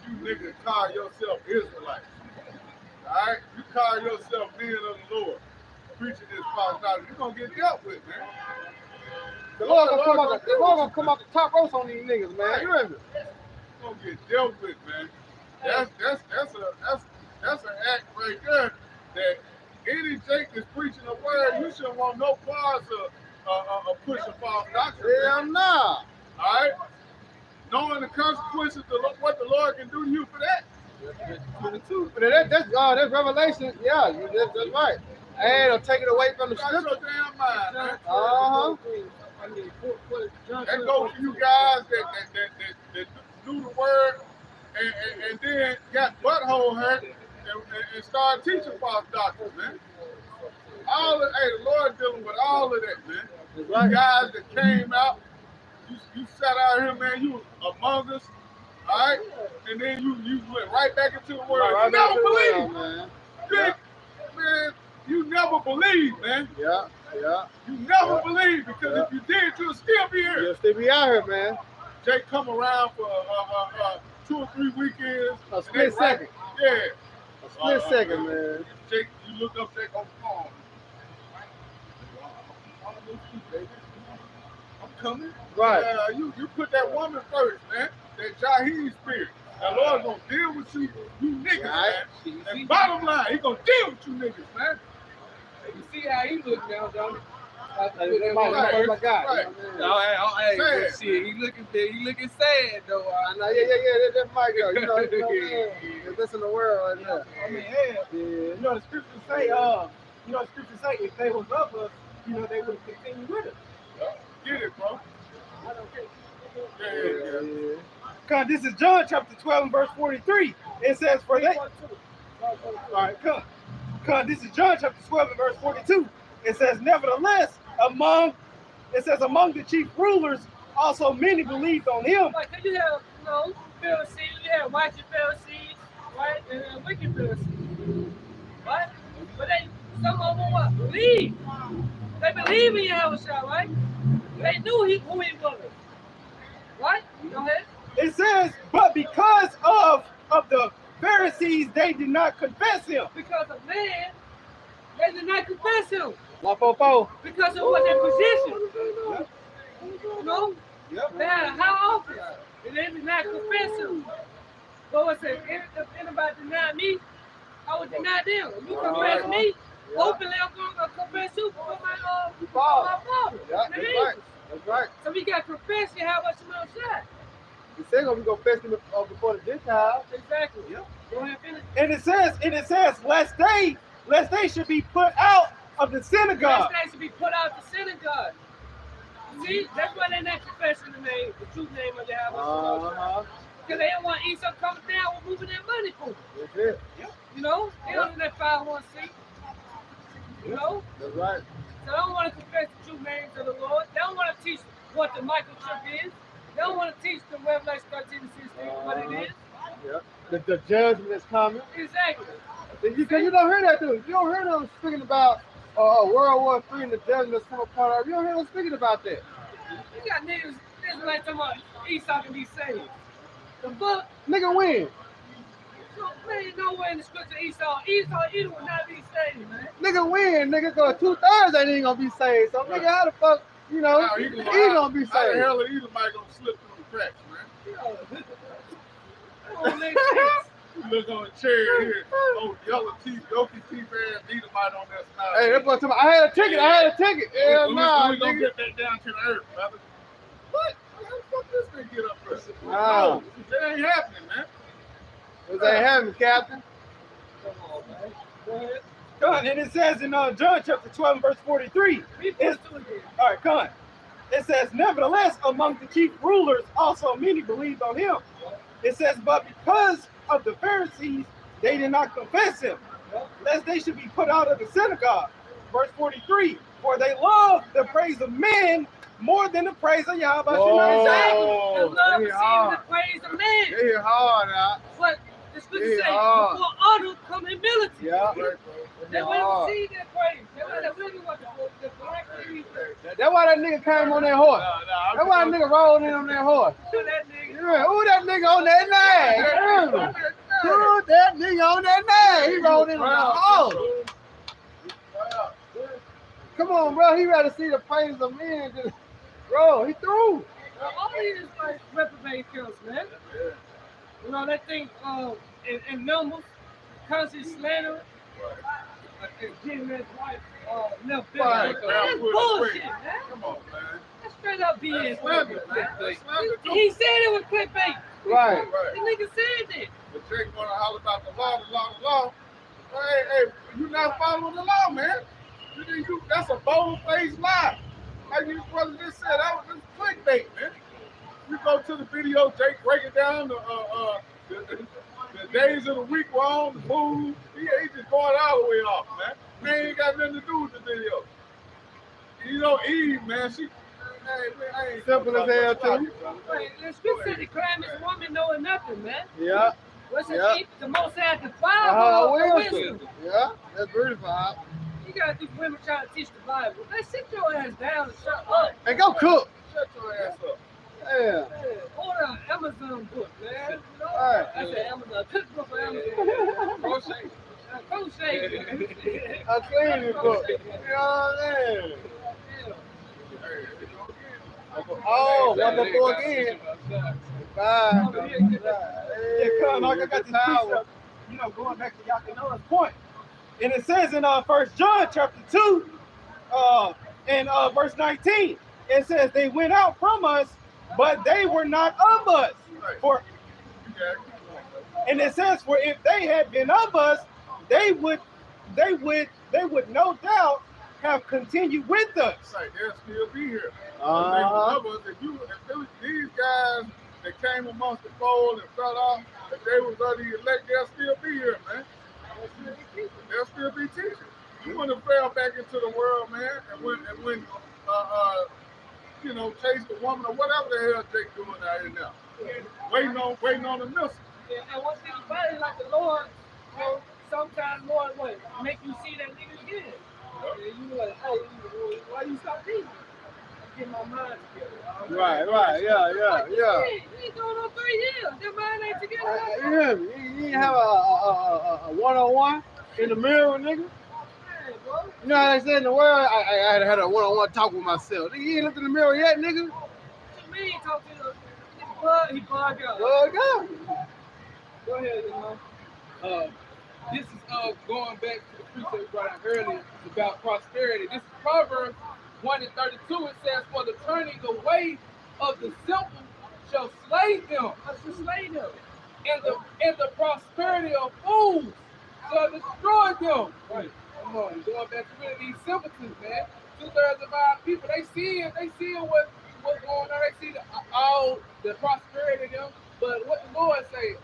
You niggas call yourself Israelites. Alright? You call yourself men of the Lord. Preaching this false knowledge. You're gonna get dealt with, man. The Lord gonna come out the top roast on these niggas, man. You remember? You're gonna get dealt with, man. That's an act right there that any Jake that's preaching a word, you shouldn't want no parts of pushing false doctrine. Hell nah. Alright? Knowing the consequences of what the Lord can do to you for that. 22. But that's Revelation. Yeah, that's right. Hey, don't take it away from the Got your scripture. damn mind, man. Uh-huh. That goes for you guys that do the word and then got butthole hurt and started teaching false doctrine, man. The Lord dealing with all of that, man. That's You right. guys that came out, you sat out here, man, you was among us, all right? And then you went right back into the world. Right You never back to the believed, world, man. man. You never believed, man. Yeah. You never believed because if you did, you'll still be here. You'll still be out here, man. Jake come around for 2 or 3 weekends. A and split they second. Yeah. A split second, man. Jake, you look up Jake on the phone. I'm coming. Right. You put that woman first, man. That Jaheed spirit. The Lord gonna deal with you niggas, Right. man. And bottom line, he gonna deal with you niggas, man. You see how he look now, Johnny? My guy. Right. Hey, Sad. shit, he looking sad though. I know, yeah, that's my girl. You know, man. That's in the world right now. I mean, yeah. You know, the scriptures say, if they was of us, they would have continued with us. Get it, bro. I don't care. Yeah. Cause this is John chapter 12 and verse 43. It says, for they. All right, come. Cause this is John chapter 12 and verse 42. It says, nevertheless, among the chief rulers, also many believed on him. Like you have, Pharisees, you have righteous Pharisees, right, and wicked Pharisees, right? But some of them what? Believe. They believe in Yahushua, right? They knew who he was, right? Go ahead. It says, but because of the Pharisees, they did not confess him. Because of man, they did not confess him. 144. Because of what their position. They had a high office, and they did not confess him. So it says, if anybody deny me, I would deny them. If you confess me, openly I'm going to confess you before my father. Yeah, that's right. That's right. So we got to confess you how much you outside. He said we gonna fetch him before the Gentiles. Exactly. Yep. Go ahead and finish. And it says, lest they should be put out of the synagogue. Lest they should be put out the synagogue. See, that's why they're not confessing the name, the true name of Yahweh. Because they don't want Esau coming down with moving their money for them. That's it. They don't do that 501c. That's right. So they don't want to confess the true names of the Lord. They don't want to teach what the microchip is. They don't want to teach the Revelation 13 and 16 what it is. Yeah. The judgment is coming. Exactly. You don't hear that, dude. You don't hear them speaking about World War III and the judgment that's come upon us. You don't hear them speaking about that. You got niggas like talking about Esau can be saved. The book, Nigga win. so man, nowhere in the scripture Esau either will not be saved, man. Nigga win, nigga, cause 2/3 ain't even gonna be saved. So nigga, how the fuck, he gonna be How the saved? hell are Edomite gonna slip through the cracks, man? That don't make sense. You look on the chair here, yellow teeth, yolky teeth, ass Edomite on that smile. Hey, that boy told me, I had a ticket. Hell nah, we gonna nigga. get that down to the earth, brother. What? How the fuck this thing get up there? Wow. No, that ain't happening, man. What they having, Captain? Come on, man. Go ahead. Come, and it says in John chapter 12 verse 43. Read verse 2 again. All right, come. It says, nevertheless, among the chief rulers, also many believed on him. It says, but because of the Pharisees, they did not confess him, lest they should be put out of the synagogue. verse 43. For they love the praise of men more than the praise of Yahweh. Whoa. They love They receiving hard. the praise of men. They hit hard out. But the scripture They says, hard. before honor come humility. Yeah. They will receive that praise. They really want the black lady. That's why that nigga came on that horse. That's why that nigga rolled in on that horse. To that nigga. Yeah, who that nigga on that nag? Who that nigga on that nag? He rolled in on the horse. Come on, bro. He rather see the praise of men. Just, bro, he threw. All these like reprobate counts, man. You know, that thing in numbers, constant slander, and GMS wife left business. Right. That's bullshit, man. Come on, man. That's straight up BS. That's slander too. He said it was clickbait. Right. The nigga said that. But Jake wanna holler about the law. Hey, you not following the law, man. That's a bold-faced lie. Like you brother just said, that was just clickbait, man. You go to the video, Jake breaking down the days of the week we're on, the food. He just going all the way off, man. Man ain't got nothing to do with the video. You know, Eve, man, she ain't Simple as hell, too. Wait, the scripture declaring this woman knowing nothing, man. Yeah. What's it? Yeah. The most had the Bible or wisdom. Yeah. That's beautiful. Huh? You got these women trying to teach the Bible. Man, sit your ass down and shut up. Hey, go cook. Shut your ass up. Yeah. Order an Amazon book, man. You know? All right. I said Amazon, cookbook for Amazon. Crochet. Crochet. I clean this book. You know what I'm saying? Oh, one before again. Bye. Yeah, cuz, like I got this precept, you know, going back to Yakinoa's point. And it says in 1 John chapter 2, in verse 19, it says they went out from us, but they were not of us. And it says, for if they had been of us, they would no doubt have continued with us. Right, they'll still be here. Uh-huh. If these guys that came amongst the fold and fell off, if they was of the elect, they'll still be here, man. They'll still be teaching. You want to fell back into the world, man, and when you know, chase the woman or whatever the hell Jake doing out here now. Waiting on the missile. Yeah, and one thing about it, like the Lord, you know, sometimes Lord what make you see that nigga again. And you like, hey, why you stop teaching? I get my mind together. Right. Yeah. You ain't going on 3 years. Your mind ain't together. You hear me? You ain't have a one-on-one in the mirror, nigga. Hey, bro. You know how they say in the world, I had a one-on-one talk with myself. Nigga, you ain't looked in the mirror yet, nigga? What you mean talk to the he bugged out. Go go. Go ahead, man. This is going back to the precept we brought out earlier about prosperity. This is Proverbs 1:32. It says, "For the turning away of the simple shall slay them, and the prosperity of fools shall destroy them." Right. Come on, going back to really these simpletons, man. 2/3 of our people, they seeing what's going on. They see all the prosperity of them. But what the Lord say,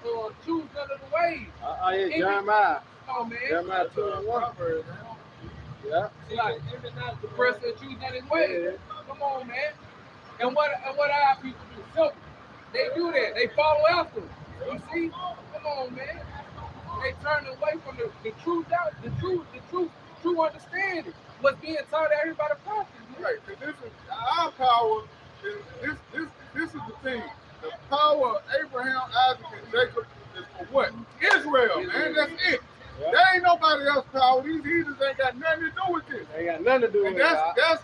choose none of the ways. Yeah, Jeremiah. Come on, man. Jeremiah 2:1. Yeah. See, like, the person that choose none of his ways. Come on, man. And what our people do? Simple. They do that. They follow after them. You see? Come on, man. They turn away from the truth out, the true understanding. What's being taught to everybody properly. Right, because this is our power. This is the thing. The power of Abraham, Isaac, and Jacob is for what? Israel, man. That's it. Yeah. There ain't nobody else's power. These heathens ain't got nothing to do with this. They got nothing to do with And it.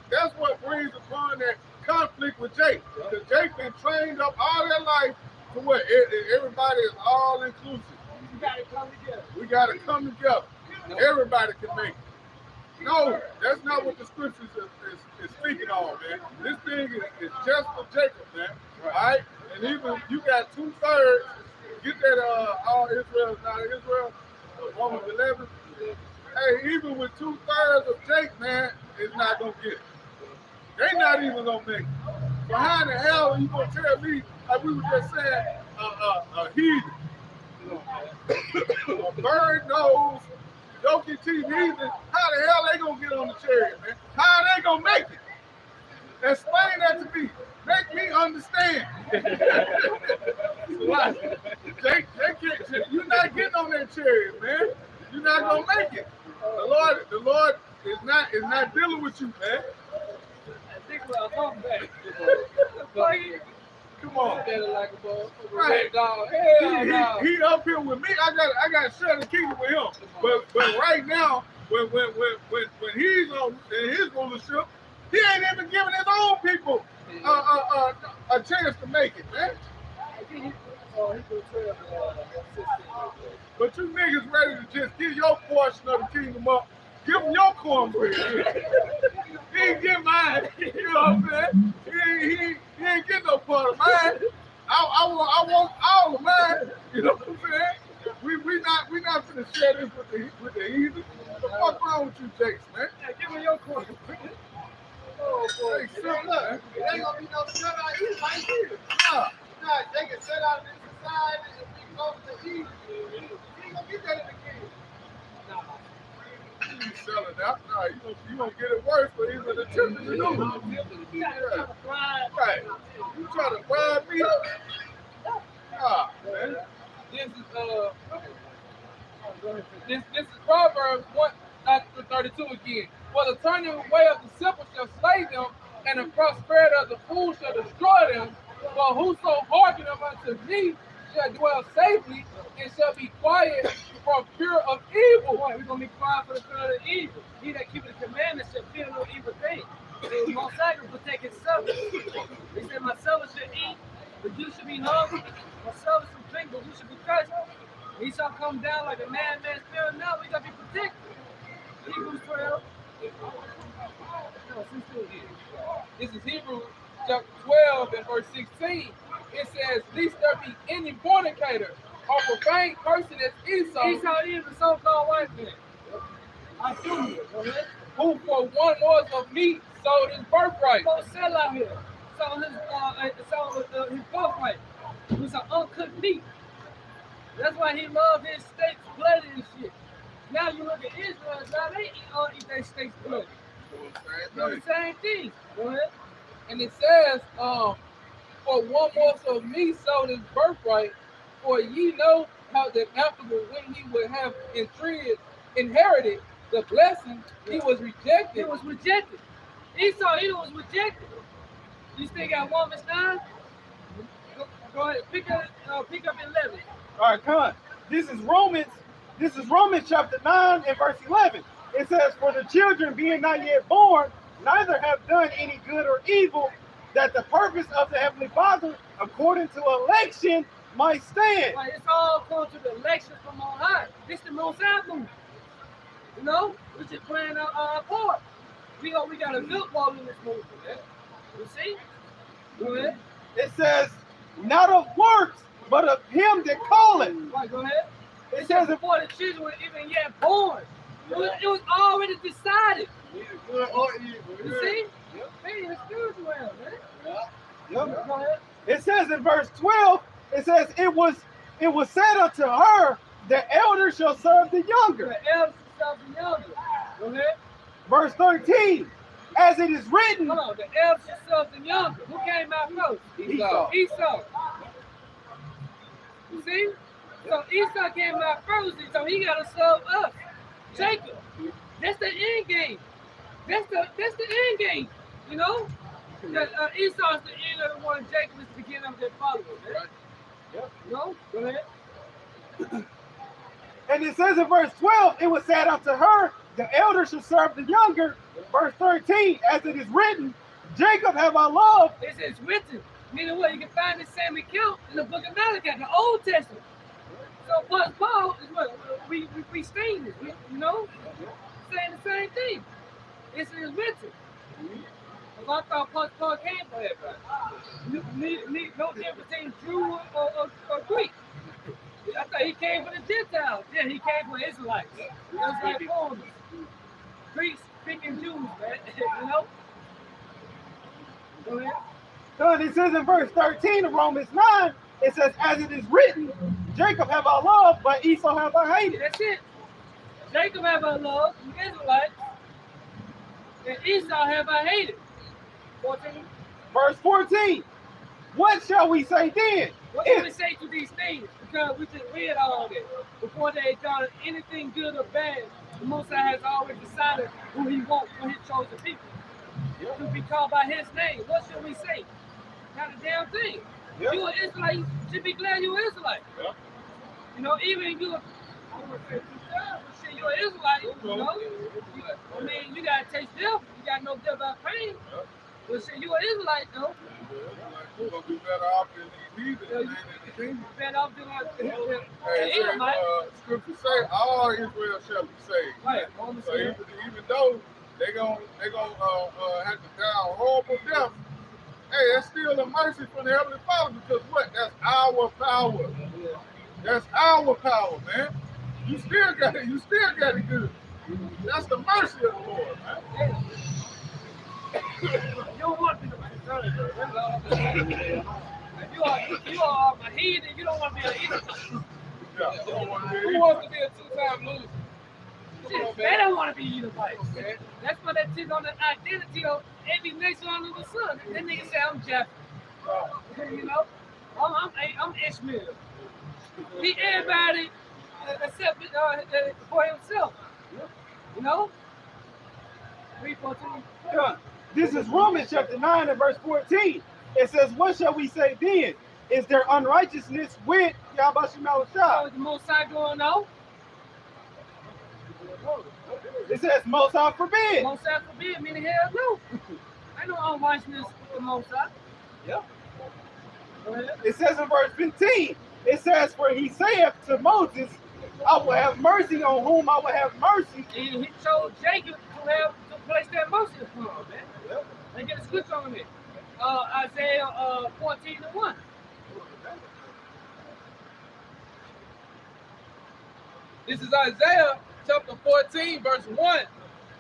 that's what brings upon that conflict with Jake. Because Jake been trained up all their life to what? Everybody is all inclusive. You gotta come together. We gotta come together. Everybody can make it. No, that's not what the scriptures is speaking on, man. This thing is just for Jacob, man. All right? And even you got 2/3. Get that all Israel is not Israel. Romans 11. Hey, even with 2/3 of Jake, man, is not gonna get it. They not even gonna make it. So how in the hell are you gonna tell me, like we were just saying, a heathen, a bird nose, donkey teeth heathen? How the hell they gonna get on the chariot? chariots, man. You're not gonna make it. The Lord is not dealing with you, man. I think we're a humpback. Come on. Better like a ball. Right. Dog. Hell no. He up here with me. I got to share the kingdom with him. But right now, when he's on in his rulership, he ain't even giving his own people a chance to make it, man. But you niggas ready to just give your portion of the kingdom up. Give him your cornbread. He ain't get mine. You know what I'm saying? He ain't get no part of mine. I want all of mine. You know what I'm saying? We not finna share this with the heathen. What the fuck wrong with you, Jakes, man? Yeah, give me your corner. Oh boy, Hey, look, it ain't gonna be no shut-out either right here. Nah, they can shut out this society and we go to evil. You ain't gonna get that in the kingdom. you selling out. Nah, you gonna get it worse, but even the truth is you yeah. Right. You trying to bribe me? Nah, man. This is Proverbs 1:32 again. For the turning away of the simple shall slay them, and the prosperity of the fool shall destroy them. For whoso hearkeneth unto me shall dwell safely, and shall be quiet from fear of evil. Boy, we're going to be quiet for the fear of evil. He that keepeth the commandments shall fear no evil thing. The Most High will protect his servants. He said, my servants shall eat, but you should be hungry. My servants shall drink, but you should be thirsty. He shall come down like a madman spirit. Now we got to be protected. Hebrews 12. This is Hebrews chapter 12 and verse 16. It says, lest there be any fornicator or profane person as Esau. Esau is the so-called white man. I assume you. Who for one morsel of meat sold his birthright. Go sell out here. Sold his birthright. It was an uncooked meat. That's why he loved his steaks bloody and shit. Now you look at Israel, now they eat their steaks bloody. Do the same thing. Go ahead. And it says, for one morsel of meat sold his birthright, for ye know how that afterward when he would have inherited the blessing, he was rejected. He was rejected. Esau, he was rejected. You still got Romans 9? Go ahead, pick up 11. All right, come on. This is Romans chapter 9 and verse 11. It says, for the children being not yet born, neither have done any good or evil, that the purpose of the Heavenly Father, according to election, might stand. Like, it's all according to the election from on high. This the Most High movement. You know? We're just playing our part. We got a good role in this movement. Man. You see? Go ahead. It says, not of works, but of him that calleth. Right, go ahead. It says, before the children were even yet born. It was already decided. Good or evil. You see? Hey, the spiritual realm, man. Yep. Go ahead. It says in verse 12, it says, it was said unto her, the elder shall serve the younger. The elder shall serve the younger. Go ahead. Verse 13, as it is written. Hold on, the elder shall serve the younger. Who came out first? Esau. Esau. You see? So Esau came out first, so he got to serve us. Jacob. That's the end game. That's the end game. You know? That Esau is the end of the one. Jacob is the beginning of their followers. Right? Yep. You know? Go ahead. And it says in verse 12, it was said unto her, the elder shall serve the younger. Verse 13, as it is written, Jacob have I loved. It's written. Meaning what? You can find the same account in the book of Malachi, the Old Testament. So Paul is what? We saying this, you know? Saying the same thing. It's written. Because I thought Paul came for everybody. No difference between Jew or Greek. I thought he came for the Gentiles. Yeah, he came for Israelites. Israelite foreigners. Greeks speaking Jews, man. You know? Go ahead. So it says in verse 13 of Romans 9, it says, as it is written, Jacob have I loved, but Esau have I hated. That's it. Jacob have I loved, the Israelites, and Esau have I hated. 14. Verse 14, what shall we say then? What should we say to these things? Because we just read all this. Before they done anything good or bad, the Most High has always decided who he wants for his chosen people. To be called by his name. What should we say? Not a damn thing. Yeah. You an Israelite, you should be glad you're an Israelite. Yeah. You know, even if you're, I don't want to say shit, you're an Israelite, you know? I mean, you got to taste death. You got to know death by pain. But shit, you're an Israelite, though. We're gonna be better off than these heathens than in the kingdom. Better off than Hey, an Edomite. scripture say all Israel shall be saved. Right. So even though they gonna have to die a horrible death, hey, that's still a mercy from the Heavenly Father because what? That's our power. That's our power, man. You still got it. You still got it good. That's the mercy of the Lord, man. You don't want to be if you are a heathen, you don't want to be an Edomite. Yeah, you don't want to be Who wants to be a two-time loser? Shit, they don't want to be Edomites. That's why they take on the identity of every nation under the sun. That nigga say I'm Japheth. You know, I'm Ishmael. He everybody except for himself. You know. 3:14. Yeah. This is Romans chapter 9 and verse 14. It says, what shall we say then? Is there unrighteousness with Yahweh So Shah? the Most High going on? It says, Most High forbid. Most High forbid, meaning hell no. I know unrighteousness with the Most High. Yeah. Go ahead. It says in verse 15, it says, for he saith to Moses, I will have mercy on whom I will have mercy. And he chose Jacob to place that mercy upon, man. Yep. Let's get a scripture on it. Isaiah 14:1. This is Isaiah chapter 14, verse 1.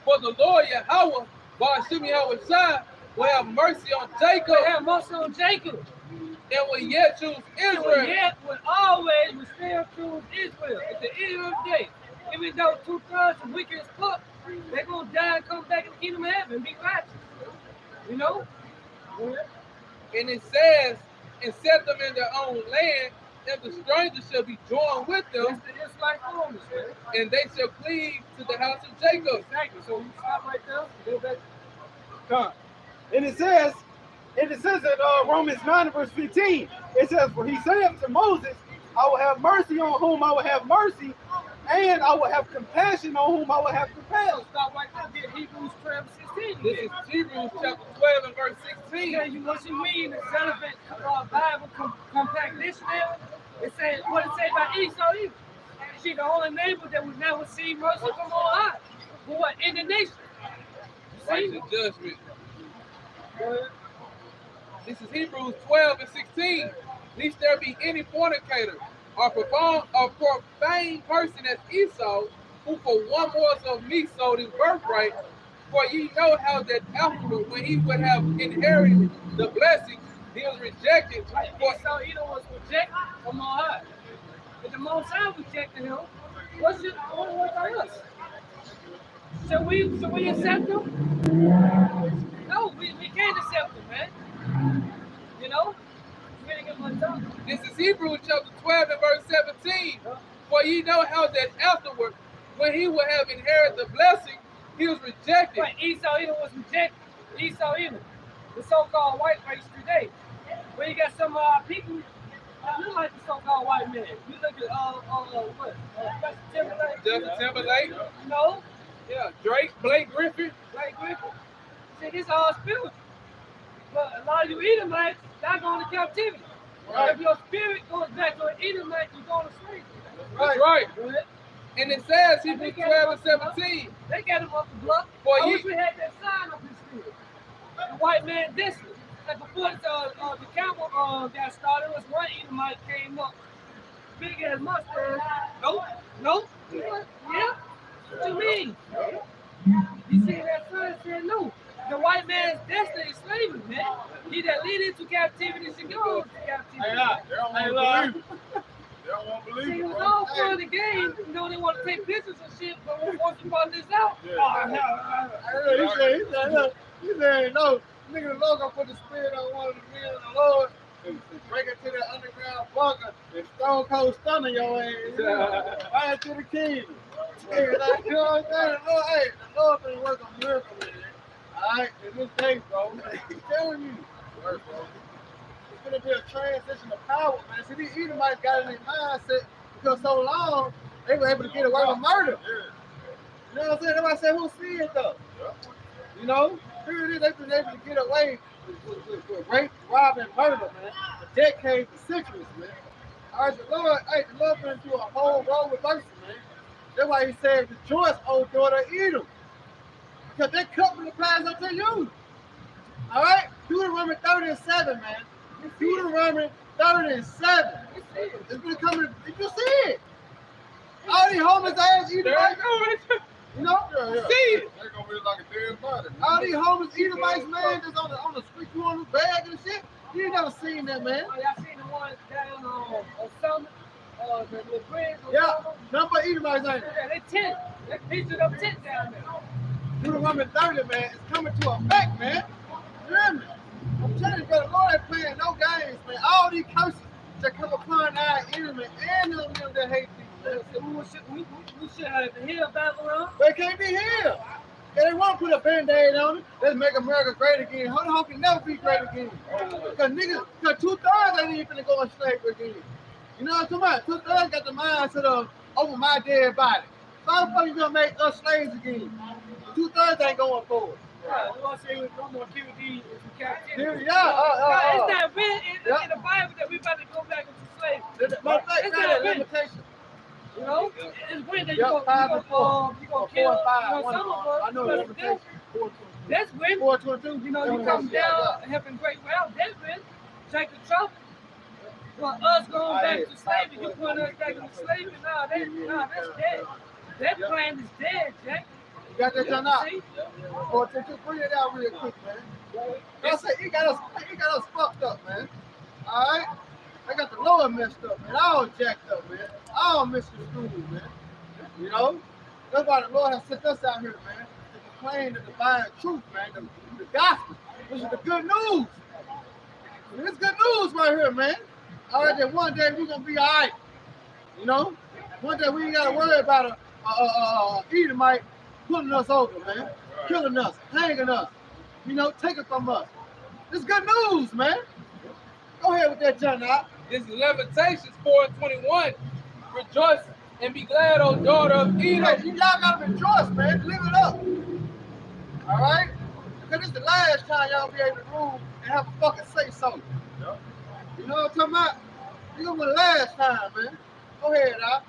For the Lord Yahweh, Ba'ashim Yahweh Shai, will have mercy on Jacob Will have mercy on Jacob. and will yet choose And Israel. yet will always will still choose Israel. At the end of the day, even though 2/3 are wicked as fuck, they're gonna die and come back in the kingdom of heaven and be righteous. You know? And it says, and set them in their own land, and the strangers shall be joined with them, That's the Israelite fullness, man. and they shall cleave to the house of Jacob. Exactly. So you stop right there. Go back. Come. And it says in Romans 9 verse 15, it says, for he saith to Moses, I will have mercy on whom I will have mercy, and I will have compassion on whom I will have compassion. So stop right there. Get Hebrews 12:16. This is Hebrews chapter 12 and verse 16. Yeah, you want to read the Zenobit Bible compact dictionary. It says what it say about Esau. She the only neighbor that would never see mercy from on high. But what in the nation? You Righteous see? judgment. This is Hebrews 12 and 16. Lest there be any fornicator or profane person as Esau, who for one morsel of meat sold his birthright. For ye know how that afterward, when he would have inherited the blessing, he was rejected. For Esau Edom was rejected from on high. But the Most High rejected him. What about us? Should we accept him? No, we can't accept him, man. You know? You gotta get my tongue. this is Hebrews chapter 12 and verse 17. For ye know how that afterward, when he would have inherited the blessing, he was rejected. Right, Esau Edom was rejected. Esau Edom, the so-called white race today. Where you got some of our people, look like the so-called white man. You look at what? Justin Timberlake. Justin Timberlake. No, Yeah, Drake, Blake Griffin. Blake Griffin. See, this all spiritual. But a lot of you Edomites, y'all going to captivity. Right. If your spirit goes back to an Edomite, you're going to slavery. That's right. Go ahead. And it says, Hebrews 12 and 17. They got him off the block. Boy, I you- wish we had that sign up his spirit. The white man distance. Like before the camel got started, it was one Edomite came up. Big ass mustache. Nope. Yeah? What you mean? You see that sign said no. The white man's destiny is slavery, man. He that lead into captivity should go into captivity. They don't want to believe it. They don't want to See, believe it it, was bro. all fun in the game. You know, they want to take pictures and shit, but once you find this out, He said, no. Nigga, the Lord gonna put the spirit on one of the men of the Lord, break into that underground bunker and Stone Cold Stunner your ass. Right to the kingdom. Hey, like, you know what I'm saying? The Lord been working a miracle with it. Alright, in this day, bro. I'm telling you. It's gonna be a transition of power, man. See, these Edomites got in their mindset because so long they were able to get away with murder. You know what I'm saying? Nobody said who see it though. You know? Here it is, they've been able to get away with rape, robbing, murder, man. For decades, for centuries, man. All right, the Lord been through a whole road reversal, man. That's why he said, rejoice, O daughter of Edom. Because that covenant applies unto you. All right? Deuteronomy 30:7, man. Deuteronomy 30:7. It's gonna come in, did you see it? All these homeless ass Edomites, you know? See it. They're gonna be like a dead body. All these homeless Edomites, man, that's on the street corner bag and shit. You ain't never seen that, man. Oh, y'all seen the ones down on Summit? The bridge on Yeah, Summit? number of Edomites ain't it? Yeah, they tent. They pictured up tent down there. Deuteronomy 30, man, is coming to effect, man. You hear me? I'm telling you, brother, Lord ain't playing no games, man. All these curses that come upon our enemy and them that hate people. We should have to hear Babylon. They can't be here. They want to put a band-aid on it. Let's make America great again. How the hell can never be great again? Because niggas, because 2/3 ain't even finna go in slavery again. You know what I'm talking about? 2/3 got the mindset of over my dead body. So how the fuck you gonna make us slaves again? 2/3 ain't going forward. Yeah, the Lord said no more kill thee into captivity. Yeah, It's not written in the Bible that we about to go back into slavery. It's not written. limitation. You know, it's written that you Yep, gonna 5 kill, you know, some of I know the us. limitation. That's written. 4:22. You know, you come down having great wealth. That's written. Take the trouble. For us going back to slavery, you put us back into slavery. That's dead. That plan is dead, Jack. You got that done out. See? 4:22. Bring it out real quick, man. I say he got us fucked up, man. All right. I got the Lord messed up, man. All jacked up, man. All misconstrued, man. You know? That's why the Lord has sent us out here, man, to proclaim the divine truth, man, the gospel, which is the good news. And it's good news right here, man. All right, that one day we're gonna be all right. You know? One day we ain't gotta worry about a Edomite pulling us over, man. Killing us, hanging us, you know, taking from us. It's good news, man. Go ahead with that, John. This is Lamentations 4:21. Rejoice and be glad, O daughter of Hey, Edom. y'all gotta rejoice, man. Live it up. All right? Because it's the last time y'all be able to rule and have a fucking say so. You know what I'm talking about? This was the last time, man. Go ahead, Doc.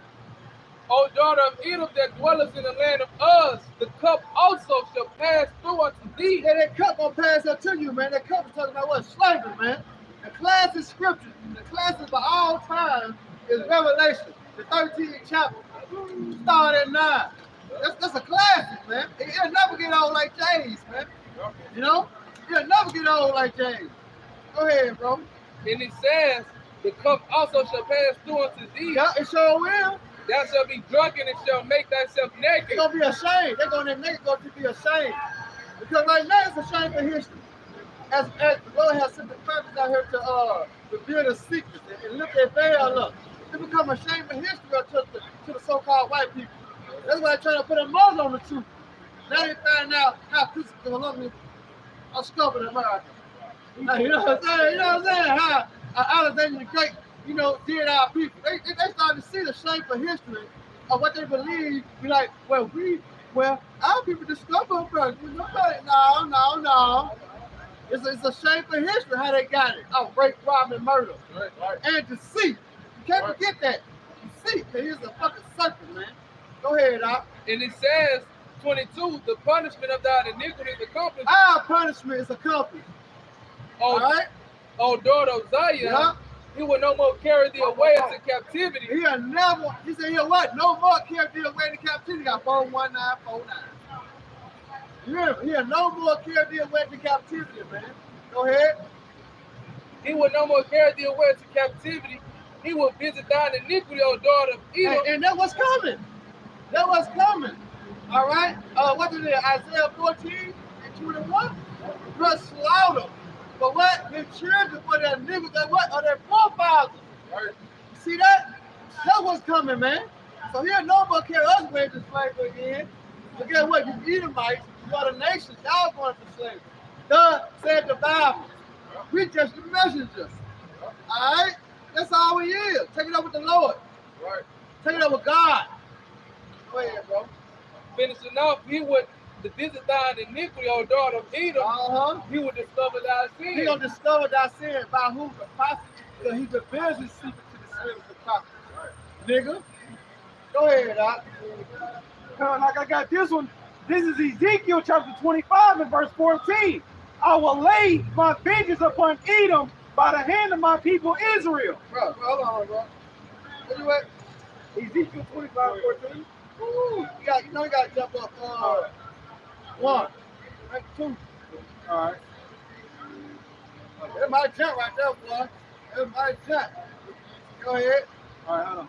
O daughter of Edom that dwelleth in the land of Uz, the cup also shall pass through unto thee. Yeah, that cup gonna pass up to you, man. That cup is talking about what? Slavery, man. The classic scripture, the classic for all time is Revelation, the 13th chapter. Start at 9. That's a classic, man. It'll never get old like James, man. You know? It'll never get old like James. Go ahead, bro. And it says, the cup also shall pass through unto thee. Yeah, it sure will. Thou shalt be drunken and shall make thyself naked. They're gonna be ashamed. They're gonna be ashamed. Because right now it's a shame for history. As the Lord has sent the prophets out here to reveal the secrets and lift their veil up. They become a shame for history to the so-called white people. That's why they're trying to put a muzzle on the truth. Now they find out how Christians are scuppered America. Now, you know what I'm saying? You know what I'm saying? How Alexander the Great, you know, did our people. They starting to see the shape of history of what they believe. Be like, well, our people discovered America. No. It's a shame for history how they got it. Oh, rape, robbing, murder, and deceit. You can't forget that. Deceit. Here's a fucking serpent, man. Go ahead, Doc. And it says, 22, the punishment of thy iniquity is accomplished. Our punishment is accomplished. All right? O daughter of Zion, Yeah. he will no more carry thee away into captivity. He said, he'll what? No more carry thee away into captivity. Got 41949. He'll no more carry thee away into captivity, man. Go ahead. He will no more carry thee away into captivity. He will visit thine iniquity, O daughter of Edom. And that was coming. That was coming. All right? What is it? Isaiah 14 and 21? The slaughter But what? The children for their niggas that what? Are their forefathers. Right. See that? That's what's coming, man. So he'll no more carry us away into slavery again. But guess what? You Edomites, you other nations, y'all going to slavery. Thus said the Bible. We just the messengers. Alright? That's all we is. Take it up with the Lord. Right. Take it up with God. Go ahead, bro. Finishing off, he would the visit thine iniquity, O daughter of Edom. Uh-huh. He would discover thy sin. He gonna discover thy sin by who? The prophet. Because he reveals his secret to the sin of the prophet. Nigga. Go ahead, Doc. Like I got this one. This is Ezekiel chapter 25 and verse 14. I will lay my vengeance upon Edom by the hand of my people Israel. Bro, hold on, bro. Where you at? Ezekiel 25 and 14. Ooh, you gotta jump up. One. Right, two. All right. That might jump right there, boy. That might jump. Go ahead. All right, hold on.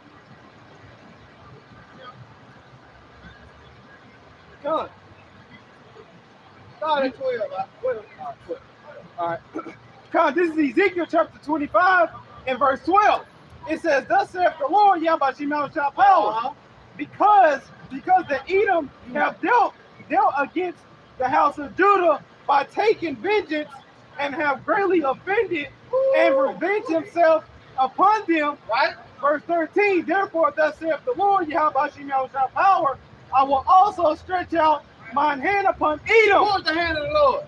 Come on. Start at 12, right? 12. All right. Come on, this is Ezekiel chapter 25 and verse 12. It says, thus saith the Lord, Yahweh Shemel Shah power, because the Edom have dealt against the house of Judah by taking vengeance and have greatly offended and revenged himself upon them. Right? Verse 13, therefore thus saith the Lord, Yahweh Shemel Shah power, I will also stretch out mine hand upon Edom. Who is the hand of the Lord?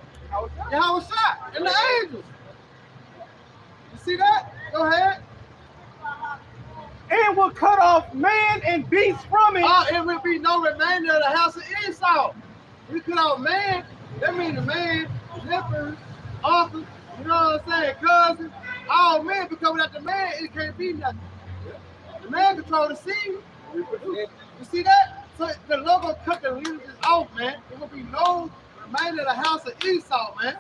Yahweh Shah and the angels. You see that? Go ahead. And will cut off man and beast from it. It will be no remainder of the house of Esau. We cut off man, that means the man, lepers, uncle, you know what I'm saying, cousin, all men, because without the man, it can't be nothing. The man control the sea. You see that? So the Lord will cut the leaders off, man. There will be no remainder of the house of Esau, man.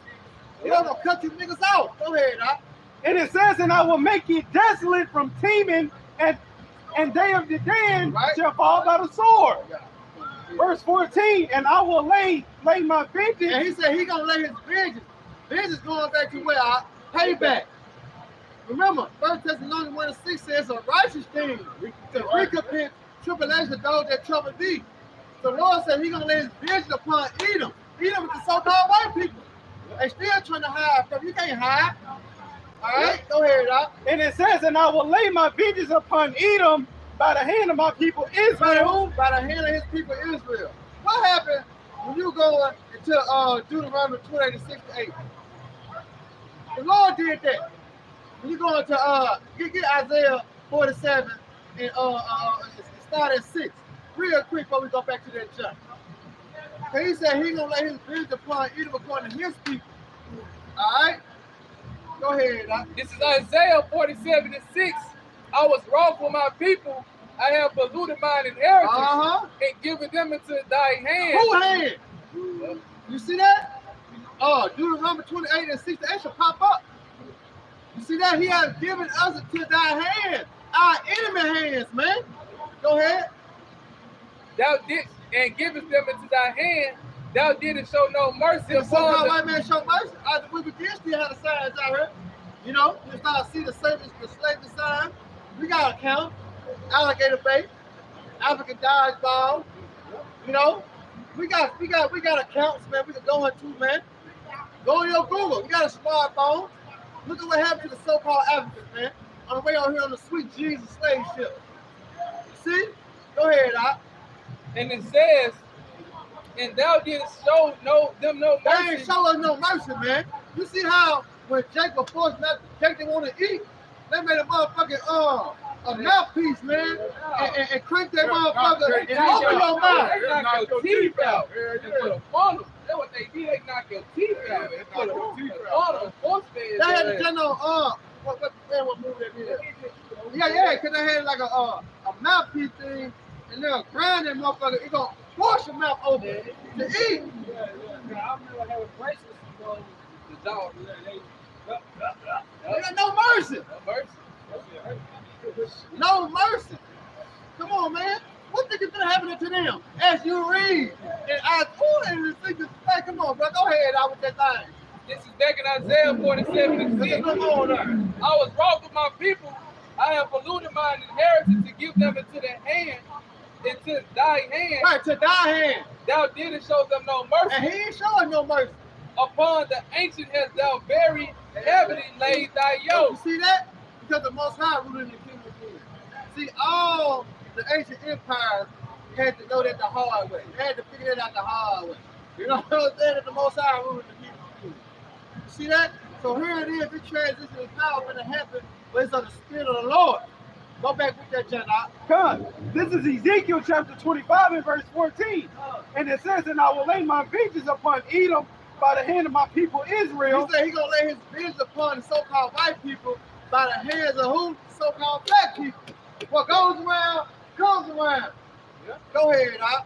The Lord will cut you niggas out. Go ahead, Doc. And it says, and I will make it desolate from Teman, and they of the Dan shall fall by the sword. Verse 14, and I will lay my vengeance. And he said he gonna lay his vengeance. Vengeance going back to where? Payback. Remember, 1 Thessalonians 1:6 says a righteous thing to recompense tribulation of those that trouble thee. The Lord said he gonna lay his vengeance upon Edom. Edom is the so-called white people. They still trying to hide from you. Can't hide. All right, go ahead, Doc. And it says, and I will lay my vengeance upon Edom by the hand of my people Israel. By the hand of his people Israel. What happened when you go into Deuteronomy 28:6-8? The Lord did that. When you go into get Isaiah 47 and start at 6. Real quick before we go back to that chapter. He said he's gonna lay his vengeance upon Edom according to his people. Alright? Go ahead, Doc. This is Isaiah 47:6. I was wroth with my people. I have polluted mine inheritance and given them into thy hand. Who hand? You see that? Deuteronomy 28:6. That should pop up. You see that? He has given us into thy hand. Our enemy hands, man. Go ahead. Thou didst and givest them into thy hand. Thou didst show no mercy If some upon white man show mercy, we begin still have the signs out here. You know, you start to see the service, the slavery sign. We got a count, alligator bait, African dodgeball. You know, we got accounts, man. We can go into, man. Go on your Google. You got a smartphone. Look at what happened to the so-called Africans, man. On the way out here on the sweet Jesus slave ship. See? Go ahead, Doc. And it says, and thou didst show them no They mercy. ain't show us no mercy, man. You see how when Jacob forced Jacob didn't want to eat, they made a motherfucking a mouthpiece, man, and crank that motherfucker and open your mouth. They knock your teeth out and put a funnel. That's what they did. They knock your teeth out and put a funnel. They had to turn on what movie that is? Yeah, because they had like a mouthpiece thing, and they'll grind that motherfucker. It's gonna force your mouth open to eat. I remember having braces for the dog. They got no mercy. No mercy. Come on, man. What think is gonna happen to them? As you read, and I and the thing is, hey, come on, bro. Go ahead out with that thing. This is back in Isaiah 47 and 6. Come on now. I was wroth with my people. I have polluted mine inheritance to give them into their hand, into thy hand. Right, to thy hand. Thou didst show them no mercy. And he ain't showing no mercy. Upon the ancient hast thou very heavily laid thy You yoke. see that? Because the Most High ruled in the kingdom of kings. See, all the ancient empires had to know that the hard way. They had to figure that out the hard way. You know what I'm saying? That the Most High ruled in the kingdom of kings. You see that? So here it is. This transition is power going to happen, but it's on the Spirit of the Lord. Go back with that, John. God, this is Ezekiel chapter 25 and verse 14. And it says, and I will lay my vengeance upon Edom by the hand of my people Israel. He said he's going to lay his vengeance upon the so-called white people by the hands of who? So-called black people. What goes around, comes around. Yeah. Go ahead, Doc.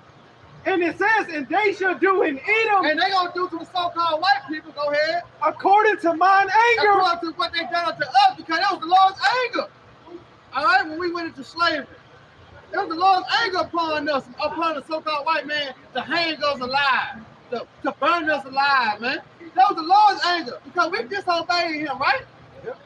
And it says, and they shall do in Edom. And they going to do to the so-called white people, go ahead. According to mine anger. According to what they done unto us, because that was the Lord's anger. All right, when we went into slavery. It was the Lord's anger upon us, upon the so-called white man, to hang us alive, to burn us alive, man. That was the Lord's anger, because we disobeyed him, right? Yep.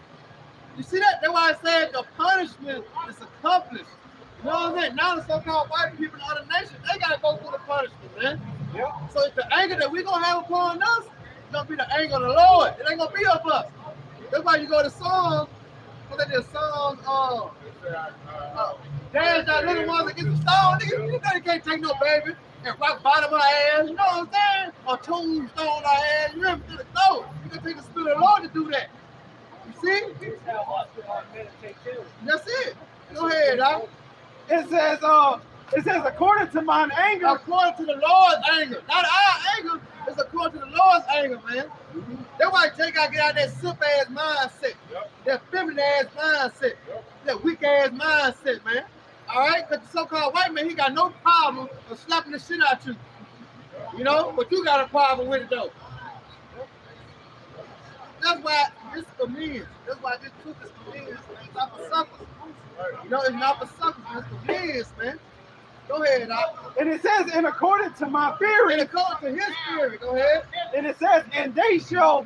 You see that? That's why I said the punishment is accomplished. You know what I'm saying? Now the so-called white people in other nations, they got to go through the punishment, man. Yep. So it's the anger that we're going to have upon us, it's going to be the anger of the Lord. It ain't going to be of us. That's why you go to Psalms, look at this Psalms, dance that little ones against the stone. Nigga, you know you can't take no baby and rock bottom of her ass, you know what I'm saying? Or tombstone her ass, you remember to the throat. You can take the Spirit of the Lord to do that. You see? That's it. Go ahead, dog. It says, according to mine anger. According to the Lord's anger. Not our anger, it's according to the Lord's anger, man. Mm-hmm. That's why Jay got to get out of that simp-ass mindset. Yep. That feminine-ass mindset. Yep. That weak-ass mindset, man. All right? Because the so-called white man, he got no problem of slapping the shit out you. You know? But you got a problem with it, though. That's why this is for men. That's why this truth is for men. It's not for suckers. You know, it's not for suckers, it's for men, man. Go ahead, Doc. And it says, and according to my fury. And according to his spirit, go ahead. And it says, and they shall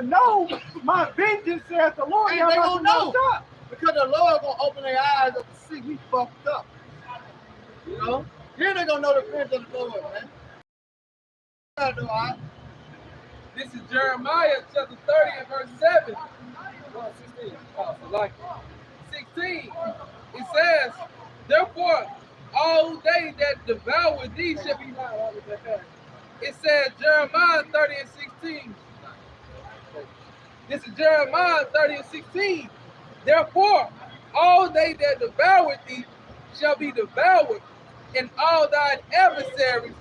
know my vengeance, saith the Lord. And they gonna know. Because the Lord gonna open their eyes up to see we fucked up. You know? Here they gonna know the vengeance of the Lord, man. This is Jeremiah chapter 30 and verse 7. 16. It says, therefore, all they that devour thee shall be. It says Jeremiah 30 and 16. This is Jeremiah 30 and 16. Therefore, all they that devour thee shall be devoured, and all thine adversaries,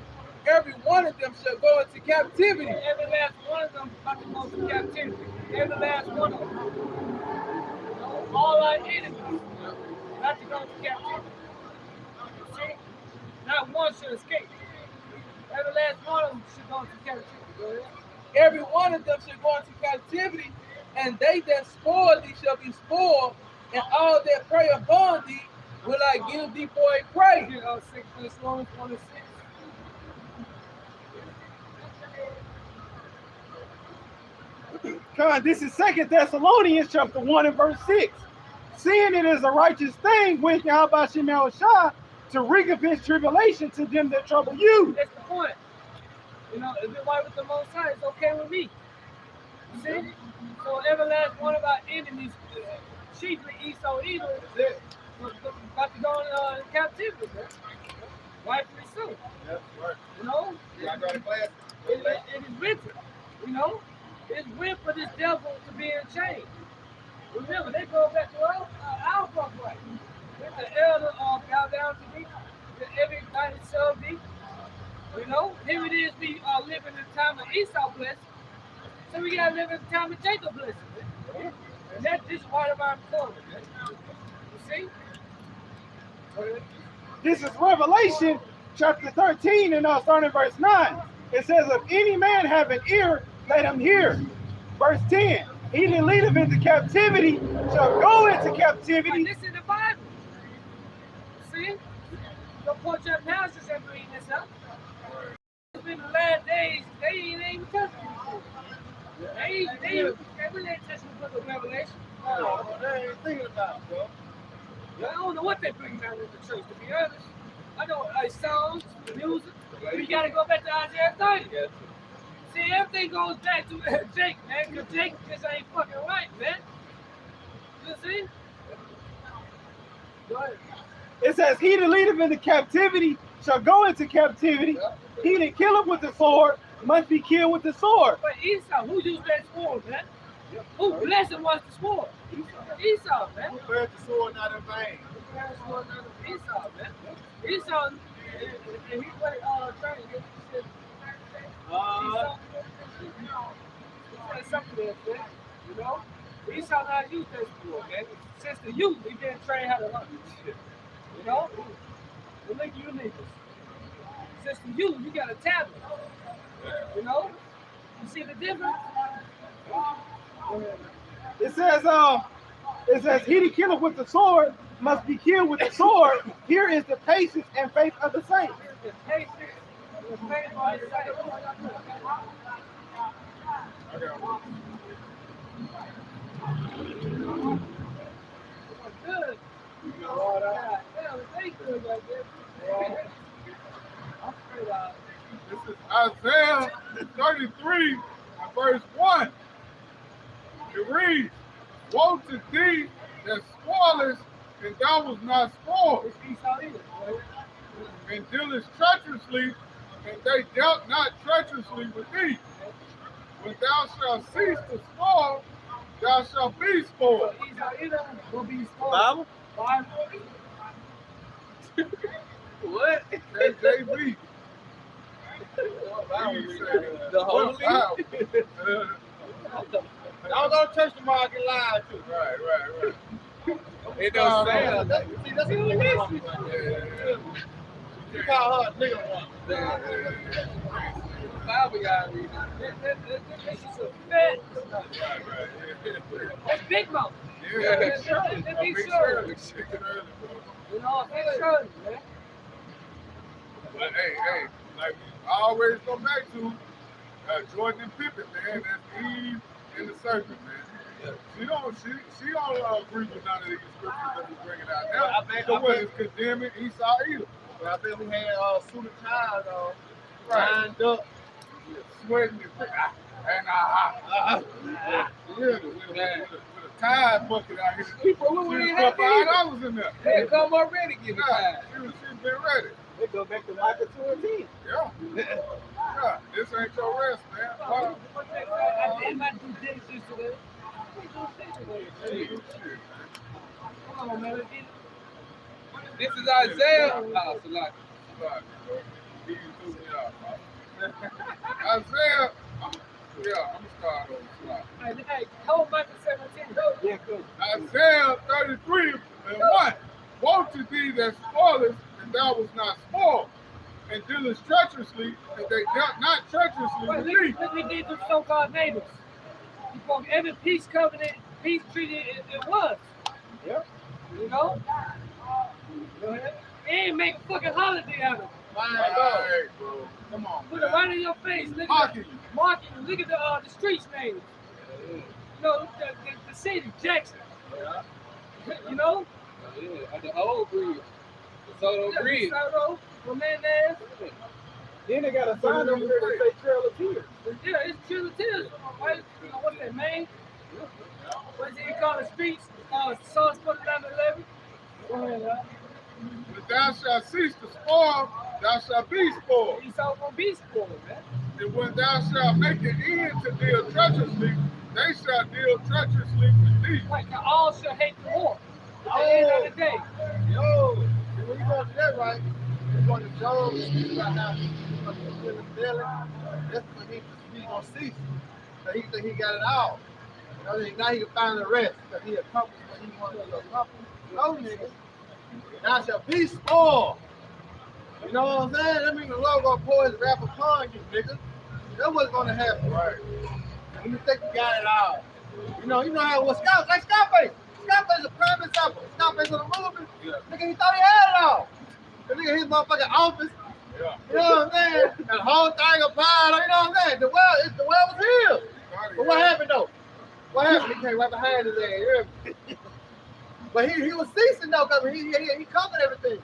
every one of them shall go into captivity. Every last one of them about to go into captivity. Every last one of them. All our enemies about to go into captivity. See? Not one should escape. Every last one of them should go into captivity. Go ahead. Every one of them shall go into captivity, and they that spoil thee shall be spoiled, and all that prey upon thee will I give thee for a prey. 6 Thessalonians 1:6. God, this is 2 Thessalonians chapter 1 and verse 6. Seeing it is a righteous thing with Yahweh Shemel Shah to recompense tribulation to them that trouble you. That's the point. You know, if you're right with the Most High, it's okay with me. You see? So every last one of our enemies, chiefly Esau, Edom, about to go in captivity, man. Rightfully so. That's right. You know? Yeah, I got a glass. It is written, you know? It's written for this devil to be in chains. Remember, they go back to our birthright. Let the elder bow down to me, let everybody serve me. You know, here it is, we are living in the time of Esau blessing. So we gotta live in the time of Jacob blessing. And this is part of our story. You see? This is Revelation chapter 13 and starting verse 9. It says, if any man have an ear, let him hear. Verse 10, he that leadeth into captivity shall go into captivity. But this is the Bible. See? Don't put your pastors and reading this up. It's been the last days, they ain't even touching it. They really ain't touching the book of Revelation. Oh, they ain't thinking about it, bro. I don't know what they bring down in the church, to be honest. I know songs, music. We gotta go back to Isaiah 30. See, everything goes back to Jake, man, because Jake just ain't fucking right, man. You see? Go ahead. It says, he that leadeth into captivity shall go into captivity. He that killeth with the sword must be killed with the sword. But Esau, who used that sword, man? Who blessed was the sword? Esau, man. Who bears the sword not in vain? Esau, man. Esau, and he went trying to get this shit. Something like that, you know? Esau not used that sword, man. Since the youth, he been trained how to hunt this shit. You know? The link you niggas. Since the youth, you got a tablet. You know? You see the difference? It says, he that killeth with the sword must be killed with the sword. Here is the patience and faith of the saints. The patience, the faith of the saints. I got one. Good. God damn, they good right there. I'm straight out. This is Isaiah 33, and verse 1. It reads, woe to thee that spoilest, and thou was not spoiled, It's Esau either, boy. and dealest treacherously, and they dealt not treacherously with thee. When thou shalt cease to spoil, thou shalt be spoiled. So Esau either will be spoiled. Bible? Bible. What? KJV. The Holy Bible. Y'all go to church tomorrow, get lied to. Right. It don't say See, that's what you want. You call her a nigga one. Bible gotta read. This is a fat. That's Big Mouth. Yeah, That's Big Shirley. You know, Big Shirley, man. But hey, like we always go back to Jordan and Pippen, man. That's Eve and the serpent, man. She don't agree with none of these scriptures that we bringing out now. So what is condemning Esau either? But I think we had suited ties on, lined up, Sweating and with a tide bucket out here. People She who was ain't put happy. $5 in there. They come already give it Yeah, time. she's been ready. They go back to Micah 2 and 10. Yeah, this ain't your rest, man. I did my due diligence today. Shit. Come on, man. This is Isaiah. Oh, Salaki. Isaiah, yeah, I'm gonna start over. Hey, hold Micah 17. Yeah, good. Isaiah 33 and 1. Woe to thee that spoilest, and thou was not spoiled, and dealest treacherously, and they dealt not treacherously Wait, with look thee. what we did to so-called neighbors. You broke every peace covenant, peace treaty it was. Yep. You know? Go ahead. They ain't make a fucking holiday out of it. Right, bro. Come on, Put it man. right in your face. Look at Mocking you. Marking. Look at the streets names. You know, the city, Jackson. You know? Yeah, the old bridge. The Soto Bridge. Soto, Romanes. Then they got a sign over there that say Trail of Tears. Yeah, it's Trail of Tears. Right? You know, what's that, man? What is it called? The streets? Sauce for 1111. Go ahead, When thou shalt cease to spoil, thou shalt be spoiled. He's all gonna be spoiled, man. And when thou shalt make an end to deal treacherously, they shall deal treacherously with thee. Like, all shall hate the war. At the end of the day. yo, when you go to that right, you're going to Job, speak about how he's going to kill his belly. That's when he's going to cease. So he think he got it all. You know, now he can finally rest because he accomplished what he wanted to accomplish. No, nigga. Thou shalt be spoiled. You know what I'm saying? That means the Lord gonna pour his wrath upon you, nigga. That's what's gonna happen. Right. And you think you got it all. You know how it was Scarface. Scarface is a prime example. Scarface on the movie. Yeah. Nigga, he thought he had it all. The nigga, his motherfucking office. Yeah. You know what I'm saying? And the whole thing apart. You know what I'm saying? The world was his. God But what happened though? What happened? He came right behind his ass. You hear me? But he was ceasing though, because he covered everything.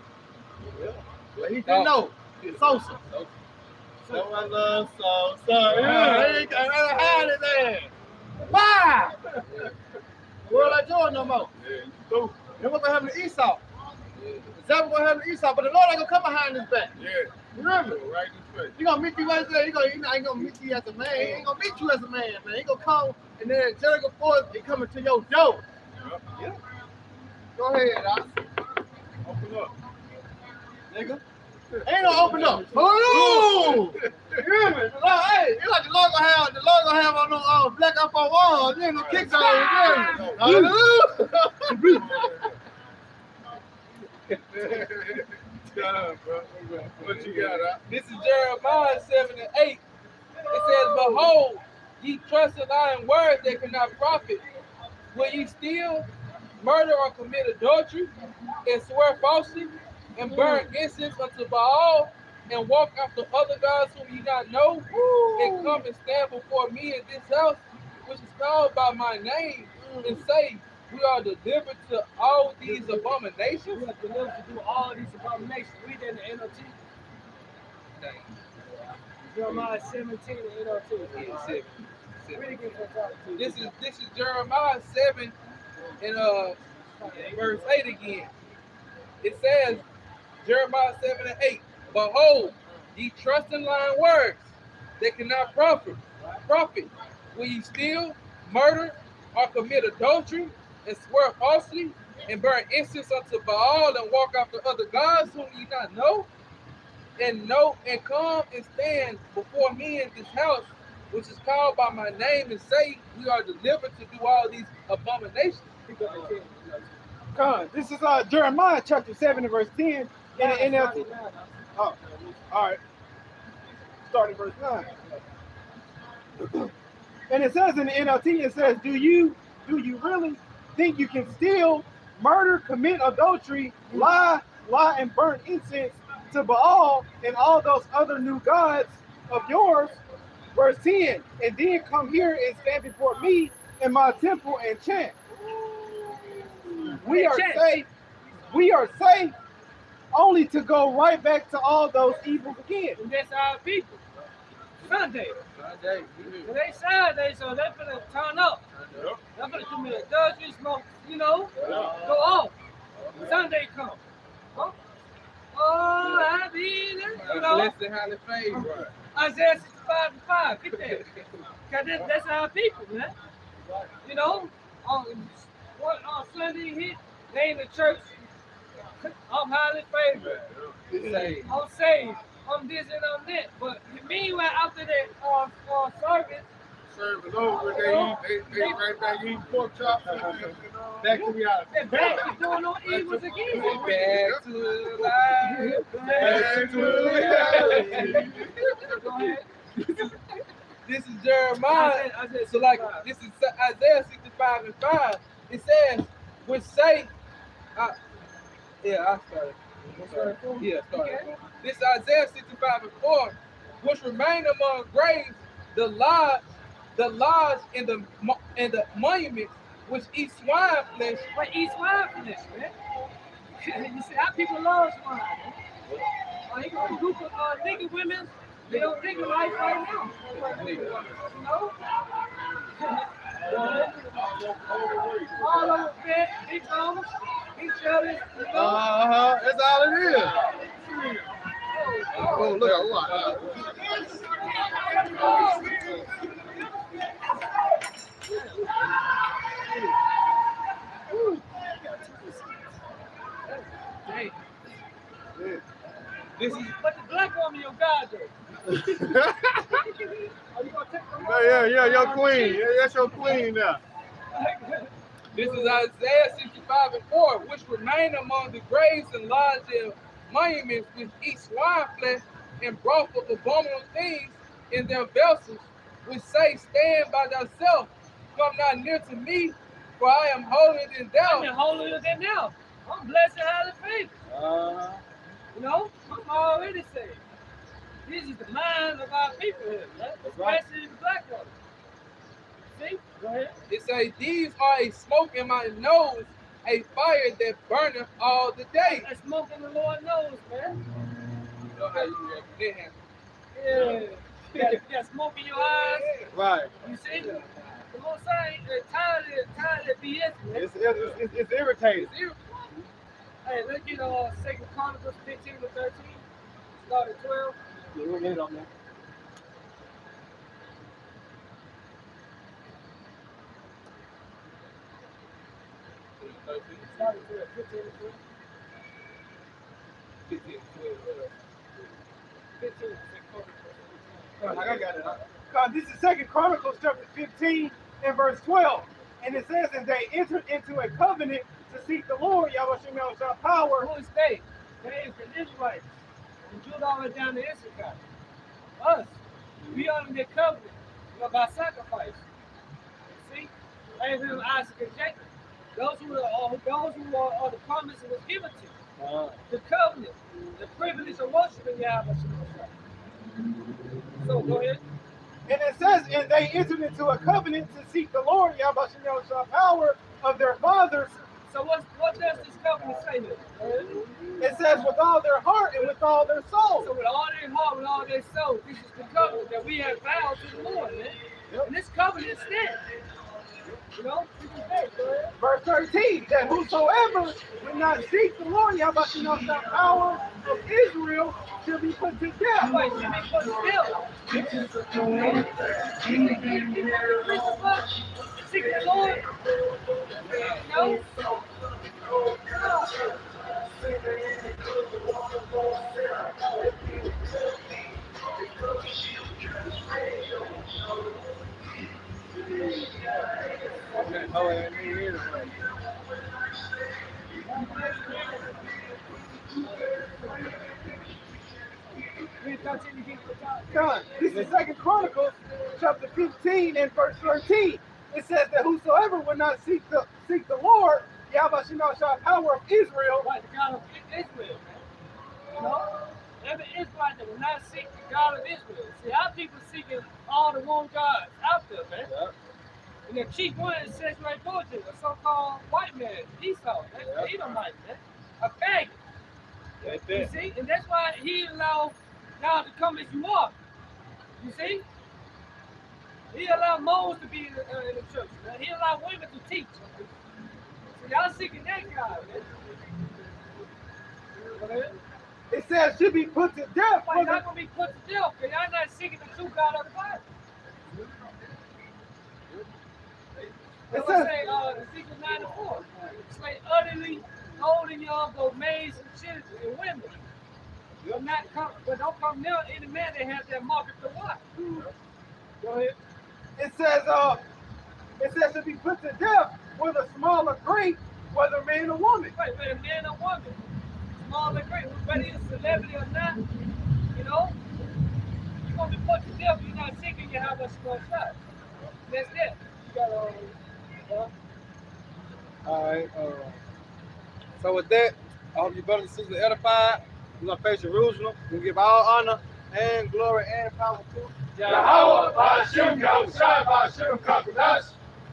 But he didn't know. Sosa. So I love Sosa. Yeah, he came right behind his ass. Why? Well, I join no more. Then what's gonna happen to Esau? Is that what's gonna happen to Esau? But the Lord ain't gonna come behind his back. Yeah. You remember? Right in his face. He gonna meet you right there. He ain't gonna meet you as a man. He ain't gonna meet you as a man, man. He gonna come and then Jericho forth, he coming to your door. Yeah. Go ahead, Doc. Open up. Nigga. Ain't no open up. Oh! You hear me? The Lord, hey, it's like the Lord gonna have on no black up on walls. You ain't no kicks on it. Hallelujah. Shut up, bro. What you got, huh? This is Jeremiah 7 and 8. It says, behold, ye trust in lying words that cannot profit. Will ye steal, murder, or commit adultery, and swear falsely, and burn incense unto Baal, and walk after other gods whom ye not know, and come and stand before me in this house, which is called by my name, and say, we are delivered to all these abominations? We are delivered to do all these abominations. Read that in the NLT. Jeremiah 17 and NLT. Yeah, 7. Read again for the This is Jeremiah 7 and verse 8 again. It says, Jeremiah 7 and 8, behold, ye trust in lying words that cannot profit. Will ye steal, murder, or commit adultery, and swear falsely, and burn incense unto Baal, and walk after other gods whom ye not know? And come and stand before me in this house, which is called by my name, and say, we are delivered to do all these abominations. This is Jeremiah chapter 7 and verse 10 in the NLT. Oh, all right. Starting verse 9. And it says in the NLT, it says, do you really think you can steal, murder, commit adultery, lie, and burn incense to Baal and all those other new gods of yours? Verse 10, and then come here and stand before me in my temple and chant. We are safe only to go right back to all those evils again. And that's our people. Sunday. Today Saturday, so they're gonna turn up. They're gonna commit adultery, smoke, go off. Sunday come. Huh? Oh, I be there. Blessed and highly favored. Isaiah 65 and 5. Get that. Cause that's our people, man. On Sunday hit, they in the church. I'm highly favored. I'm saved. I'm this and I'm that. But meanwhile, after that service over, they right back eating pork chops. Back to reality. they're back to doing no evils again. Back to life. Back to reality. Go ahead. This is Jeremiah. So like this is Isaiah 65 and 5. It says, which say, I started. Yeah, started. Okay. This is Isaiah 65 and 4, which remain among graves, the lodge and the monuments which eat swine flesh. But eat swine flesh, man. You see how people love swine, man. You got a group of nigga women, they don't nigga life right now. All over fat, big mamas, big chubby, That's all it is. Oh, look at what. Hey, This is but the black woman, your God, though. Are you gonna take them off? Yeah, your queen. Yeah, that's your queen now. This is Isaiah 65 and 4, which remain among the graves and lodge and monuments which eat swine flesh and broth of abominable things in their vessels, which say, stand by thyself, come not near to me, for I am holier than I'm thou. holier than now. I'm blessed and highly favored. I'm already saved. This is the mind of our people here, right? Especially the black ones. right? Go ahead. It says, these are a smoke in my nose, a fire that burneth all the day. That smoke in the Lord knows, man. You know how you represent him. Yeah. You got smoke in your eyes. Right. You see? The Lord saying, tired of BS, man. It's irritating. Hey, let's get 2 Chronicles 15 to 13. Start at 12. Yeah, we'll get it on there. Start at 12. 15 to 12. 15. I got it. This is 2 Chronicles chapter 15 and verse 12. And it says, and they entered into a covenant to seek the Lord, Yahweh Shemel power. Who is they? They is the Israelites. From Judah all the way down to Issachar. Us. We are in their covenant. By sacrifice. See? Abraham, Isaac, and Jacob. Those who are the promise that was given to. The covenant. The privilege of worshiping Yahweh. So go ahead. And it says, and they entered into a covenant to seek the Lord, Yahweh Shemel power of their fathers. So what does this covenant say then? It says with all their heart and with all their soul. So with all their heart, with all their soul, this is the covenant that we have vowed to the Lord, man. Yep. And this covenant stands. You know, verse 13, that whosoever will not seek the Lord, Yahweh Shemel power of Israel shall be put to death. Wait, shall be put to death. Seek the Lord. No. God, this is 2 Chronicles chapter 15 and verse 13. It says that whosoever will not seek the Lord, Yahweh Shemel power of Israel. Right, the God of Israel. You know? Every Israelite that will not seek the God of Israel. See, our people seeking all the wrong gods out there, man. Yep. And the chief one is says right towards you, a so-called white man, Esau, man. He don't like that. A faggot. Right you see? And that's why he allowed y'all to come as you are. You see? He allowed Moses to be in the church, man. He allowed women to teach. So y'all seeking that God, man. It says should be put to death. Why not gonna be put to death? Because y'all not seeking the true God of the Bible. It says, Ezekiel 9 and 4. Slay utterly old and young, both maids and children and women. You'll not come, but don't come near any man that has that mark of the what. Go ahead. It says to be put to death with a small or great, whether man or woman. Right, whether man or woman. Small or great, whether you're a celebrity or not, you know, you're going to be put to death if you're not seeking your how much you're going to shot. That's that. You got all right. So with that, I hope you brothers and sisters are edified. We're going to face Jerusalem. We're going to give all honor and glory and power to Yahweh, Ba'ashem, Yahushua, Ba'ashem, Kakadash.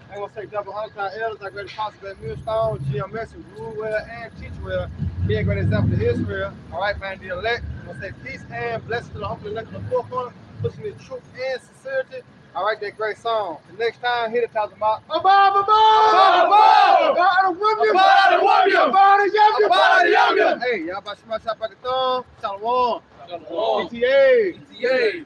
I'm going to say double honor to our elders, our great apostles at Millstone, GMS, who rule well and teach well. Be a great example to Israel. All right, man, the elect. I'm going to say peace and blessings to the humble elect of the four corners, pushing the truth and sincerity. All right, that great song. The next time, hit it, talk about above, Hey, y'all about to smash up like a thumb. Shalom. Shalom. ETA. ETA.